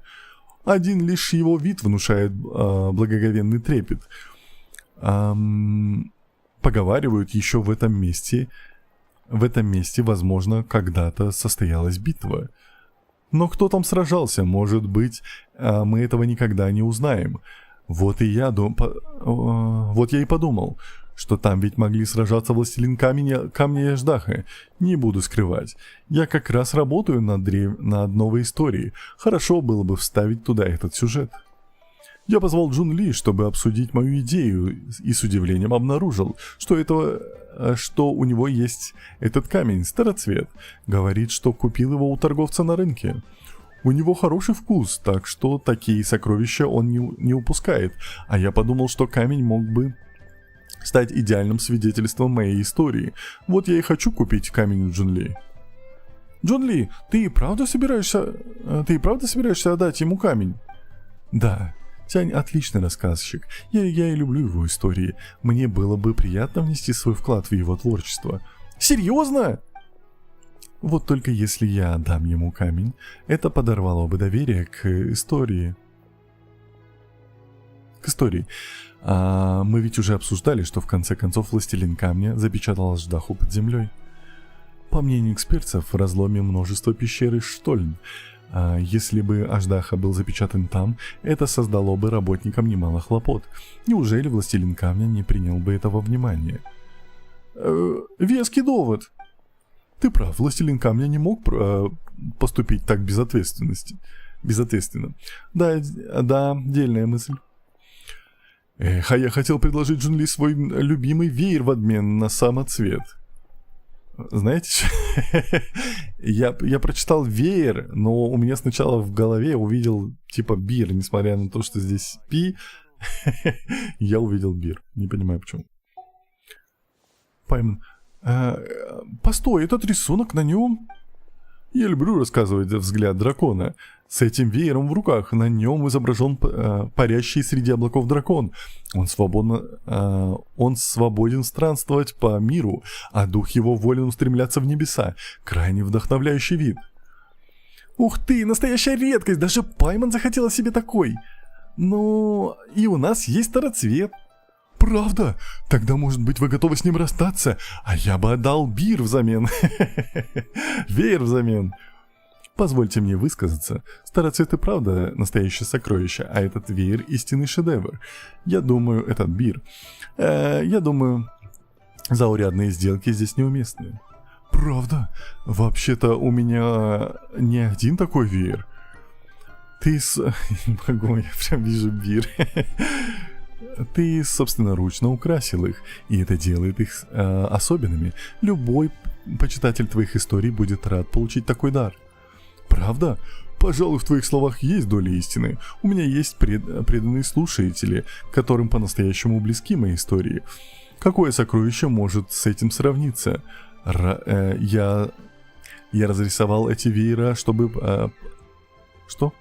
Один лишь его вид внушает благоговейный трепет. Поговаривают, еще в этом месте, возможно, когда-то состоялась битва. Но кто там сражался, может быть, мы этого никогда не узнаем. Вот я и подумал, что там ведь могли сражаться властелин камня и Аждаха. Не буду скрывать. Я как раз работаю над новой историей. Хорошо было бы вставить туда этот сюжет. Я позвал Джун Ли, чтобы обсудить мою идею, и с удивлением обнаружил, что у него есть этот камень, староцвет. Говорит, что купил его у торговца на рынке. У него хороший вкус, так что такие сокровища он не упускает. А я подумал, что камень мог бы стать идеальным свидетельством моей истории. Вот я и хочу купить камень у Джун Ли. Джун Ли, ты и правда собираешься отдать ему камень? Да. Тянь отличный рассказчик. Я и люблю его истории. Мне было бы приятно внести свой вклад в его творчество. Серьезно? Вот только если я отдам ему камень, это подорвало бы доверие к истории. Мы ведь уже обсуждали, что в конце концов властелин камня запечатал Аждаху под землей. По мнению экспертов, в разломе множество пещер и штольн. Если бы Аждаха был запечатан там, это создало бы работникам немало хлопот. Неужели властелин камня не принял бы этого внимания? Веский довод. Ты прав, властелин камня не мог поступить так безответственно. Да, дельная мысль. Эх, а я хотел предложить Джун Ли свой любимый веер в обмен на самоцвет. Знаете, я прочитал веер, но у меня сначала в голове увидел типа бир, несмотря на то, что здесь пи, я увидел бир. Не понимаю почему. Пайман. Постой, этот рисунок на нем? Я люблю рассказывать взгляд дракона. С этим веером в руках на нем изображен парящий среди облаков дракон. Он свободен странствовать по миру, а дух его волен устремляться в небеса. Крайне вдохновляющий вид. Ух ты, настоящая редкость, даже Пайман захотела себе такой. Ну, и у нас есть староцвет. Правда? Тогда, может быть, вы готовы с ним расстаться? А я бы отдал бир взамен. Веер взамен. Позвольте мне высказаться. Староцвет и правда настоящее сокровище, а этот веер истинный шедевр. Я думаю, этот бир. Я думаю, заурядные сделки здесь неуместны. Правда? Вообще-то у меня не один такой веер. Не могу, я прям вижу бир. Ты собственноручно украсил их, и это делает их особенными. Любой почитатель твоих историй будет рад получить такой дар. Правда? Пожалуй, в твоих словах есть доля истины. У меня есть преданные слушатели, которым по-настоящему близки мои истории. Какое сокровище может с этим сравниться? Я разрисовал эти веера, чтобы... Что?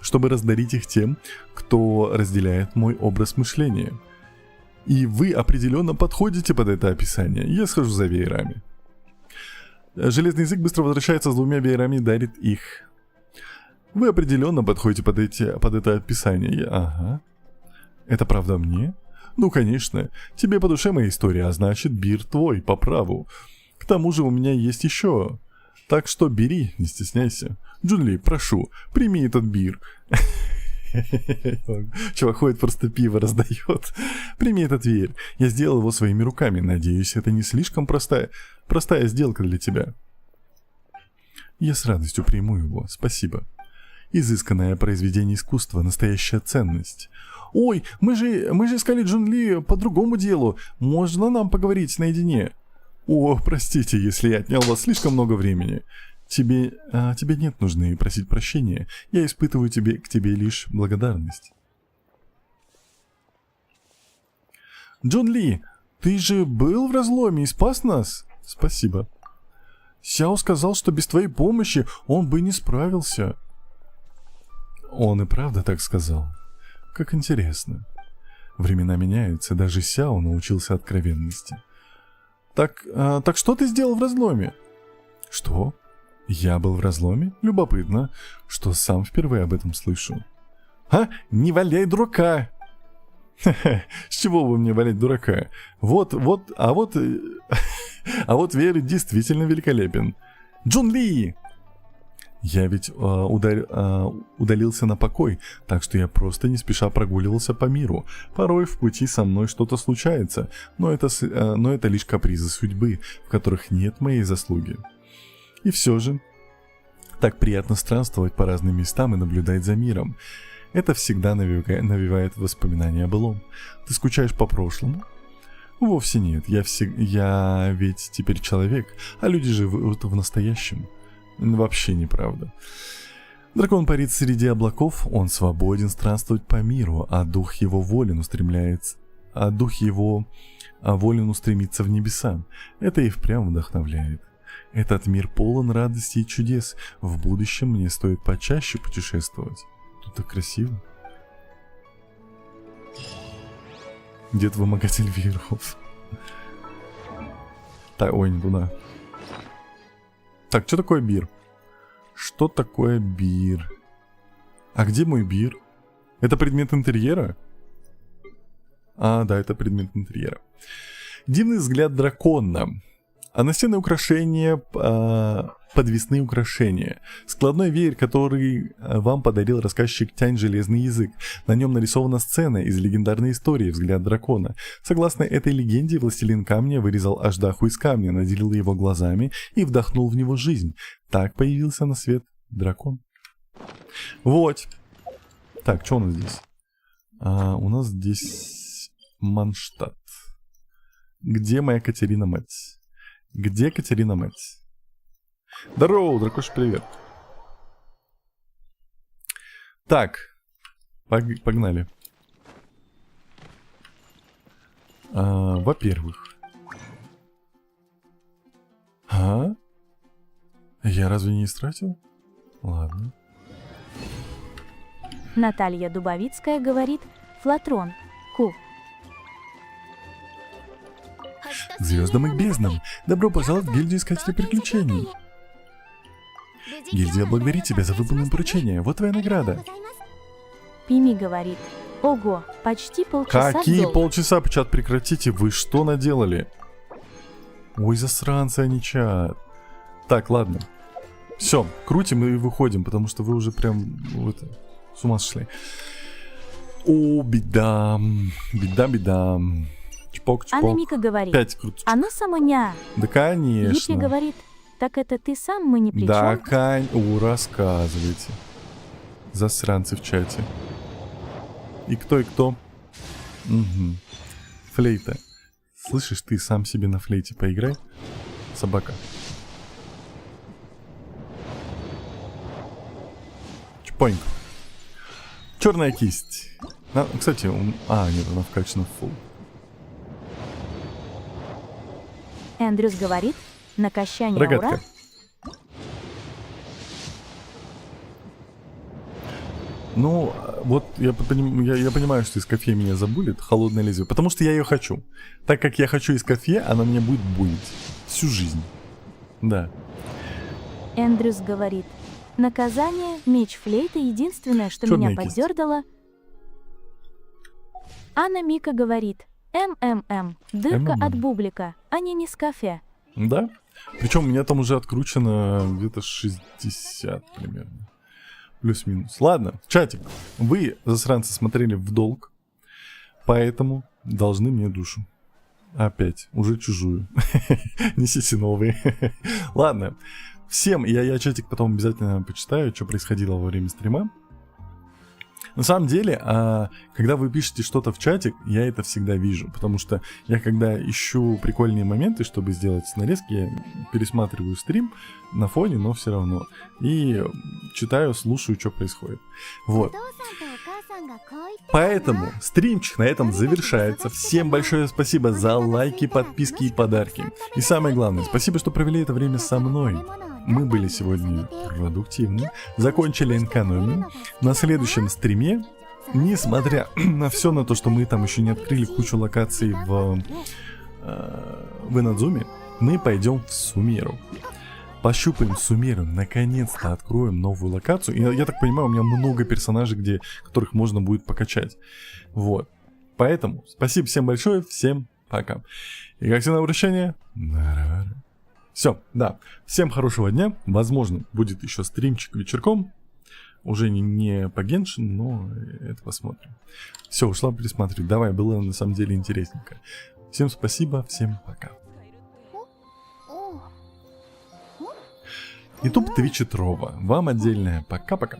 Чтобы раздарить их тем, кто разделяет мой образ мышления. И вы определенно подходите под это описание. Я схожу за веерами. Железный язык быстро возвращается с 2 веерами и дарит их. Вы определенно подходите под это описание. Ага. Это правда мне? Ну, конечно. Тебе по душе моя история, а значит, бир твой, по праву. К тому же у меня есть еще. Так что бери, не стесняйся. Джунли, прошу, прими этот бир. Чувак ходит, просто пиво раздает. Прими этот веер. Я сделал его своими руками. Надеюсь, это не слишком простая сделка для тебя. Я с радостью приму его. Спасибо. Изысканное произведение искусства, настоящая ценность. Ой, мы же искали Джунли по другому делу. Можно нам поговорить наедине? О, простите, если я отнял у вас слишком много времени. Тебе нет нужды просить прощения. Я испытываю к тебе лишь благодарность. Джунли, ты же был в разломе и спас нас? Спасибо. Сяо сказал, что без твоей помощи он бы не справился. Он и правда так сказал. Как интересно. Времена меняются, даже Сяо научился откровенности. Так что ты сделал в разломе? Что? Я был в разломе? Любопытно, что сам впервые об этом слышу. А? Не валяй дурака! С чего бы мне валять дурака? А вот Веер действительно великолепен. Джунли! Я ведь удалился на покой, так что я просто не спеша прогуливался по миру. Порой в пути со мной что-то случается, но это лишь капризы судьбы, в которых нет моей заслуги. И все же, так приятно странствовать по разным местам и наблюдать за миром. Это всегда навевает воспоминания о былом. Ты скучаешь по прошлому? Вовсе нет, я ведь теперь человек, а люди живут в настоящем. Вообще неправда. Дракон парит среди облаков, он свободен странствовать по миру, а дух его волен устремится в небеса. Это и впрямь вдохновляет. Этот мир полон радости и чудес. В будущем мне стоит почаще путешествовать. Тут так красиво. Дед-вымогатель вееров. Так, ой, не туда. Так, что такое бир? Что такое бир? А где мой бир? Это предмет интерьера? А, да, это предмет интерьера. Дивный взгляд дракона. А настенные украшения, подвесные украшения. Складной веер, который вам подарил рассказчик Тянь Железный Язык. На нем нарисована сцена из легендарной истории «Взгляд дракона». Согласно этой легенде, властелин камня вырезал аждаху из камня, наделил его глазами и вдохнул в него жизнь. Так появился на свет дракон. Вот. Так, что у нас здесь? У нас здесь Манштадт. Где моя Катерина-мать? Где Катерина-мать? Здорово, дракош, привет. Так, погнали. Во-первых. Я разве не истратил? Ладно. Наталья Дубовицкая говорит: Флатрон, Ку. К звездам и к безднам. Добро пожаловать в гильдию искателей приключений. Гильдия благодарит тебя за выполненное поручение. Вот твоя награда. Пими говорит: ого, почти полчаса. Какие зол. полчаса, чат, прекратите? Вы что наделали? Ой, засранцы они, чат. Так, ладно. Все, крутим и выходим, потому что вы уже прям с ума сошли. О, беда. Беда. Чпок. Анна Мика говорит: 5 круточек. оно самоня. Да, конечно. Епи говорит: так это ты сам, мы ни при Да, чем. рассказывайте. Засранцы в чате. И кто? Угу. Флейта. Слышишь, ты сам себе на флейте поиграй. Собака. Чпоньк. Черная кисть. Кстати, нет, она вкачана в фул. Эндрюс говорит: на кощание Рогатка. ура. Ну, вот я понимаю, что из кофе меня забулит холодное лезвие, потому что я ее хочу. Так как я хочу из кофе, она меня будет булить всю жизнь. Да. Эндрюс говорит. Наказание, меч флейты, единственное, что Чёрная меня кисть. поддердало. Анна Мика говорит. Дырка от бублика, а не с кафе. Да? Причем у меня там уже откручено где-то 60 примерно. Плюс-минус. Ладно, чатик. Вы, засранцы, смотрели в долг, поэтому должны мне душу. Опять, уже чужую. Несите новые. Ладно. Всем, я чатик потом обязательно почитаю, что происходило во время стрима. На самом деле, когда вы пишете что-то в чатик, я это всегда вижу, потому что я когда ищу прикольные моменты, чтобы сделать нарезки, я пересматриваю стрим на фоне, но все равно. И читаю, слушаю, что происходит. Вот. Поэтому стримчик на этом завершается. Всем большое спасибо за лайки, подписки и подарки. И самое главное, спасибо, что провели это время со мной. Мы были сегодня продуктивны, закончили экономию. На следующем стриме, несмотря на все, на то, что мы там еще не открыли кучу локаций в Инадзуме, мы пойдем в Сумеру. Пощупаем Сумеру, наконец-то откроем новую локацию. Я так понимаю, у меня много персонажей, которых можно будет покачать. Вот. Поэтому спасибо всем большое, всем пока. И как всегда на обращение, все, да. Всем хорошего дня. Возможно, будет еще стримчик вечерком. Уже не по Геншин, но это посмотрим. Все, ушла пересматривать. Давай, было на самом деле интересненько. Всем спасибо, всем пока. Ютуб Твичи Трова. Вам отдельное пока-пока.